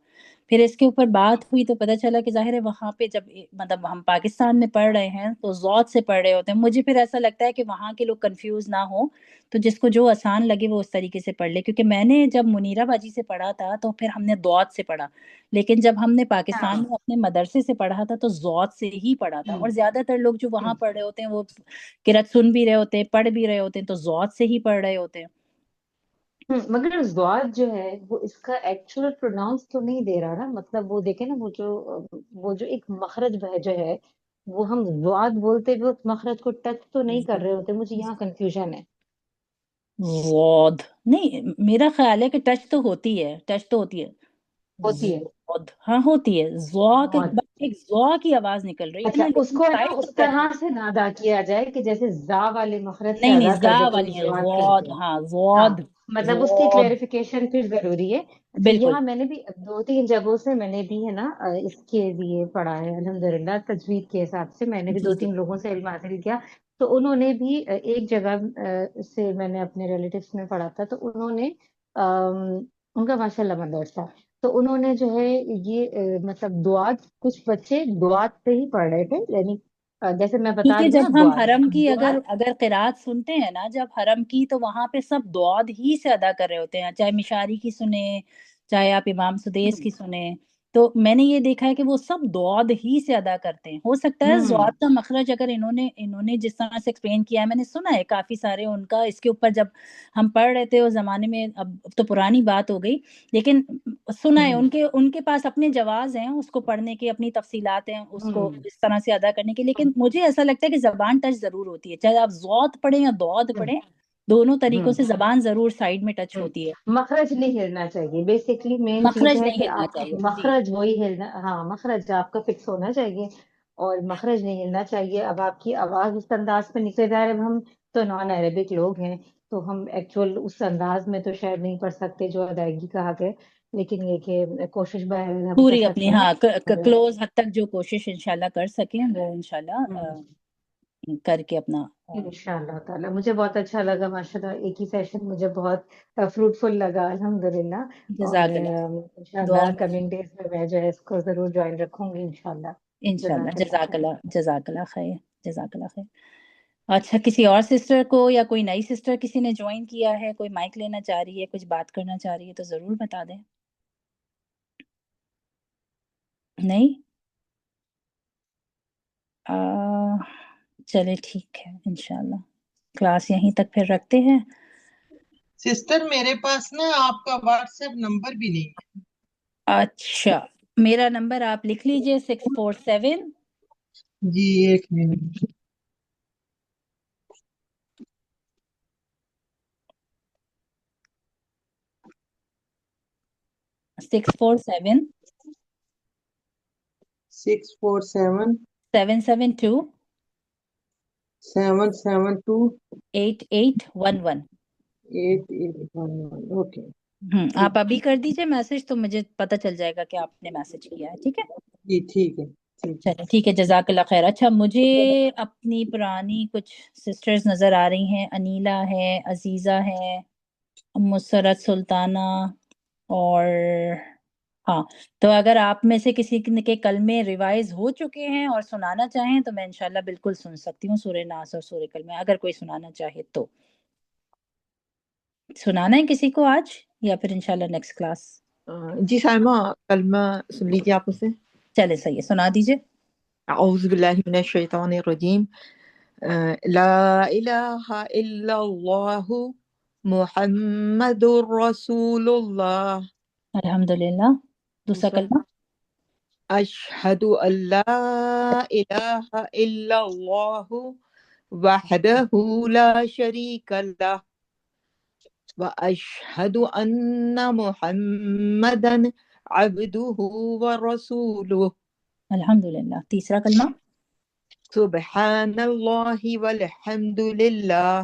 پھر اس کے اوپر بات ہوئی تو پتہ چلا کہ ظاہر ہے وہاں پہ جب مطلب ہم پاکستان میں پڑھ رہے ہیں تو ضاد سے پڑھ رہے ہوتے ہیں. مجھے پھر ایسا لگتا ہے کہ وہاں کے لوگ کنفیوز نہ ہو, تو جس کو جو آسان لگے وہ اس طریقے سے پڑھ لے, کیونکہ میں نے جب منیرہ باجی سے پڑھا تھا تو پھر ہم نے ضاد سے پڑھا, لیکن جب ہم نے پاکستان ہاں. میں اپنے مدرسے سے پڑھا تھا تو ضاد سے ہی پڑھا تھا. اور زیادہ تر لوگ جو وہاں پڑھ رہے ہوتے ہیں وہ قرأت سن بھی رہے ہوتے ہیں, پڑھ بھی رہے ہوتے ہیں, تو ضاد سے ہی پڑھ رہے ہوتے ہیں. مگر زواد جو ہے وہ اس کا ایکچوئل پروناؤنس تو نہیں دے رہا نا, مطلب وہ دیکھیں نا, وہ جو ایک مخرج جو ہے وہ ہم زواد بولتے ہوئے اس مخرج کو ٹچ تو نہیں کر رہے ہوتے. مجھے یہاں کنفیوژن ہے. ضاد نہیں, میرا خیال ہے کہ ٹچ تو ہوتی ہے, ٹچ تو ہوتی ہے. ہوتی ہے ضاد ہاں ہوتی ہے. ضا کے زواد. بعد ایک ضا کی آواز نکل رہی ہے اچھا, نا, اس لیکن کو ہے نا سائڈ اس سے ٹچ طرح نہیں. سے نہ ادا کیا جائے کہ جیسے زا والے مخرج سے نہیں ادا نہیں کر زا دے تو وہ والی ہے, زواد ضاد, کہتے ہیں. ہاں ہاں, ضاد. مطلب اس کی ضاد کلیریفیکیشن پھر ضروری ہے. اچھا, بالکل. یہاں میں نے بھی دو تین جگہوں سے میں نے بھی ہے نا اس کے لیے پڑھا ہے الحمدللہ, تجوید کے حساب سے میں نے بھی جی دو جی تین لوگوں سے علم حاصل کیا. تو انہوں نے بھی ایک جگہ سے میں نے اپنے ریلیٹیوز میں پڑھا تھا, تو انہوں نے ان کا ماشاء اللہ مدرسہ تھا. تو انہوں نے جو ہے یہ مطلب دعات، کچھ بچے دعات سے ہی پڑھ رہے تھے، یعنی جیسے میں بتا کیونکہ رہی ہوں جب نا ہم دعات حرم کی دعات اگر قرات سنتے ہیں نا، جب حرم کی، تو وہاں پہ سب دعاد ہی سے ادا کر رہے ہوتے ہیں، چاہے مشاری کی سنیں، چاہے آپ امام سدیس کی سنیں، تو میں نے یہ دیکھا ہے کہ وہ سب دعاد ہی سے ادا کرتے ہیں۔ ہو سکتا ہے زواد کا مخرج اگر انہوں نے جس طرح سے ایکسپلین کیا ہے، میں نے سنا ہے کافی سارے ان کا، اس کے اوپر جب ہم پڑھ رہے تھے اس زمانے میں، اب تو پرانی بات ہو گئی، لیکن سنا ہے ان کے پاس اپنے جواز ہیں اس کو پڑھنے کے، اپنی تفصیلات ہیں اس کو اس طرح سے ادا کرنے کے، لیکن مجھے ایسا لگتا ہے کہ زبان ٹچ ضرور ہوتی ہے، چاہے آپ ضاد پڑھیں یا دعاد پڑھیں، دونوں طریقوں سے زبان ضرور سائیڈ میں ٹچ ہوتی ہے، مخرج نہیں ہلنا چاہیے، بیسکلی مین چیز مخرج ہے نہیں کہ ہلنا آپ کا چاہیے جی۔ مخرج وہی ہلنا، ہاں مخرج آپ کا فکس ہونا چاہیے اور مخرج نہیں ہلنا چاہیے۔ اب آپ کی آواز اس انداز پہ نکلے جا رہے، اب ہم تو نان عربک لوگ ہیں تو ہم ایکچوئل اس انداز میں تو شاید نہیں پڑھ سکتے جو ادائیگی کا حق ہے، لیکن یہ کہ کوشش بہرحال ہم کر پوری اپنی، سکتے ہیں ہاں، اور کلوز حد تک جو کوشش انشاءاللہ کر سکیں وہ انشاءاللہ کر کے اپنا انشاء اللہ تعالیٰ۔ مجھے بہت اچھا لگا ماشاء اللہ، ایک ہی سیشن مجھے بہت فروٹفل لگا الحمدللہ، اور جزاک اللہ، انشاء دعا اللہ میں کمنگ ڈیز میں جو ہے اس کو ضرور جوائن رکھوں گی انشاء اللہ۔ انشاءاللہ، جزاک اللہ خیر۔ جزاک اللہ خیر، جزاک اللہ خیر۔ اچھا، کسی اور سسٹر کو یا کوئی نئی سسٹر کسی نے جوائن کیا ہے، کوئی مائک لینا چاہ رہی ہے، کچھ بات کرنا چاہ رہی ہے تو ضرور بتا دیں۔ نہیں؟ چلے ٹھیک ہے، انشاءاللہ کلاس یہیں تک پھر رکھتے ہیں۔ سسٹر میرے پاس نا آپ کا واٹس ایپ نمبر بھی نہیں ہے۔ اچھا، میرا نمبر آپ لکھ لیجئے 647 جی ایک منٹ، 647 647 772 772 8811۔ 8811۔ اوکے ٹھیک، آپ ابھی کر دیجئے میسج تو مجھے پتہ چل جائے گا کہ آپ نے میسج کیا ہے، ٹھیک ہے؟ جی ٹھیک ہے ٹھیک ہے۔ چلیں ٹھیک ہے، جزاک اللہ خیر۔ اچھا، مجھے اپنی پرانی کچھ سسٹرز نظر آ رہی ہیں، انیلا ہے، عزیزہ ہے، مسرت سلطانہ، اور ہاں، تو اگر آپ میں سے کسی کے کلمے ریوائز ہو چکے ہیں اور سنانا چاہیں تو میں انشاءاللہ بالکل سن سکتی ہوں، سورہ ناس اور سورہ کلمے، اگر کوئی سنانا چاہے تو۔ سنانا ہے کسی کو آج یا پھر انشاءاللہ نیکسٹ کلاس؟ جی سائمہ کلمہ سن لیجیے آپ اسے۔ چلے صحیح ہے، سنا دیجئے۔ اعوذ باللہ من الشیطان الرجیم، لا الہ الا اللہ محمد رسول اللہ، الحمدللہ۔ دوسرا دوسرا کلمہ؟ اشہد ان لا الہ الا اللہ وحدہ لا شریک لہ واشہد ان محمدا عبدہ ورسولہ، الحمدللہ۔ تیسرا کلمہ؟ سبحان اللہ والحمد للہ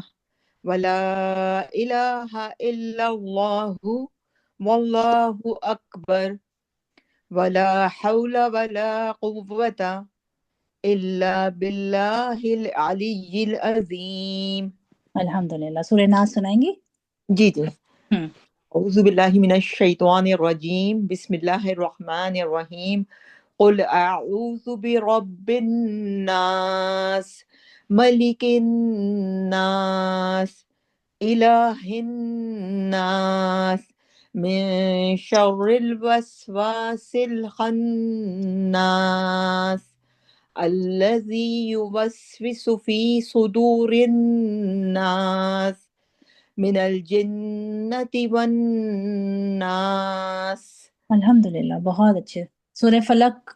ولا الہ الا اللہ واللہ اکبر ولا حول ولا قوة الا باللہ العلی العظیم۔ الحمدللہ۔ سورہ ناس سنائیں گی؟ جی جی، ہم۔ اعوذ باللہ من الشیطان الرجیم، بسم اللہ الرحمن الرحیم، قل اعوذ برب الناس ملک الناس الہ الناس من شر الوسواس الخناس الذي يوسوس في صدور الناس من الجنة والناس۔ الحمدللہ، بہت اچھے۔ سورہ فلق جی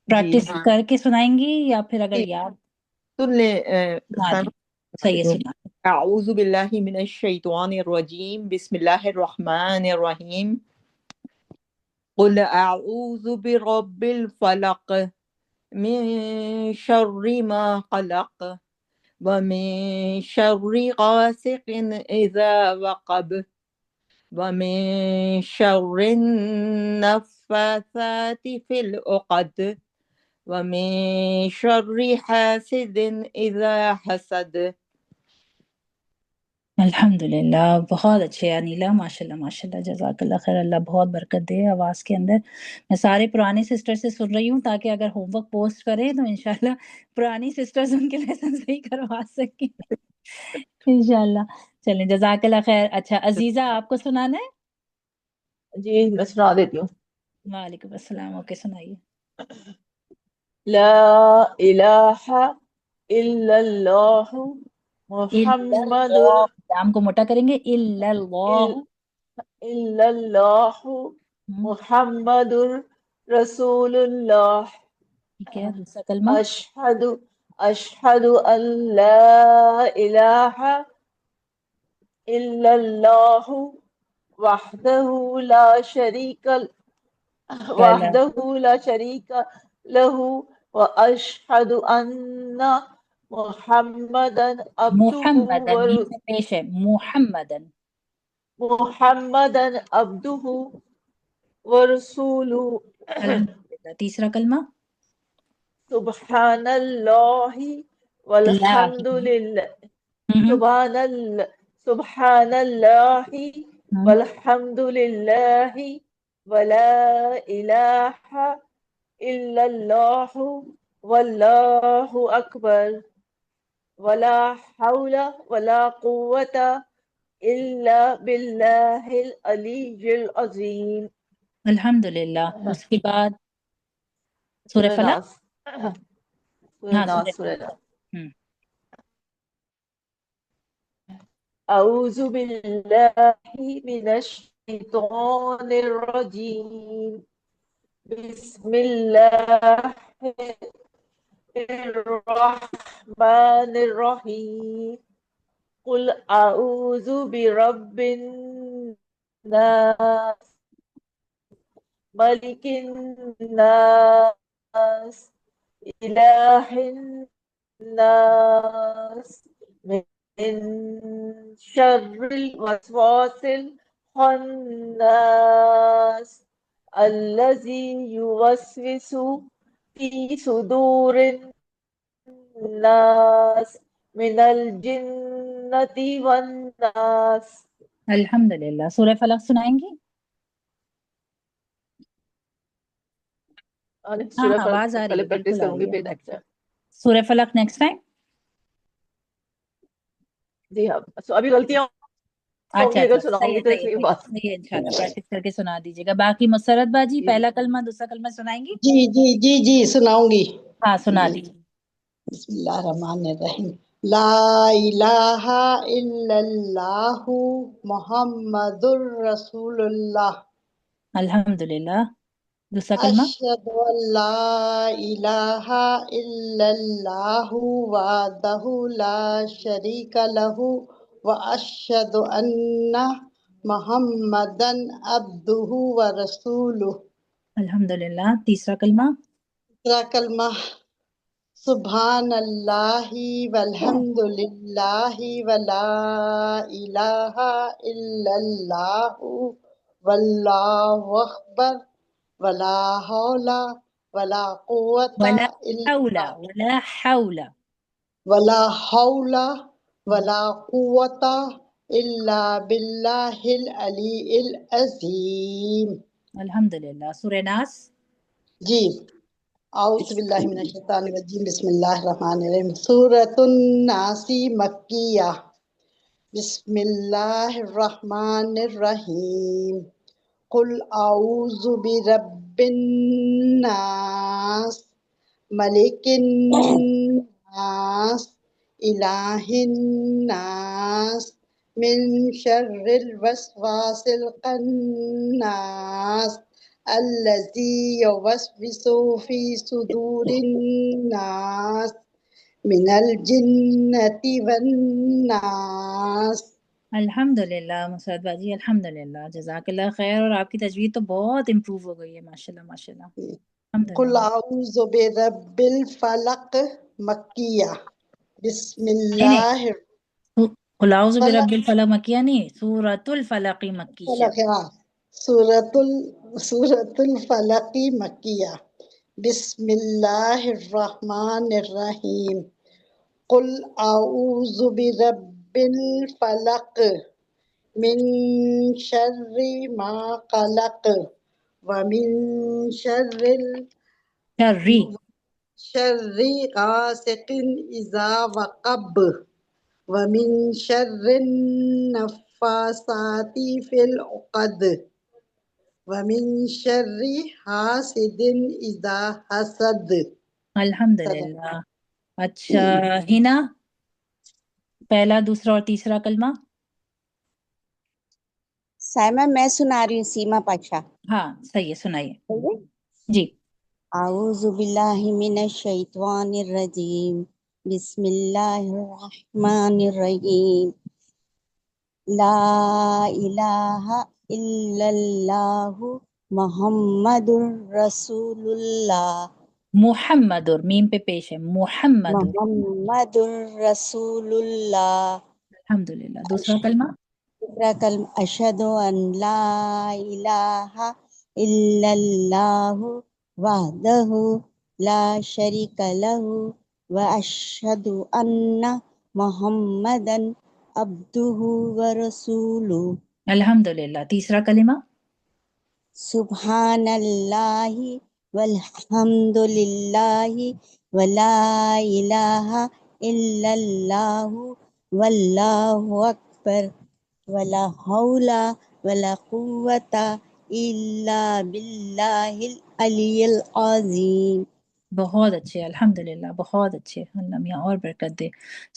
پریکٹس کر کے سنائیں گی یا پھر اگر جی، یاد؟ سن لیں سنا سائمہ، دیں، صحیح ہے، لیتی ہوں۔ سنا دیں۔ اعوذ باللہ من الشیطان الرجیم، بسم اللہ الرحمن الرحیم، قل اعوذ برب الفلق من شر ما خلق ومن شر غاسق اذا وقب ومن شر النفاثات في العقد ومن شر حاسد اذا حسد۔ الحمدللہ، بہت اچھے انیلا، ماشاءاللہ ماشاءاللہ، جزاک اللہ خیر، اللہ بہت برکت دے آواز کے اندر۔ میں سارے پرانی سسٹر سے سن رہی ہوں تاکہ اگر ہوم ورک پوسٹ کریں تو انشاءاللہ پرانی سسٹرز ان کے لیسن صحیح کروا سکیں انشاءاللہ۔ چلیں جزاک اللہ خیر۔ اچھا عزیزہ آپ کو سنانا ہے؟ جی میں سنا دیتی ہوں۔ وعلیکم السلام، اوکے سنائیے۔ لا الہ الا اللہ محمد اللہ، لام کو موٹا کریں گے، الا اللہ۔ الا اللہ محمد رسول اللہ۔ ٹھیک ہے، دوسرا کلمہ۔ اشہد ان لا الہ الا اللہ وحدہ لا شریک لہ واشہد ان محمدن محمدن، یہ سے پیش ہے، محمدن۔ عبدہ ورسولہ۔ الحمدللہ، تیسرا کلمہ۔ سبحان اللہ والحمد للہ، سبحان اللہ والحمد للہ ولا الہ الا اللہ واللہ اکبر ولا حول ولا قوة الا باللہ العلی العظیم۔ الحمدللہ، اس کے بعد سورہ فلق۔ ہاں سورہ سورہ ہم۔ اعوذ باللہ من الشیطان الرجیم، بسم اللہ الرحمن الرحیم، قل اعوذ برب الناس ملک الناس الہ الناس من شر الوسواس الخناس الذي يوسوس في صدور الناس من الجنة والناس۔ الحمدللہ، سورہ فلق سنائیں گی؟ ہاں آواز آ رہی پہلے ہے، پریکٹس بالکل آ کروں رہی گی ہے۔ پھر نیکسٹ۔ سورہ فلق نیکسٹ ٹائم۔ جی ہاں، ابھی غلطیاں ہوں اچھا گی، اگر اچھا، سناؤں صحیح گی تو صحیح صحیح صحیح بات۔ صحیح ہے، انشاءاللہ پریکٹس کر کے سنا دیجیے گا۔ باقی مسرت باجی پہلا کلمہ دوسرا کلمہ سنائیں گی؟ جی جی جی جی سناؤں گی۔ ہاں سنا دیجیے۔ بسم اللہ الرحمن الرحیم۔ لا الہ الا اللہ محمد الرسول اللہ۔ الحمدللہ، دوسرا کلمہ۔ اشہد ان لا الہ الا اللہ وحدہ لا شریک لہ واشہد ان محمدا عبدہ ورسولہ۔ الحمدللہ، تیسرا کلمہ۔ تیسرا کلمہ، سبحان اللہ والحمد للہ ولا الہ الا اللہ واللہ اکبر ولا حول ولا قوة ولا حول الا ولا حول ولا حول ولا قوة الا باللہ العلی العظیم۔ الحمدللہ، سورہ ناس۔ جی اعوذ باللہ من الشیطان الرجیم، بسم اللہ الرحمن الرحیم۔ سورۃ الناس مکیہ، بسم اللہ الرحمن الرحیم۔ قل اعوذ برب الناس ملک الناس الہ الناس من شر الوسواس الخناس الذي يوسوس في صدور الناس من الجنة والناس۔ الحمدللہ مسعد باجی، الحمدللہ، جزاک اللہ خیر۔ اور آپ کی تجوید تو بہت امپروو ہو گئی ہے، ماشاءاللہ ماشاءاللہ، قل الحمدللہ۔ اعوذ برب الفلق مکیہ، بسم نہیں اللہ قل اعوذ برب الفلق الفلق مکیہ نہیں، سورۃ الفلق مکیہ۔ سورۃ الفلق مکیہ، بسم اللہ الرحمن الرحیم۔ قل اعوذ برب بالفلق من شر ما خلق ومن شرری شر غاسق إذا وقب ومن شر النفاثات في العقد ومن شر حاسد إذا حسد. الحمدللہ. اچھا ہنا، پہلا دوسرا اور تیسرا کلمہ. سائمہ میں سنا رہی ہوں، سیما پاچا. ہاں صحیح ہے، سنائیے جی. اعوذ باللہ من الشیطان الرجیم، بسم اللہ الرحمن الرحیم. لا الہ الا اللہ محمد رسول اللہ. محمد، اور میم پہ پیش ہے، محمد. محمد رسول اللہ. الحمدللہ. دوسرا کلمہ. دوسرا کلمہ اشہد ان لا الہ الا اللہ وحدہ لا شریک لہ واشہد ان محمدا عبدہ ورسولہ. الحمدللہ. تیسرا کلمہ. سبحان اللہ والحمد للہ ولا الہ الا اللہ واللہ اکبر ولا حول ولا قوة الا باللہ العلی العظیم. بہت اچھے، الحمدللہ، بہت اچھے. اللہ میاں اور برکت دے.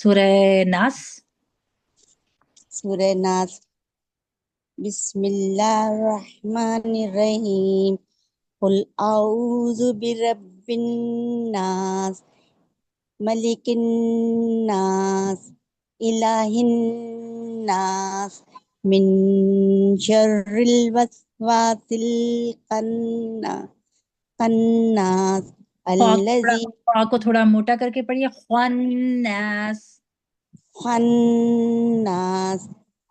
سورہ ناس. سورہ ناس. بسم اللہ الرحمن الرحیم. قل اعوذ برب الناس ملک الناس الہ الناس من شر الوسواس الخناس الذی خواہ کو تھوڑا موٹا کر کے پڑھیے، خناس. خناس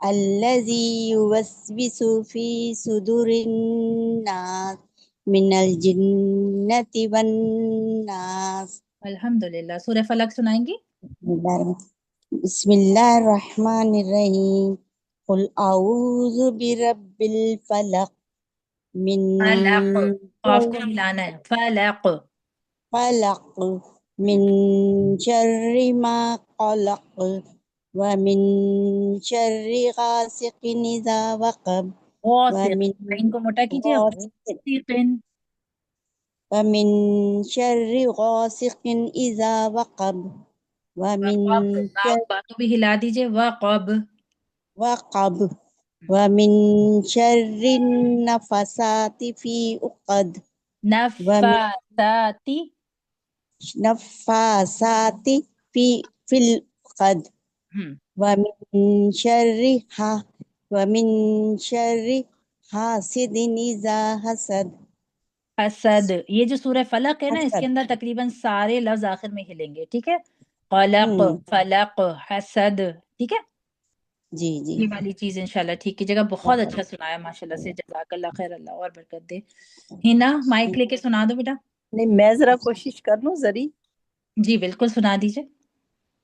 الذی یوسوس فی صدور الناس من الجنۃ والناس. الحمدللہ. سورہ فلق سنائیں گی؟ بسم اللہ الرحمن الرحیم. قل اعوذ برب الفلق من فلق، قاف کو ملانا ہے، فلق. فلق من شر ما خلق ومن شر غاسق اذا وقب غاسق، ومن ان کو موٹا کیجیے، غاسق. ومن شر غاسق اذا وقب ومن شر باتوں بھی ہلا دیجیے، وقب. وقب ومن شر النفسات في عقد ومن نفاساتی. نفاسات في العقد ومن شر حاسد اذا حسد. حسد، یہ جو سورہ فلق ہے نا، اس کے حسد. اندر تقریباً سارے لفظ آخر میں ہلیں گے، ٹھیک ہے؟ قلق، فلق، حسد، ٹھیک ہے؟ جی جی یہ والی چیز انشاءاللہ ٹھیک کی جگہ. بہت اچھا سنایا ماشاءاللہ سے، جزاک اللہ خیر، اللہ اور برکت دے. ہنا مائک لے کے سنا دو بیٹا. نہیں میں ذرا کوشش کر لوں ذری. جی بالکل سنا دیجیے.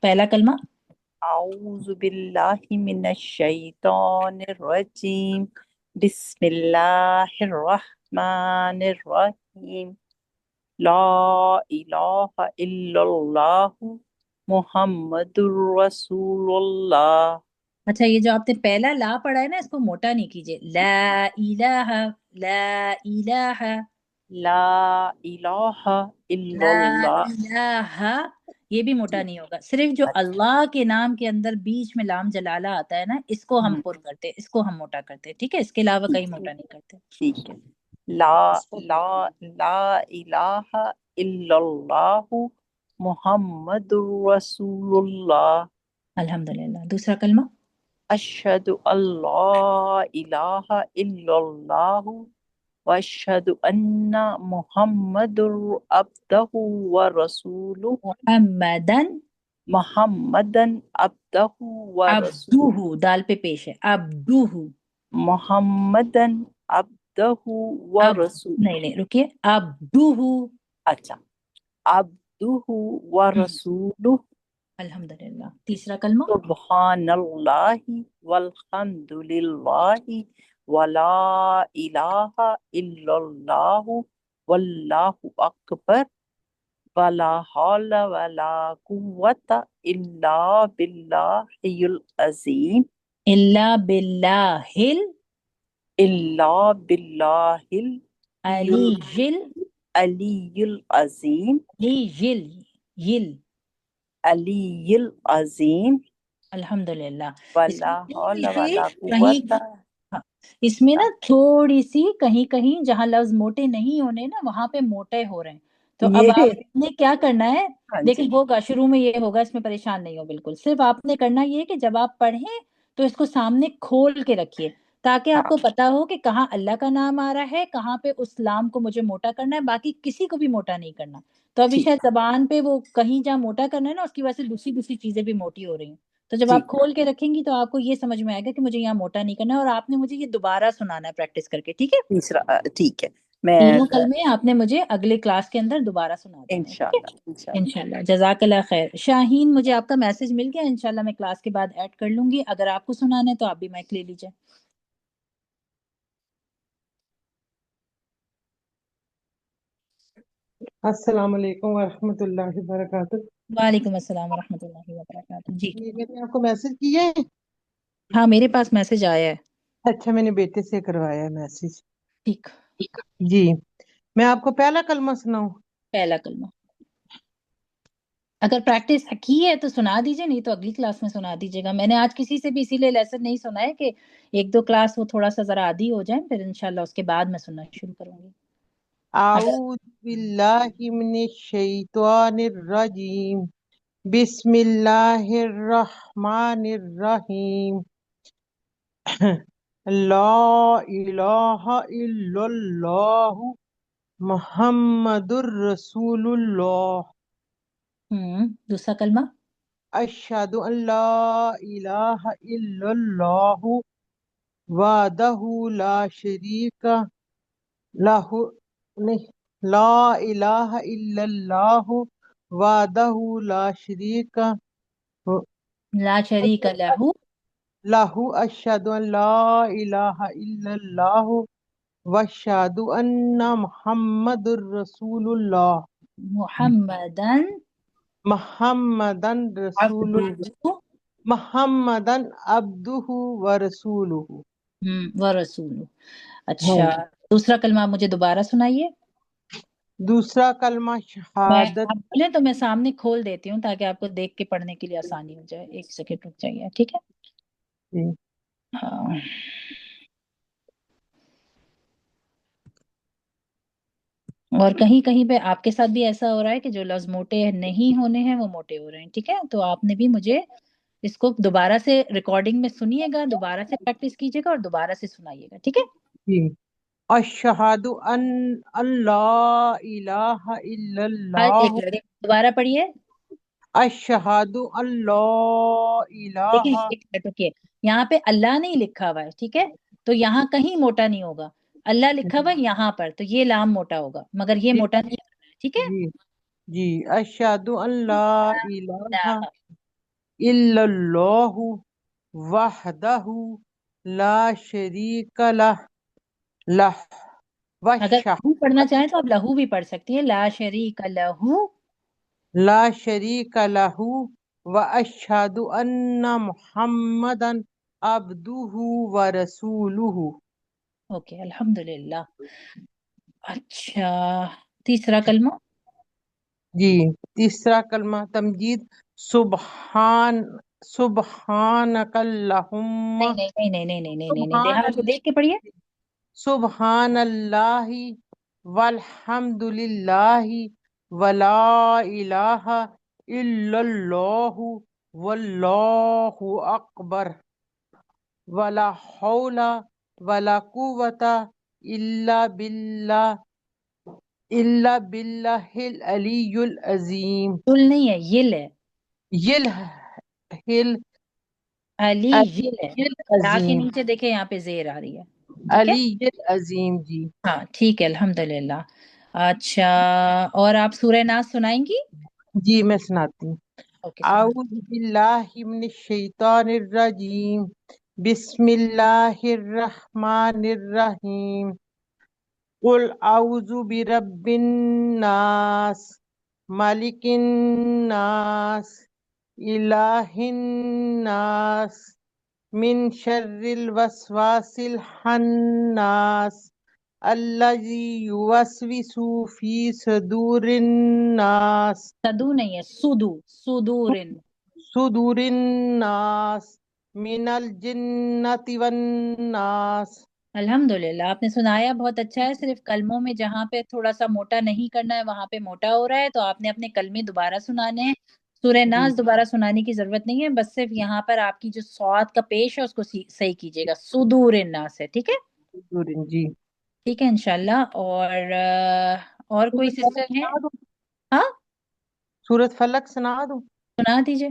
پہلا کلمہ. اعوذ باللہ من الشیطان الرجیم، بسم اللہ الرحمن الرحیم. لا الہ الا اللہ محمد رسول اللہ. اچھا یہ جو آپ نے پہلا لا پڑھا ہے نا، اس کو موٹا نہیں کیجیے. لا الہ، لا الہ، لا الہ الا لا اللہ. الہ، یہ بھی موٹا نہیں ہوگا. صرف جو اللہ کے نام کے اندر بیچ میں لام جلالہ آتا ہے نا، اس کو ہم پر کرتے، اس کو ہم موٹا کرتے، ٹھیک ہے؟ اس کے علاوہ کہیں موٹا نہیں کرتے. ٹھیک ہے. لا الہ الا اللہ محمد رسول اللہ. الحمدللہ. دوسرا کلمہ. اشہد ان لا الہ الا اللہ واشہد ان محمد عبدہ ورسولہ. محمدن عبدہ ورسولہ. عبدہ، دال پہ پیش ہے، عبدہ. محمدن عبدہ ورسولہ. نہیں رکیے، عبدہ. اچھا، عبدہ ورسولہ. الحمدللہ. تیسرا کلمہ. سبحان اللہ والحمد للہ ولا الہ الا اللہ واللہ اکبر ولا حول ولا قوۃ الا باللہ العظیم الا باللہ الا باللہ العلی العلی العظیم یل. علی العظیم الحمدللہ. اس ولا میں حول تھوڑی ولا سی کہیں قوت. ہاں، اس میں نا تھوڑی سی کہیں کہیں جہاں لفظ موٹے نہیں ہونے نا وہاں پہ موٹے ہو رہے ہیں. تو اب یہ آپ نے کیا کرنا ہے، ہاں لیکن جی ہوگا شروع میں یہ ہوگا، اس میں پریشان نہیں ہو بالکل. صرف آپ نے کرنا یہ ہے کہ جب آپ پڑھیں تو اس کو سامنے کھول کے رکھیے تاکہ آپ ہاں کو پتا ہو کہ کہاں اللہ کا نام آ رہا ہے، کہاں پہ اس لام کو مجھے موٹا کرنا ہے، باقی کسی کو بھی موٹا نہیں کرنا. تو ابھی ٹھیک شاید زبان پہ وہ کہیں جہاں موٹا کرنا ہے نا اس کی وجہ سے دوسری چیزیں بھی موٹی ہو رہی ہیں. تو جب آپ ٹھیک کھول کے رکھیں گی تو آپ کو یہ سمجھ میں آئے گا کہ مجھے یہاں موٹا نہیں کرنا ہے، اور آپ نے مجھے یہ دوبارہ سنانا ہے پریکٹس کر کے. ٹھیک ہے، تیسرا ٹھیک ہے میں تینوں کلمے آپ نے مجھے اگلے کلاس کے اندر دوبارہ سنا دینے ہیں. ٹھیک ہے، انشاءاللہ انشاءاللہ. جزاک اللہ خیر. شاہین، مجھے آپ کا میسج مل گیا، انشاءاللہ میں کلاس کے بعد ایڈ کر لوں گی. اگر آپ کو سنانا ہے تو آپ بھی مائک لے لیجیے. السلام علیکم ورحمۃ اللہ وبرکاتہ. وعلیکم السلام ورحمۃ اللہ وبرکاتہ. جی یہ میں نے آپ کو میسج کیا ہے. ہاں، میرے پاس میسج آیا ہے. اچھا، میں نے بیٹے سے کروایا ہے میسج. ٹھیک. جی، میں آپ کو پہلا کلمہ سناؤں؟ پہلا کلمہ اگر پریکٹس کی ہے تو سنا دیجیے، نہیں تو اگلی کلاس میں سنا دیجیے گا. میں نے آج کسی سے بھی اسی لیے لیسن نہیں سنا ہے کہ ایک دو کلاس وہ تھوڑا سا ذرا عادی ہو جائیں، پھر انشاءاللہ اس کے بعد میں سننا شروع کروں گی. اگر اعوذ باللہ من الشیطان الرجیم. بسم اللہ الرحمن الرحیم. لا الہ الا اللہ محمد الرسول اللہ. دوسرا کلمہ. اشہد ان لا الہ الا اللہ وحدہ لا شریک لہ. نہیں، لا الہ الا اللہ وحدہ لا شریک لا شریک لہ. لہ. اشہد ان لا الہ الا اللہ واشہد ان محمد الرسول اللہ. محمدن محمدن رسول عبدہ محمدن عبدہ ورسولہ. ورسولہ. ہاں اچھا، جی. دوسرا کلمہ آپ مجھے دوبارہ سنائیے. دوسرا کلمہ میں شہادت. آپ بولیں تو میں سامنے کھول دیتی ہوں تاکہ آپ کو دیکھ کے پڑھنے کے لیے آسانی ہو جائے. ایک سیکنڈ رک جائیے. ٹھیک ہے. جی. ہاں. اور کہیں کہیں پہ آپ کے ساتھ بھی ایسا ہو رہا ہے کہ جو لفظ موٹے نہیں ہونے ہیں وہ موٹے ہو رہے ہیں. ٹھیک ہے، تو آپ نے بھی مجھے اس کو دوبارہ سے ریکارڈنگ میں سنیے گا، دوبارہ سے پریکٹس کیجیے گا اور دوبارہ سے سنائیے گا. ٹھیک ہے. جی. اشہد ان اللہ الہ الا ایک اللہ. منٹ دوبارہ پڑھیے. اشہد ان لا دیکھیں الہ. ایک منٹ رکیے، یہاں پہ اللہ نہیں لکھا ہوا ہے. ٹھیک ہے، تو یہاں کہیں موٹا نہیں ہوگا. اللہ لکھا ہوا ہے یہاں پر، تو یہ لام موٹا ہوگا، مگر یہ جی موٹا نہیں ہونا ہے. ٹھیک ہے. جی جی. اشہد ان لا الہ اللہ. الا اللہ وحدہ لا شریک لہ لہ. اگر وشہد لہو پڑھنا چاہیں تو آپ لہو بھی پڑھ سکتی ہیں. لا شریک لہو. لا شریک لہ واشہد ان محمدن عبدہ ورسولہ. اوکے، الحمدللہ. اچھا، تیسرا کلمہ. جی. تیسرا کلمہ تمجید. سبحانک اللہم. نہیں نہیں نہیں نہیں نہیں نہیں نہیں نہیں، سبحان دھیان سے دیکھ کے پڑھیے. سبحان اللہ والحمد للہ ولا الہ الا اللہ واللہ اکبر ولا حول ولا قوت الا باللہ العلی العظیم. تل نہیں ہے، یل ہے. ہل علی یل ہے. علی لا کے العظیم. نیچے دیکھیں یہاں پہ زیر آ رہی ہے. ٹھیک ہے. علی العظیم. جی. ہاں ٹھیک ہے، الحمدللہ. اچھا، اور آپ سورہ ناس سنائیں گی؟ جی میں سناتی ہوں. اوکے سبحان اعوذ باللہ من الشیطان الرجیم بسم اللہ الرحمن الرحیم قل اعوذ برب الناس ملک الناس الہ الناس من شر الوسواس الخناس الذی یوسوس فی صدور الناس صدو نہیں ہے، صدورن. صدور الناس من الجنت والناس. الحمدللہ آپ نے سنایا بہت اچھا ہے. صرف کلموں میں جہاں پہ تھوڑا سا موٹا نہیں کرنا ہے وہاں پہ موٹا ہو رہا ہے، تو آپ نے اپنے کلمے دوبارہ سنانے ہیں. سورہ جی ناس دوبارہ سنانے کی ضرورت نہیں ہے، بس صرف یہاں پر آپ کی جو صاد کا پیش ہے اس کو صحیح کیجیے گا. صدور الناس ہے، ٹھیک ہے؟ صدور جی. ٹھیک ہے انشاءاللہ. اور کوئی سورۃ فلق سسٹر ہے؟ سنا دوں؟ ہاں سورۃ فلق سنا دوں؟ سنا دیجیے.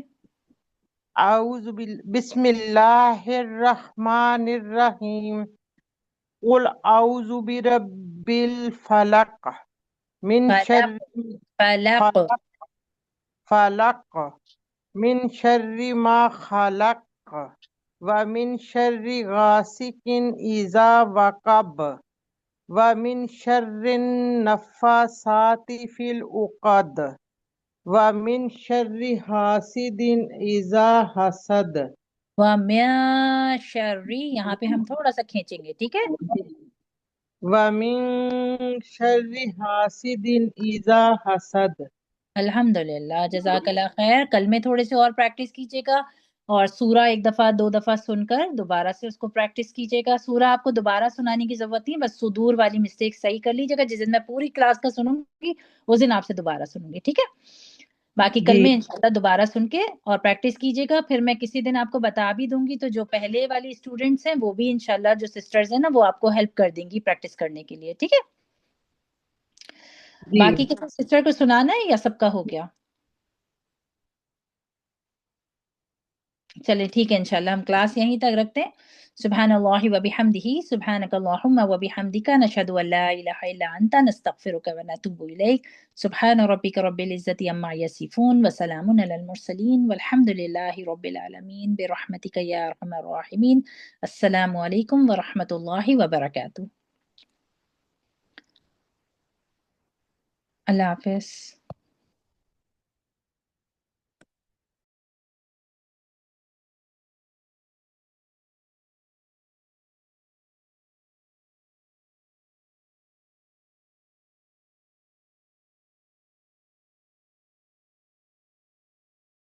بسم اللہ الرحمن الرحیم قل اعوذ برب الفلق من شر فلق. خلق فلق من شر ما خلق ومن شر غاسق اذا وقب ومن شر النفاثات في العقد ومن شر حاسد اذا حسد. وَمِن شَرِّ، یہاں پہ ہم تھوڑا سا کھینچیں گے، ٹھیک ہے؟ وَمِن شر حاسد اذا حسد. الحمدللہ جزاک اللہ خیر. کل میں تھوڑے سے اور پریکٹس کیجیے گا، اور سورہ ایک دفعہ 2 دفعہ سن کر دوبارہ سے اس کو پریکٹس کیجیے گا. سورہ آپ کو دوبارہ سنانے کی ضرورت نہیں، بس صدور والی مسٹیک صحیح کر لیجیے گا. جس دن میں پوری کلاس کا سنوں گی اس دن آپ سے دوبارہ سنوں گی، ٹھیک ہے؟ باقی کل جی میں انشاءاللہ دوبارہ سن کے اور پریکٹس کیجیے گا. پھر میں کسی دن آپ کو بتا بھی دوں گی، تو جو پہلے والی اسٹوڈنٹس ہیں وہ بھی انشاءاللہ، جو سسٹرز ہیں نا، وہ آپ کو ہیلپ کر دیں گی پریکٹس کرنے کے لیے، ٹھیک ہے؟ جی باقی کسی سسٹر کو سنانا ہے یا سب کا ہو گیا؟ چلے ٹھیک ہے، انشاءاللہ ہم کلاس یہیں تک رکھتے ہیں. سبحان اللہ و بحمدہ، سبحانک اللہم و بحمدک، نشہد ان لا الہ الا انت، نستغفرک و نتوب الیک. سبحان ربک رب العزت عما یصفون وسلام علی المرسلین والحمد للہ رب العالمین برحمتک یا ارحم الراحمین. السلام علیکم ورحمۃ اللہ وبرکاتہ. اللہ حافظ.